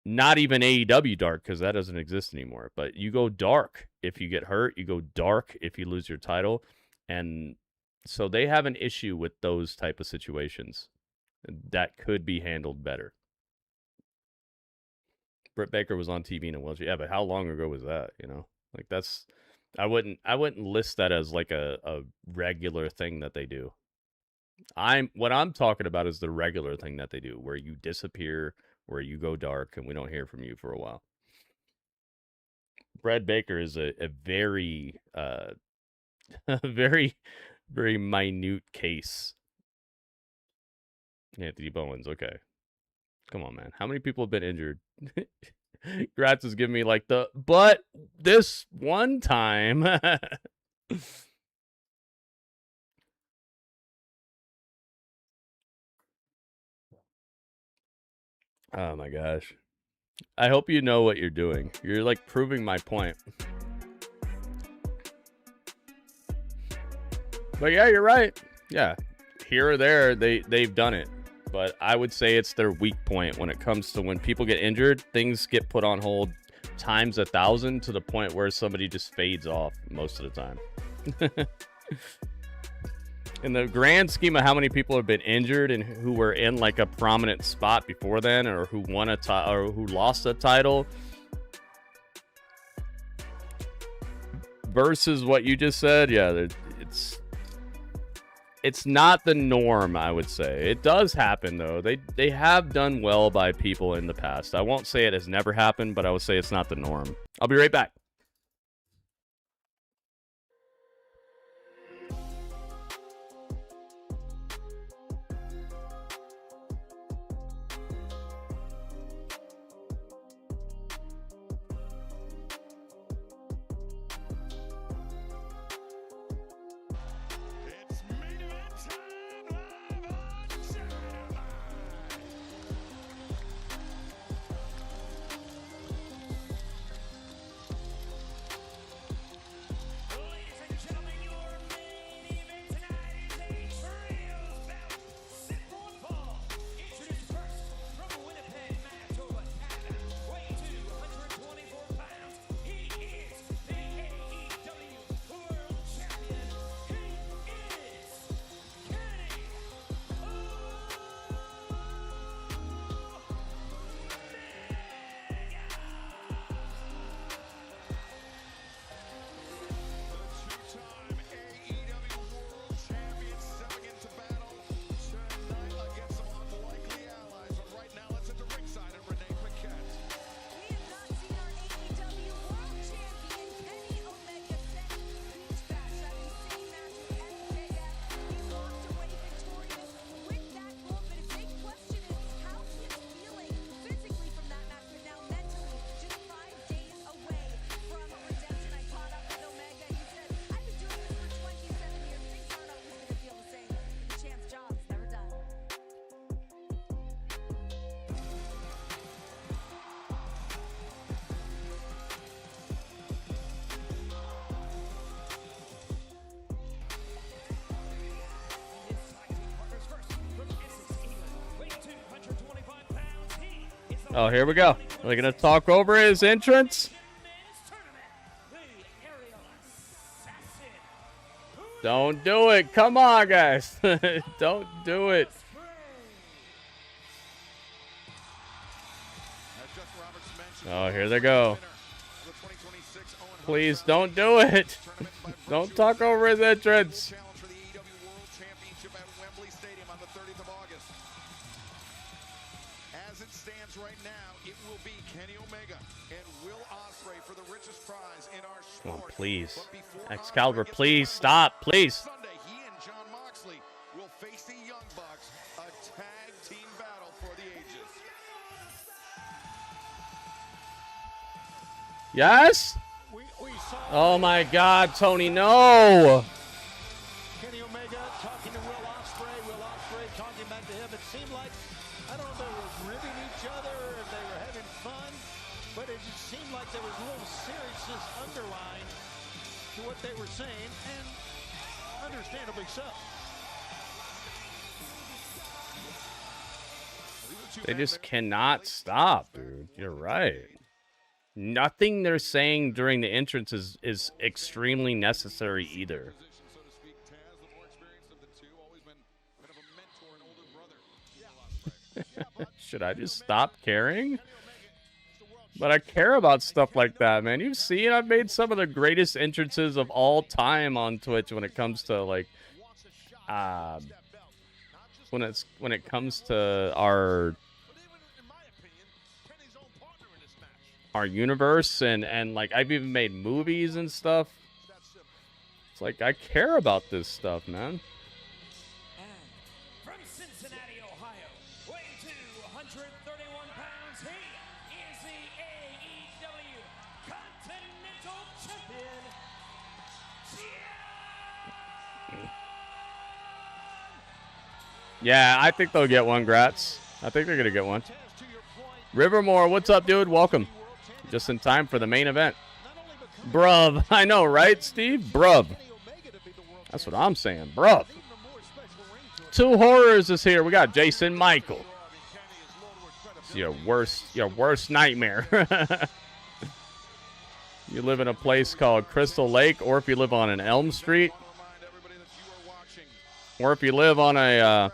Speaker 4: not even AEW dark, because that doesn't exist anymore. But you go dark if you get hurt. You go dark if you lose your title. And so they have an issue with those type of situations that could be handled better. Britt Baker was on TV in a wheelchair. Yeah, but how long ago was that? You know, like that's, I wouldn't list that as like a regular thing that they do. What I'm talking about is the regular thing that they do, where you disappear, where you go dark, and we don't hear from you for a while. Brad Baker is a very, very, very minute case. Anthony Bowens, okay. Come on, man. How many people have been injured? Gratz is giving me like but this one time. Oh my gosh. I hope you know what you're doing. You're like proving my point. But yeah, you're right. Yeah. Here or there, they've done it. But I would say it's their weak point when it comes to when people get injured, things get put on hold times 1,000 to the point where somebody just fades off most of the time. In the grand scheme of how many people have been injured and who were in like a prominent spot before then, or who won or who lost a title, versus what you just said, yeah, it's not the norm, I would say. It does happen, though. They have done well by people in the past. I won't say it has never happened, but I would say it's not the norm. I'll be right back. Oh, here we go. Are they going to talk over his entrance? Don't do it. Come on, guys. Don't do it. Oh, here they go. Please don't do it. Don't talk over his entrance.
Speaker 7: As it stands right now, it will be Kenny Omega and Will Ospreay for the richest prize in our sport.
Speaker 4: Come on, please. Excalibur, please stop, please.
Speaker 7: Sunday, he and John Moxley will face the Young Bucks, a tag team battle for the ages.
Speaker 4: Yes? Oh my God, Tony, no!
Speaker 9: Kenny Omega talking to Will Ospreay talking back to him. It seemed like, I don't know if they were ribbing each other or if they were having fun, but it just seemed like there was a little seriousness underlined to what they were saying, and understandably so.
Speaker 4: They just cannot stop, dude. You're right. Nothing they're saying during the entrance is extremely necessary either. Should I just stop caring? But I care about stuff like that, man. You've seen I've made some of the greatest entrances of all time on Twitch when it comes to like when it comes to our universe and like I've even made movies and stuff. It's like I care about this stuff, man.
Speaker 2: From Cincinnati, Ohio, weighing 231 pounds, he is the AEW Continental Champion.
Speaker 4: Yeah, I think they'll get one, Gratz. I think they're gonna get one. Rivermore, what's up, dude? Welcome. Just in time for the main event. Bruv. I know, right, Steve? Bruv. That's what I'm saying. Bruv. Two Horrors is here. We got Jason Michael. It's your worst nightmare. You live in a place called Crystal Lake, or if you live on an Elm Street, or if you live on a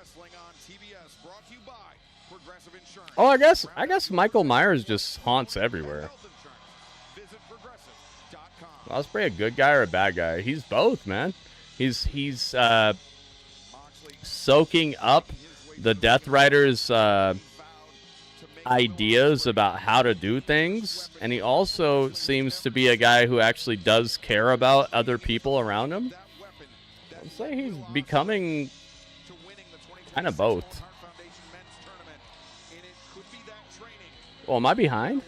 Speaker 4: oh, I guess Michael Myers just haunts everywhere. Ospreay a good guy or a bad guy? He's both, man. He's soaking up the Death Riders' ideas about how to do things, and he also seems to be a guy who actually does care about other people around him. I'd say he's becoming kind of both. Oh, am I behind?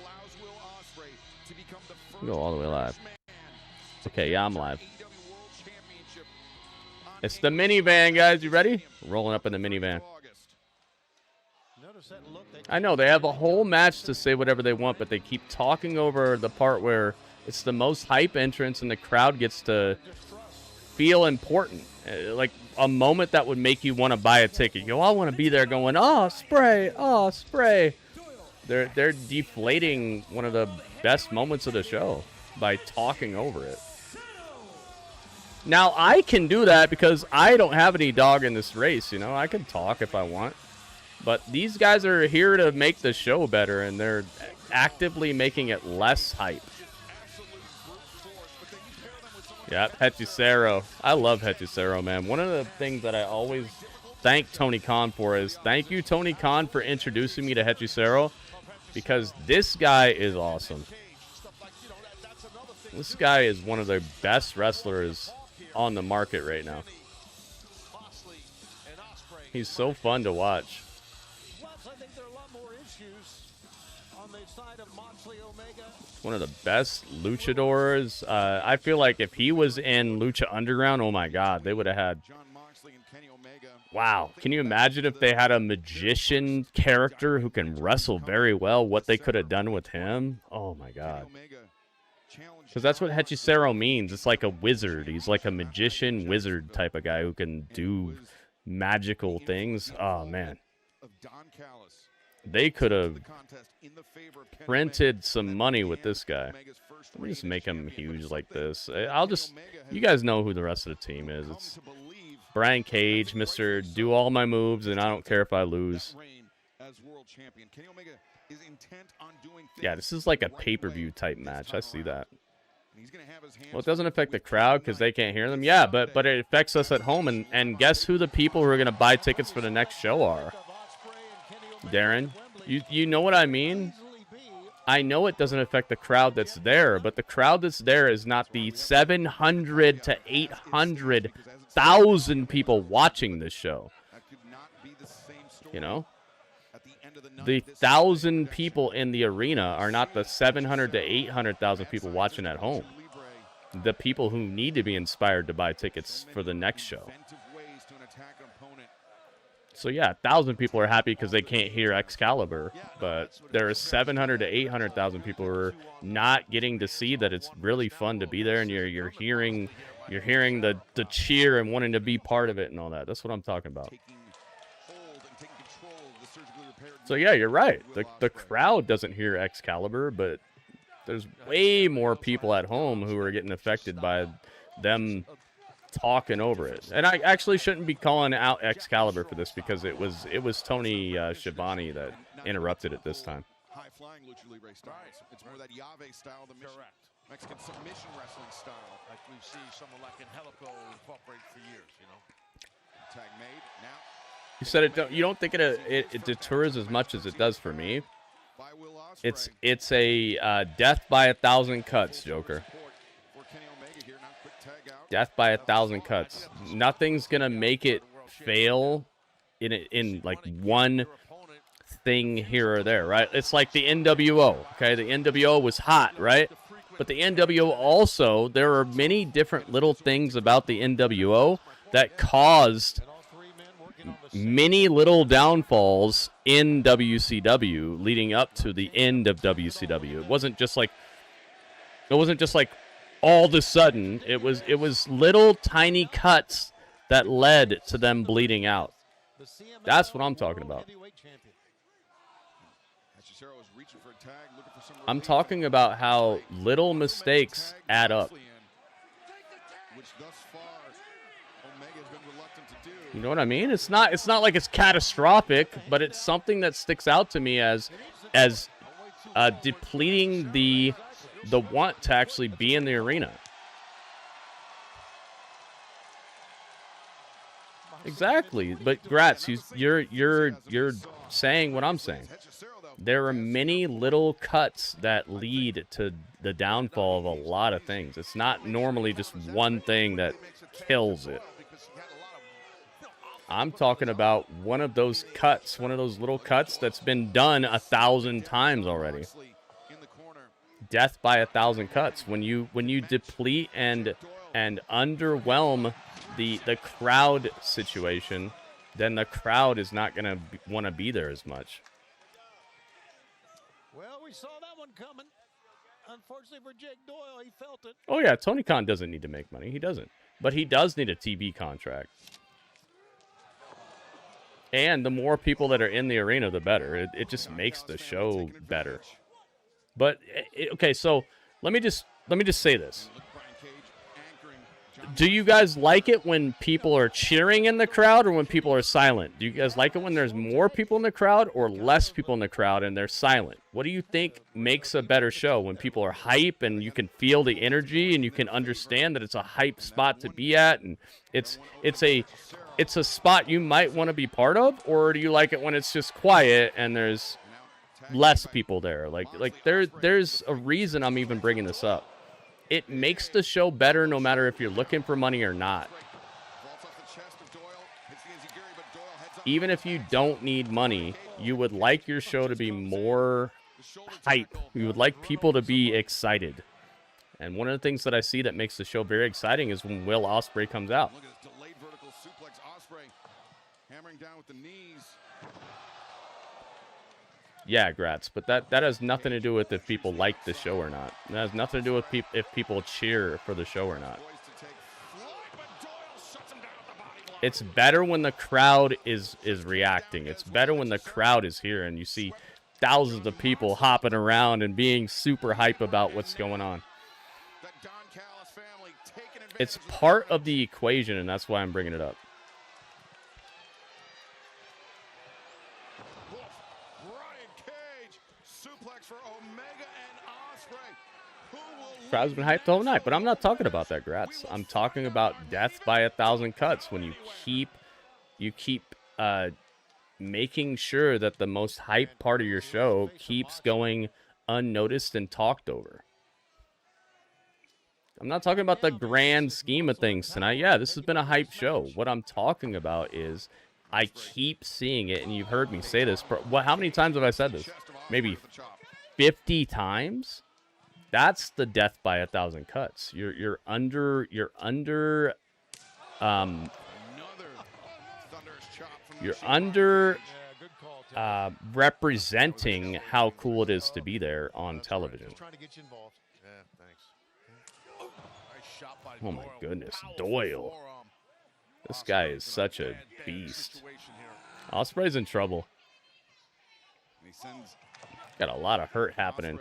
Speaker 4: Go all the way live. Okay, yeah, I'm live. It's the minivan, guys. You ready? Rolling up in the minivan. I know, they have a whole match to say whatever they want, but they keep talking over the part where it's the most hype entrance and the crowd gets to feel important. Like a moment that would make you want to buy a ticket. You all want to be there going, oh, spray, oh, spray. They're deflating one of the best moments of the show by talking over it. Now, I can do that because I don't have any dog in this race, you know. I can talk if I want. But these guys are here to make the show better, and they're actively making it less hype. Yep, Hechicero. I love Hechicero, man. One of the things that I always thank Tony Khan for is thank you, Tony Khan, for introducing me to Hechicero, because this guy is awesome. This guy is one of the best wrestlers on the market right now. He's so fun to watch. One of the best luchadors. I feel like if he was in Lucha Underground, oh my God, they would have had. Wow, can you imagine if they had a magician character who can wrestle very well? What they could have done with him? Oh my God. Because that's what Hechicero means. It's like a wizard. He's like a magician wizard type of guy who can do magical things. Oh man. they could have printed some money with this guy. Let me just make him huge like this. You guys know who the rest of the team is. It's Brian Cage, Mr. Do all my moves, and I don't care if I lose. Yeah, this is like a pay-per-view type match. I see that. Well, it doesn't affect the crowd because they can't hear them. Yeah, but it affects us at home. And guess who the people who are going to buy tickets for the next show are? Darren, you know what I mean? I know it doesn't affect the crowd that's there, but the crowd that's there is not the 700 to 800,000 people watching this show. You know? The 1,000 people in the arena are not the 700 to 800,000 people watching at home. The people who need to be inspired to buy tickets for the next show. So yeah, 1,000 people are happy because they can't hear Excalibur, but there are 700 to 800,000 people who are not getting to see that it's really fun to be there, and you're hearing the cheer and wanting to be part of it and all that. That's what I'm talking about. So yeah, you're right. The crowd doesn't hear Excalibur, but there's way more people at home who are getting affected by them talking over it. And I actually shouldn't be calling out Excalibur for this because it was Tony Schiavone that interrupted it this time.
Speaker 7: High flying lucha libre styles. It's more that Yave style, the Mexican submission wrestling style.
Speaker 8: Like we've seen someone like Angelico incorporate for years, you know.
Speaker 7: Tag made now.
Speaker 4: You said you don't think it deters as much as it does for me. It's a death by 1,000 cuts, Joker. Death by 1,000 cuts. Nothing's gonna make it fail in like one thing here or there, right? It's like the NWO. Okay, the NWO was hot, right? But the NWO also, there are many different little things about the NWO that caused many little downfalls in WCW leading up to the end of WCW. It wasn't just like all of a sudden. It was little tiny cuts that led to them bleeding out. That's what I'm talking about. I'm talking about how little mistakes add up. You know what I mean? It's not like it's catastrophic, but it's something that sticks out to me as depleting the want to actually be in the arena. Exactly, but Gratz, you're saying what I'm saying. There are many little cuts that lead to the downfall of a lot of things. It's not normally just one thing that kills it. I'm talking about one of those cuts, one of those little cuts that's been done 1,000 times already. Death by 1,000 cuts. When you deplete and underwhelm the crowd situation, then the crowd is not gonna want to be there as much.
Speaker 9: Well, we saw that one coming. Unfortunately for Jake Doyle, he felt it.
Speaker 4: Oh yeah, Tony Khan doesn't need to make money. He doesn't, but he does need a TV contract. And the more people that are in the arena, the better. It just makes the show better. But okay, so let me just say this. Do you guys like it when people are cheering in the crowd or when people are silent? Do you guys like it when there's more people in the crowd or less people in the crowd and they're silent? What do you think makes a better show? When people are hype and you can feel the energy and you can understand that it's a hype spot to be at and it's a spot you might want to be part of, or do you like it when it's just quiet and there's less people there? Like there's a reason I'm even bringing this up. It makes the show better no matter if you're looking for money or not. Even if you don't need money, you would like your show to be more hype. You would like people to be excited. And one of the things that I see that makes the show very exciting is when Will Ospreay comes out.
Speaker 7: Look at this delayed vertical suplex. Ospreay hammering down with the knees.
Speaker 4: Yeah, Gratz, but that has nothing to do with if people like the show or not. It has nothing to do with if people cheer for the show or not. It's better when the crowd is reacting. It's better when the crowd is here and you see thousands of people hopping around and being super hype about what's going on. It's part of the equation, and that's why I'm bringing it up. Crowd's been hyped the whole night, but I'm not talking about that, Gratz. I'm talking about death by 1,000 cuts when you keep making sure that the most hype part of your show keeps going unnoticed and talked over. I'm not talking about the grand scheme of things tonight. Yeah, this has been a hype show. What I'm talking about is I keep seeing it, and you've heard me say this. How many times have I said this? Maybe 50 times? That's the death by 1,000 cuts. You're under representing how cool it is to be there on television. Oh my goodness, Doyle. This guy is such a beast. Ospreay's in trouble. Got a lot of hurt happening.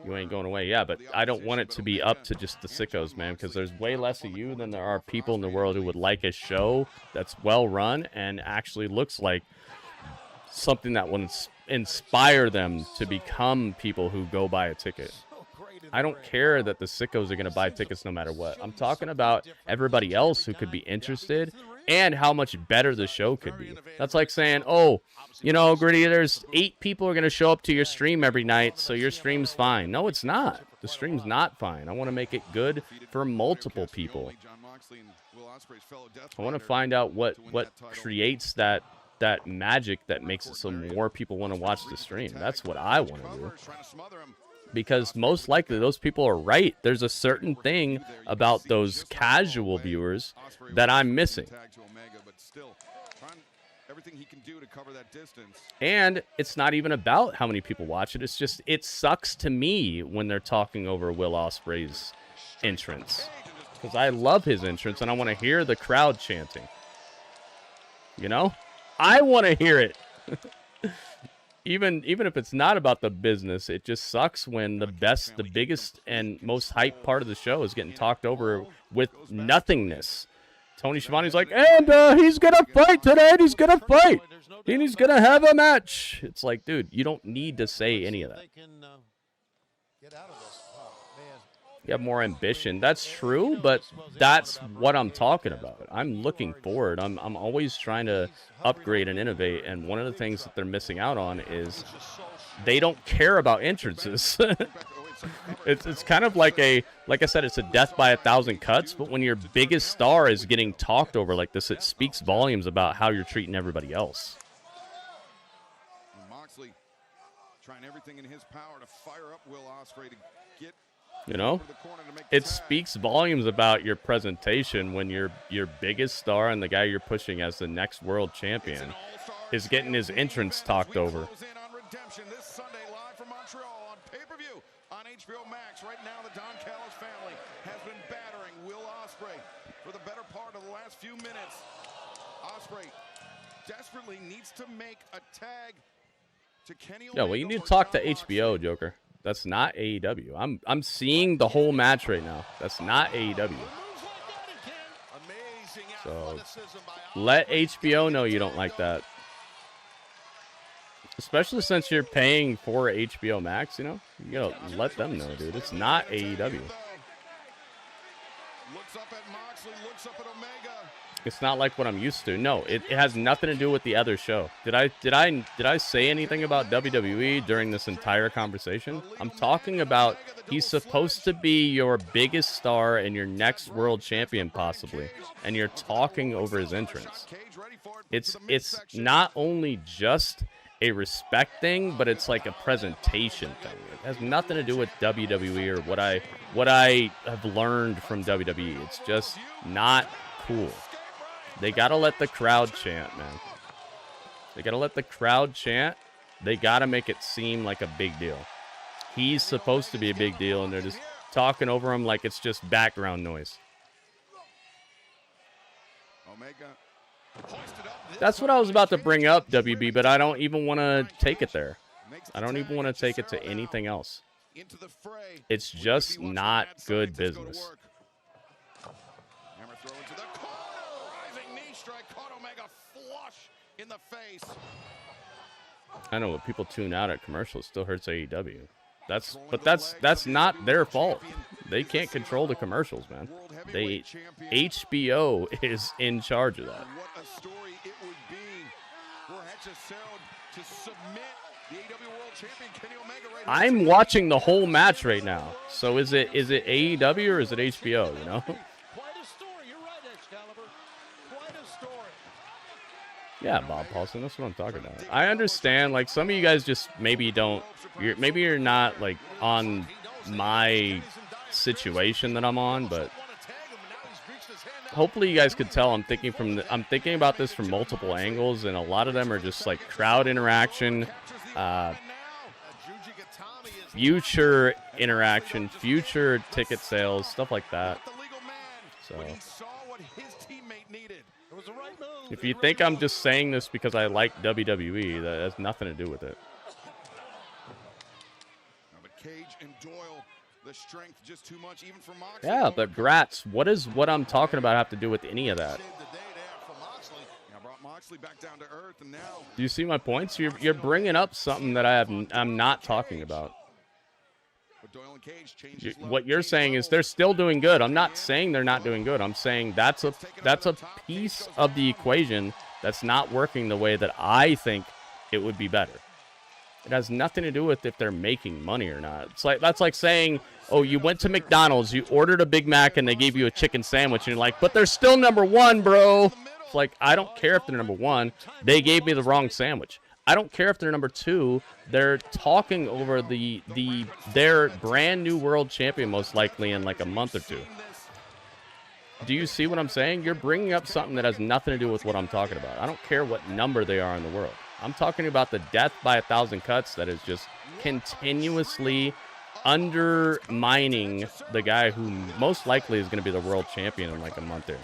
Speaker 4: You ain't going away. Yeah, but I don't want it to be up to just the sickos, man, because there's way less of you than there are people in the world who would like a show that's well run and actually looks like something that will inspire them to become people who go buy a ticket. I don't care that the sickos are going to buy tickets no matter what. I'm talking about everybody else who could be interested and how much better the show could be. That's like saying, oh, you know, Gritty, there's 8 people are going to show up to your stream every night, so your stream's fine. No, it's not. The stream's not fine. I want to make it good for multiple people. I want to find out what creates that magic that makes it so more people want to watch the stream. That's what I want to do. Because most likely those people are right. There's a certain thing about those casual viewers that I'm missing. And it's not even about how many people watch it. It's just, it sucks to me when they're talking over Will Ospreay's entrance. Because I love his entrance and I want to hear the crowd chanting. You know? I want to hear it. Even if it's not about the business, it just sucks when the biggest and most hype part of the show is getting talked over with nothingness. Tony Schiavone's like, and he's gonna fight tonight. He's gonna fight, and he's gonna have a match. It's like, dude, you don't need to say any of that. You have more ambition. That's true, but that's what I'm talking about. I'm looking forward. I'm always trying to upgrade and innovate, and one of the things that they're missing out on is they don't care about entrances. It's kind of like I said, it's a death by 1,000 cuts, but when your biggest star is getting talked over like this, it speaks volumes about how you're treating everybody else.
Speaker 7: Moxley trying everything in his power to fire up Will Ospreay to get.
Speaker 4: You know, it speaks volumes about your presentation when your biggest star and the guy you're pushing as the next world champion is getting his entrance talked over.
Speaker 7: Redemption this Sunday live from Montreal on pay-per-view on HBO Max. Right now, the Don Callis family has been battering Will Ospreay for the better part of the last few minutes. Ospreay desperately needs to make a tag to Kenny Omega.
Speaker 4: Yeah, well, you need to talk to HBO, Joker. That's not AEW. I'm seeing the whole match right now. That's not AEW. So let HBO know you don't like that. Especially since you're paying for HBO Max, you know? You gotta let them know, dude. It's not AEW.
Speaker 7: Looks up at Moxley, looks up at Omega.
Speaker 4: It's not like what I'm used to. No, it has nothing to do with the other show. Did I say anything about WWE during this entire conversation? I'm talking about he's supposed to be your biggest star and your next world champion possibly, and you're talking over his entrance. It's not only just a respect thing, but it's like a presentation thing. It has nothing to do with WWE or what I have learned from WWE. It's just not cool. They got to let the crowd chant, man. They got to let the crowd chant. They got to make it seem like a big deal. He's supposed to be a big deal, and they're just talking over him like it's just background noise. That's what I was about to bring up, WB, but I don't even want to take it there. I don't even want to take it to anything else. It's just not good business.
Speaker 7: Hammer throw into the corner. Rising knee strike caught Omega flush in the face.
Speaker 4: I know, but people tune out at commercials. Still hurts AEW. That's not their fault. They can't control the commercials, man. HBO is in charge of that.
Speaker 7: What a story it would be for Hechicero to submit the AEW World Champion Kenny Omega right now.
Speaker 4: I'm watching the whole match right now. So is it AEW or is it HBO, you know?
Speaker 9: Quite a story. You're right, Excalibur. Quite a story.
Speaker 4: Yeah, Bob Paulson, that's what I'm talking about. I understand, like, some of you guys just maybe you're not, like, on my situation that I'm on, but hopefully you guys could tell I'm thinking about this from multiple angles, and a lot of them are just, like, crowd interaction, future interaction, future ticket sales, stuff like that. So if you think I'm just saying this because I like WWE, that has nothing to do with it.
Speaker 7: But Cage and Doyle, the strength just too much, even for Moxley.
Speaker 4: Yeah, but Gratz, what does what I'm talking about have to do with any of that?
Speaker 7: Back down to earth, and now
Speaker 4: do you see my points? You're bringing up something that I'm not talking about. What you're saying is they're still doing good. I'm not saying they're not doing good. I'm saying that's a piece of the equation that's not working the way that I think it would be better. It has nothing to do with if they're making money or not. That's like saying, oh, you went to McDonald's, you ordered a Big Mac, and they gave you a chicken sandwich, and you're like, but they're still number one, bro. It's like, I don't care if they're number one. They gave me the wrong sandwich. I don't care if they're number two. They're talking over their brand new world champion most likely in like a month or two. Do you see what I'm saying? You're bringing up something that has nothing to do with what I'm talking about. I don't care what number they are in the world. I'm talking about the death by 1,000 cuts that is just continuously undermining the guy who most likely is going to be the world champion in like a month or two.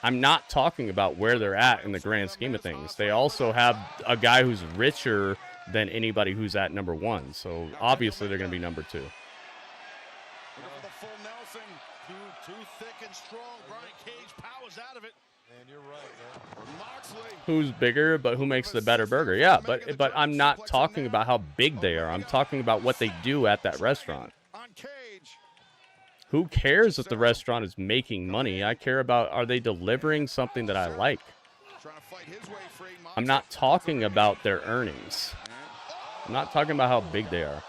Speaker 4: I'm not talking about where they're at in the grand scheme of things. They also have a guy who's richer than anybody who's at number one. So obviously they're going to be number two.
Speaker 8: Too thick and strong. Brian Cage powers out of it. And you're right, man. Moxley.
Speaker 4: Who's bigger, but who makes the better burger? Yeah, but I'm not talking about how big they are. I'm talking about what they do at that restaurant. Who cares if the restaurant is making money? I care about, are they delivering something that I like? I'm not talking about their earnings. I'm not talking about how big they are.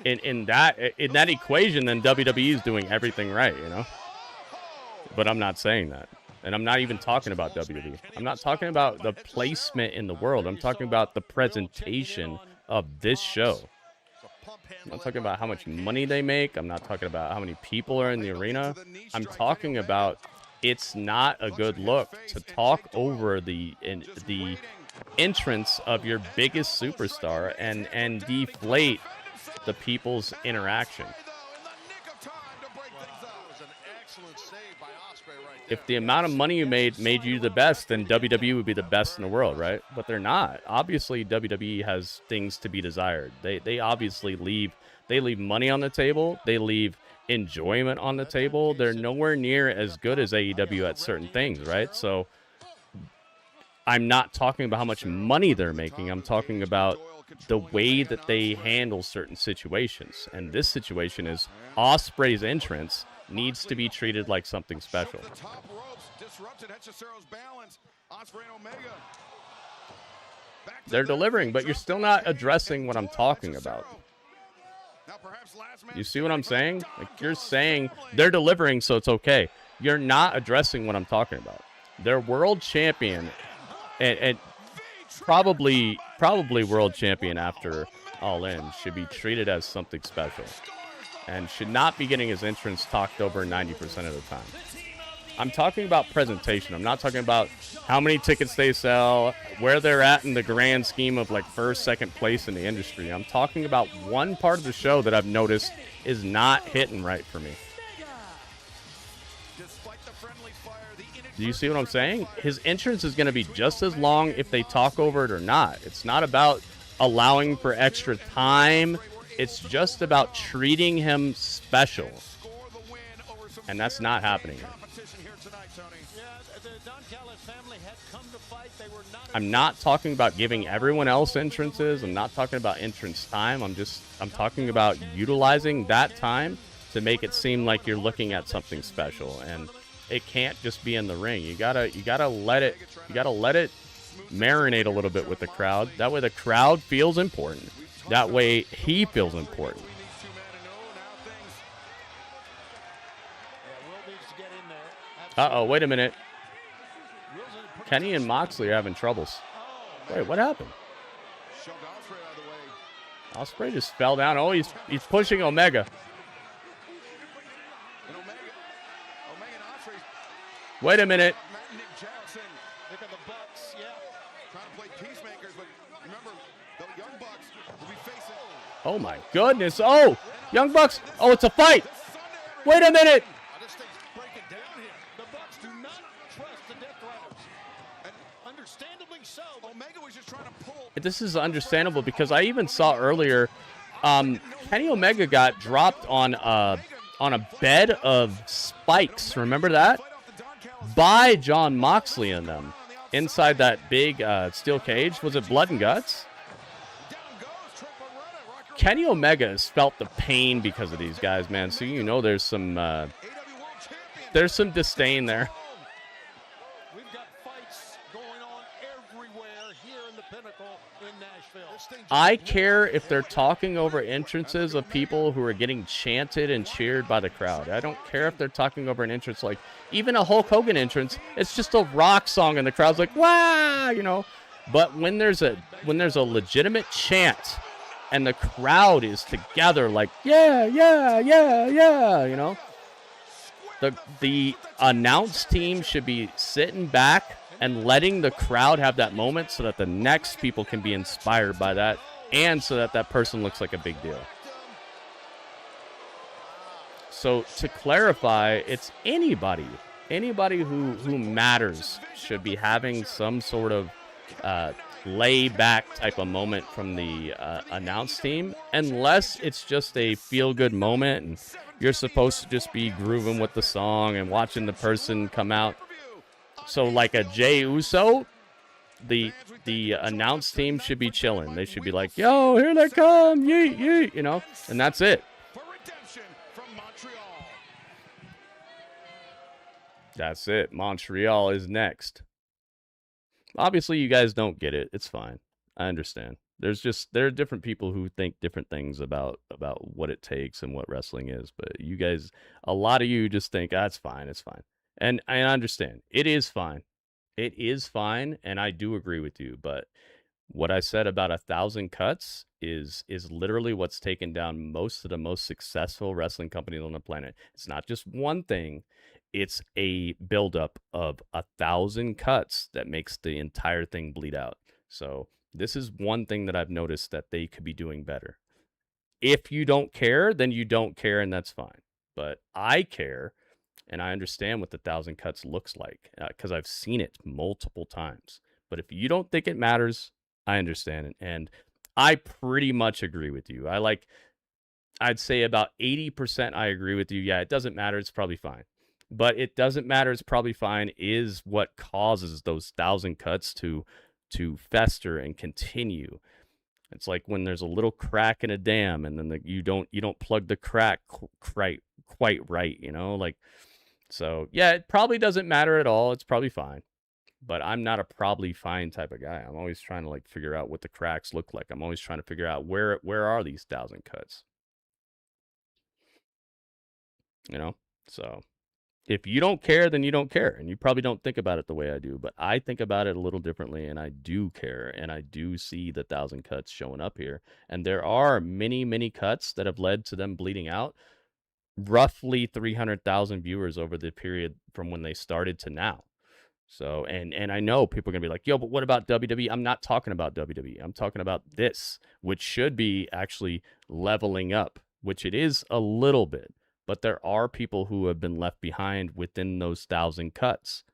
Speaker 4: In that equation, then WWE is doing everything right, you know? But I'm not saying that. And I'm not even talking about WWE. I'm not talking about the placement in the world. I'm talking about the presentation of this show. I'm not talking about how much money they make. I'm not talking about how many people are in the arena. I'm talking about it's not a good look to talk over the entrance of your biggest superstar and deflate the people's interaction. If the amount of money you made you the best, then WWE would be the best in the world, right? But they're not. Obviously, WWE has things to be desired. They obviously leave money on the table. They leave enjoyment on the table. They're nowhere near as good as AEW at certain things, right? So I'm not talking about how much money they're making. I'm talking about the way that they handle certain situations. And this situation is Ospreay's entrance needs to be treated like something special. They're delivering, but you're still not addressing what I'm talking about. You see what I'm saying? Like, you're saying they're delivering, so it's okay. You're not addressing what I'm talking about. Their world champion, and probably world champion after Allin, should be treated as something special and should not be getting his entrance talked over 90% of the time. I'm talking about presentation. I'm not talking about how many tickets they sell, where they're at in the grand scheme of like first, second place in the industry. I'm talking about one part of the show that I've noticed is not hitting right for me. Do you see what I'm saying? His entrance is going to be just as long if they talk over it or not. It's not about allowing for extra time. It's just about treating him special. And that's not happening here. I'm not talking about giving everyone else entrances. I'm not talking about entrance time. I'm talking about utilizing that time to make it seem like you're looking at something special. And it can't just be in the ring. You gotta let it marinate a little bit with the crowd. That way the crowd feels important. That way he feels important. Uh-oh, wait a minute. Kenny and Moxley are having troubles. Wait, what happened? Ospreay just fell down. Oh, he's pushing Omega. Wait a minute. Oh my goodness. Oh, Young Bucks. Oh, it's a fight. Wait a minute. This is understandable because I even saw earlier Kenny Omega got dropped on a bed of spikes. Remember that? By Jon Moxley and them inside that big steel cage. Was it Blood and Guts? Kenny Omega has felt the pain because of these guys, man. So you know there's some disdain there.
Speaker 9: We've got fights going on everywhere here in the Pinnacle in Nashville.
Speaker 4: I care if they're talking over entrances of people who are getting chanted and cheered by the crowd. I don't care if they're talking over an entrance like even a Hulk Hogan entrance. It's just a rock song and the crowd's like, "Wow!" you know. But when there's a legitimate chant and the crowd is together like, "Yeah, yeah, yeah, yeah," you know. The announce team should be sitting back and letting the crowd have that moment so that the next people can be inspired by that and so that that person looks like a big deal. So to clarify, it's anybody who matters should be having some sort of lay-back type of moment from the announce team, unless it's just a feel-good moment and you're supposed to just be grooving with the song and watching the person come out. So like a Jey Uso, the announce team should be chilling. They should be like, "Yo, here they come, yeet, yeet," you know, and that's it. That's it. Montreal is next. Obviously, you guys don't get it. It's fine. I understand. There are different people who think different things about what it takes and what wrestling is. But you guys, a lot of you just think, "Ah, it's fine. It's fine." And I understand. It is fine. It is fine, and I do agree with you. But what I said about 1,000 cuts is literally what's taken down most of the most successful wrestling companies on the planet. It's not just one thing. It's a buildup of 1,000 cuts that makes the entire thing bleed out. So this is one thing that I've noticed that they could be doing better. If you don't care, then you don't care, and that's fine. But I care, and I understand what the 1,000 cuts looks like because I've seen it multiple times. But if you don't think it matters, I understand it. And I pretty much agree with you. I'd say about 80% I agree with you. Yeah, it doesn't matter. It's probably fine. But it doesn't matter. It's probably fine is what causes those 1,000 cuts to fester and continue. It's like when there's a little crack in a dam, and then you don't plug the crack quite right, you know. Like, so yeah, it probably doesn't matter at all. It's probably fine. But I'm not a probably fine type of guy. I'm always trying to like figure out what the cracks look like. I'm always trying to figure out where are these 1,000 cuts. You know, so. If you don't care, then you don't care. And you probably don't think about it the way I do. But I think about it a little differently, and I do care. And I do see the 1,000 cuts showing up here. And there are many, many cuts that have led to them bleeding out. roughly 300,000 viewers over the period from when they started to now. So, and I know people are going to be like, yo, but what about WWE? I'm not talking about WWE. I'm talking about this, which should be actually leveling up, which it is a little bit. But there are people who have been left behind within those 1,000 cuts.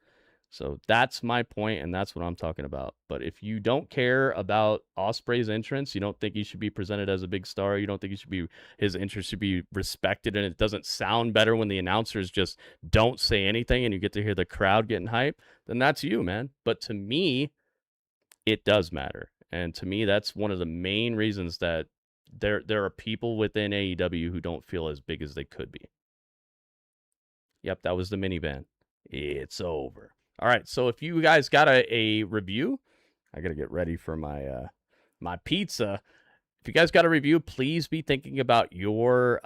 Speaker 4: So that's my point, and that's what I'm talking about. But if you don't care about Ospreay's entrance, you don't think he should be presented as a big star, you don't think his entrance should be respected, and it doesn't sound better when the announcers just don't say anything and you get to hear the crowd getting hype, then that's you, man. But to me, it does matter. And to me, that's one of the main reasons that there are people within AEW who don't feel as big as they could be. Yep, that was the minivan. It's over. All right, so if you guys got a review, I got to get ready for my my pizza. If you guys got a review, please be thinking about your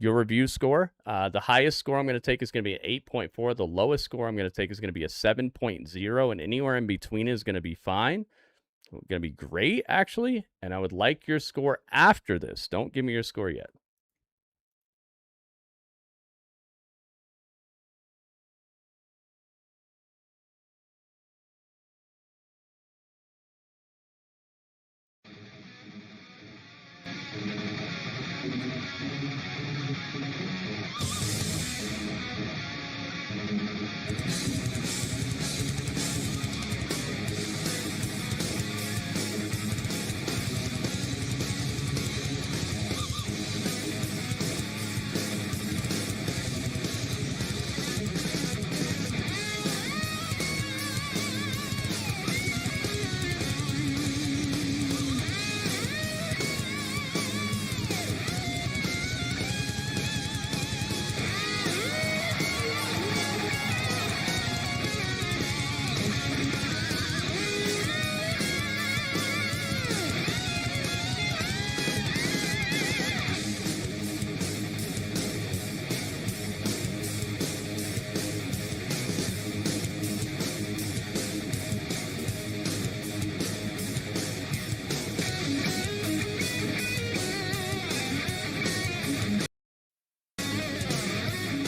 Speaker 4: review score. The highest score I'm going to take is going to be an 8.4. The lowest score I'm going to take is going to be a 7.0, and anywhere in between is going to be fine. It's going to be great, actually, and I would like your score after this. Don't give me your score yet.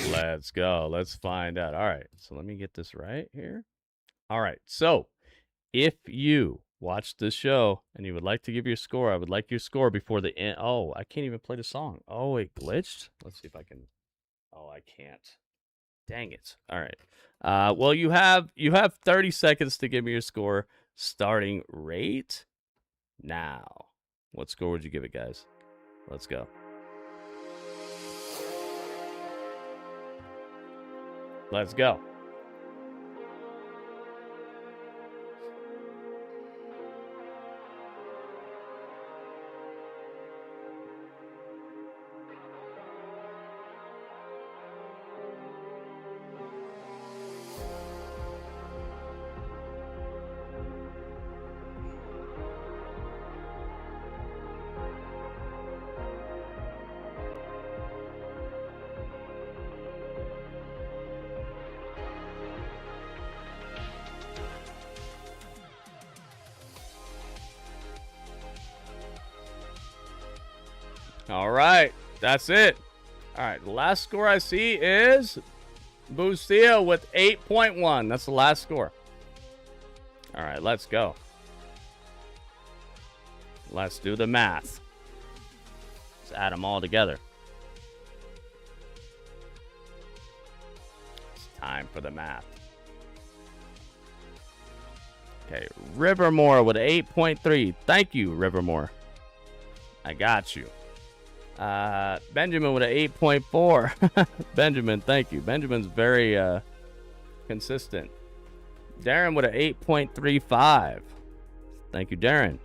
Speaker 4: Let's go. Let's find out. All right. So let me get this right here. All right. So if you watched this show and you would like to give your score, I would like your score before the end. Oh, I can't even play the song. Oh, it glitched. Let's see if I can. Oh, I can't. Dang it. All right. Well, you have 30 seconds to give me your score starting right now. What score would you give it, guys? Let's go. Let's go. All right, that's it. All right, the last score I see is Bustillo with 8.1. That's the last score. All right, let's go. Let's do the math. Let's add them all together. It's time for the math. Okay, Rivermore with 8.3. Thank you, Rivermore. I got you. Benjamin with an 8.4. Benjamin, thank you. Benjamin's very consistent. Darren with an 8.35. Thank you, Darren.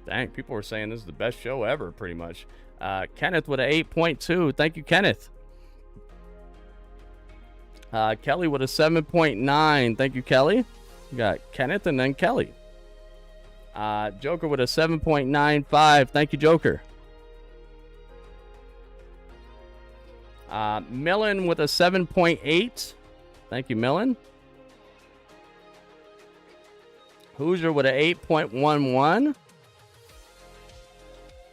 Speaker 4: Dang, people were saying this is the best show ever, pretty much. Kenneth with an 8.2. Thank you, Kenneth. Kelly with a 7.9. Thank you, Kelly. You got Kenneth and then Kelly. Joker with a 7.95. Thank you, Joker. Millen with a 7.8. Thank you, Millen. Hoosier with an 8.11.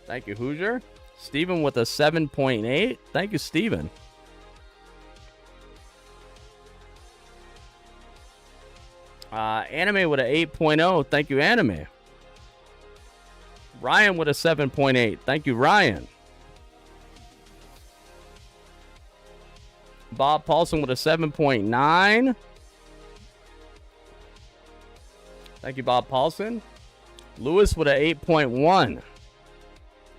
Speaker 4: Thank you, Hoosier. Steven with a 7.8. Thank you, Steven. Anime with a 8.0. Thank you, Anime. Ryan with a 7.8. Thank you, Ryan. Bob Paulson with a 7.9. Thank you, Bob Paulson. Lewis with a 8.1.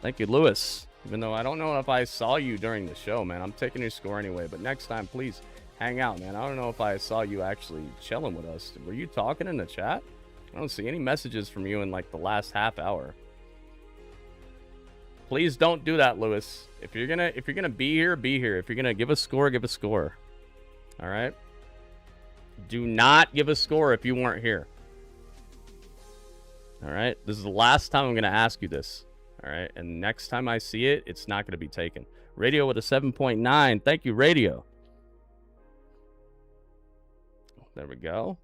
Speaker 4: Thank you, Lewis. Even though I don't know if I saw you during the show, man. I'm taking your score anyway. But next time, please hang out, man. I don't know if I saw you actually chilling with us. Were you talking in the chat? I don't see any messages from you in like the last half hour. Please don't do that, Lewis. If you're gonna be here, be here. If you're gonna give a score, give a score. All right. Do not give a score if you weren't here. All right. This is the last time I'm gonna ask you this. All right. And next time I see it, it's not gonna be taken. Radio with a 7.9. Thank you, Radio. There we go.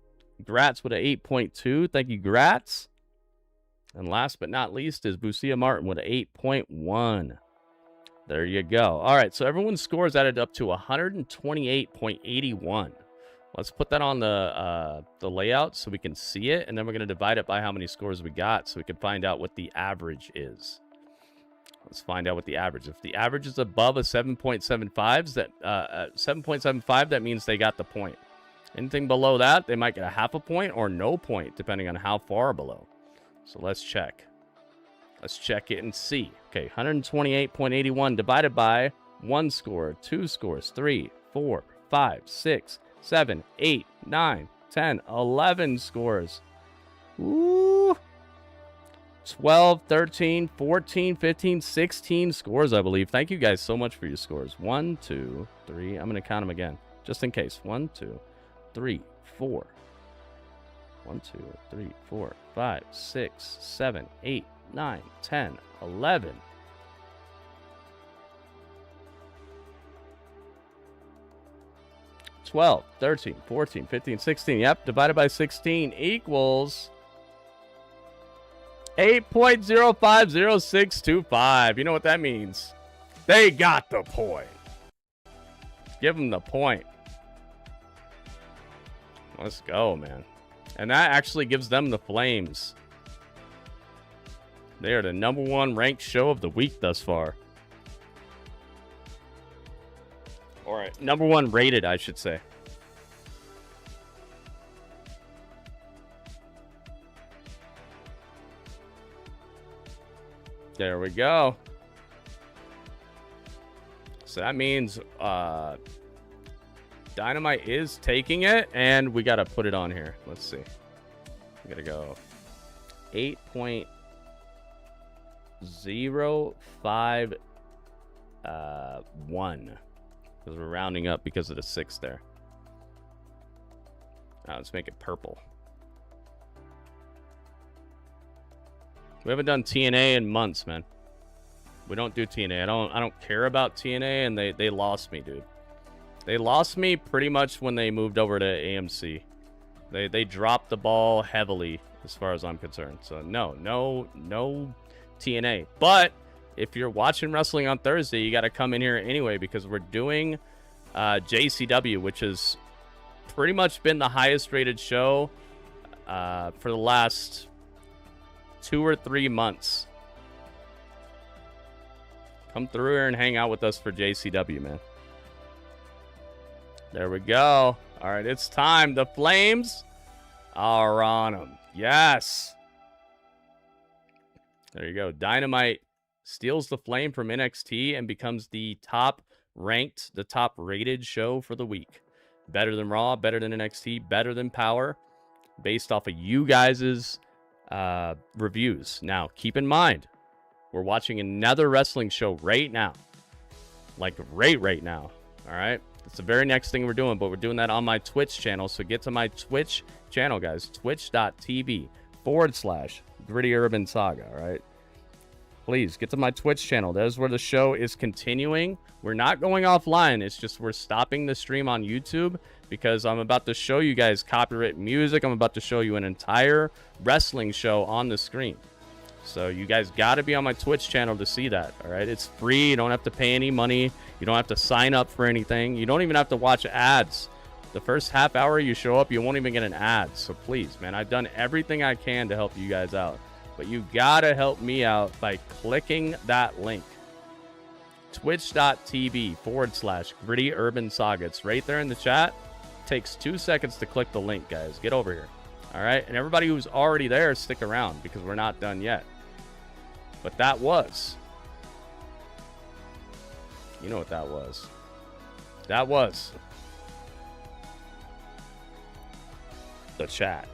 Speaker 4: Gratz with an 8.2. Thank you, Gratz. And last but not least is Busia Martin with an 8.1. There you go. All right, so everyone's scores added up to 128.81. Let's put that on the layout so we can see it, and then we're going to divide it by how many scores we got so we can find out what the average is. Let's find out what the average is. If the average is above a 7.75, that means they got the point. Anything below that, they might get a half a point or no point, depending on how far below. So let's check. Let's check it and see. Okay, 128.81 divided by 1 score, 2 scores, 3, 4, 5, 6, 7, 8, 9, 10, 11 scores. Ooh. 12, 13, 14, 15, 16 scores, I believe. Thank you guys so much for your scores. 1, 2, 3. I'm going to count them again, just in case. 1, 2, 3, 4. 1, 2, 3, 4, 5, 6, 7, 8, 9, 10, 11. 12, 13, 14, 15, 16. Yep, divided by 16 equals 8.050625. You know what that means? They got the point. Give them the point. Let's go, man. And that actually gives them the Flames. They are the #1 ranked show of the week thus far. All right, #1 rated, I should say. There we go. So that means Dynamite is taking it, and we got to put it on here. Let's see. We got to go 8.051 because we're rounding up because of the 6 there. Now let's make it purple. We haven't done TNA in months, man. We don't do TNA. I don't care about TNA, and they lost me, dude. They lost me pretty much when they moved over to AMC. They dropped the ball heavily as far as I'm concerned. So no TNA. But if you're watching wrestling on Thursday, you got to come in here anyway because we're doing JCW, which has pretty much been the highest rated show for the last 2 or 3 months. Come through here and hang out with us for JCW, man. There we go. All right, it's time. The Flames are on them. Yes. There you go. Dynamite steals the Flame from NXT and becomes the top ranked, the top rated show for the week. Better than Raw, better than NXT, better than Power, based off of you guys' reviews. Now, keep in mind, we're watching another wrestling show right now. Like right now. All right? It's the very next thing we're doing, but we're doing that on my Twitch channel. So get to my Twitch channel, guys. Twitch.tv/Gritty Urban Saga. All right. Please get to my Twitch channel. That is where the show is continuing. We're not going offline. It's just we're stopping the stream on YouTube because I'm about to show you guys copyright music. I'm about to show you an entire wrestling show on the screen. So you guys got to be on my Twitch channel to see that, all right? It's free. You don't have to pay any money. You don't have to sign up for anything. You don't even have to watch ads. The first half hour you show up, you won't even get an ad. So please, man, I've done everything I can to help you guys out. But you got to help me out by clicking that link. Twitch.tv/Gritty Urban Saga. It's right there in the chat. Takes 2 seconds to click the link, guys. Get over here. All right? And everybody who's already there, stick around because we're not done yet. But that was. You know what that was. That was the chat.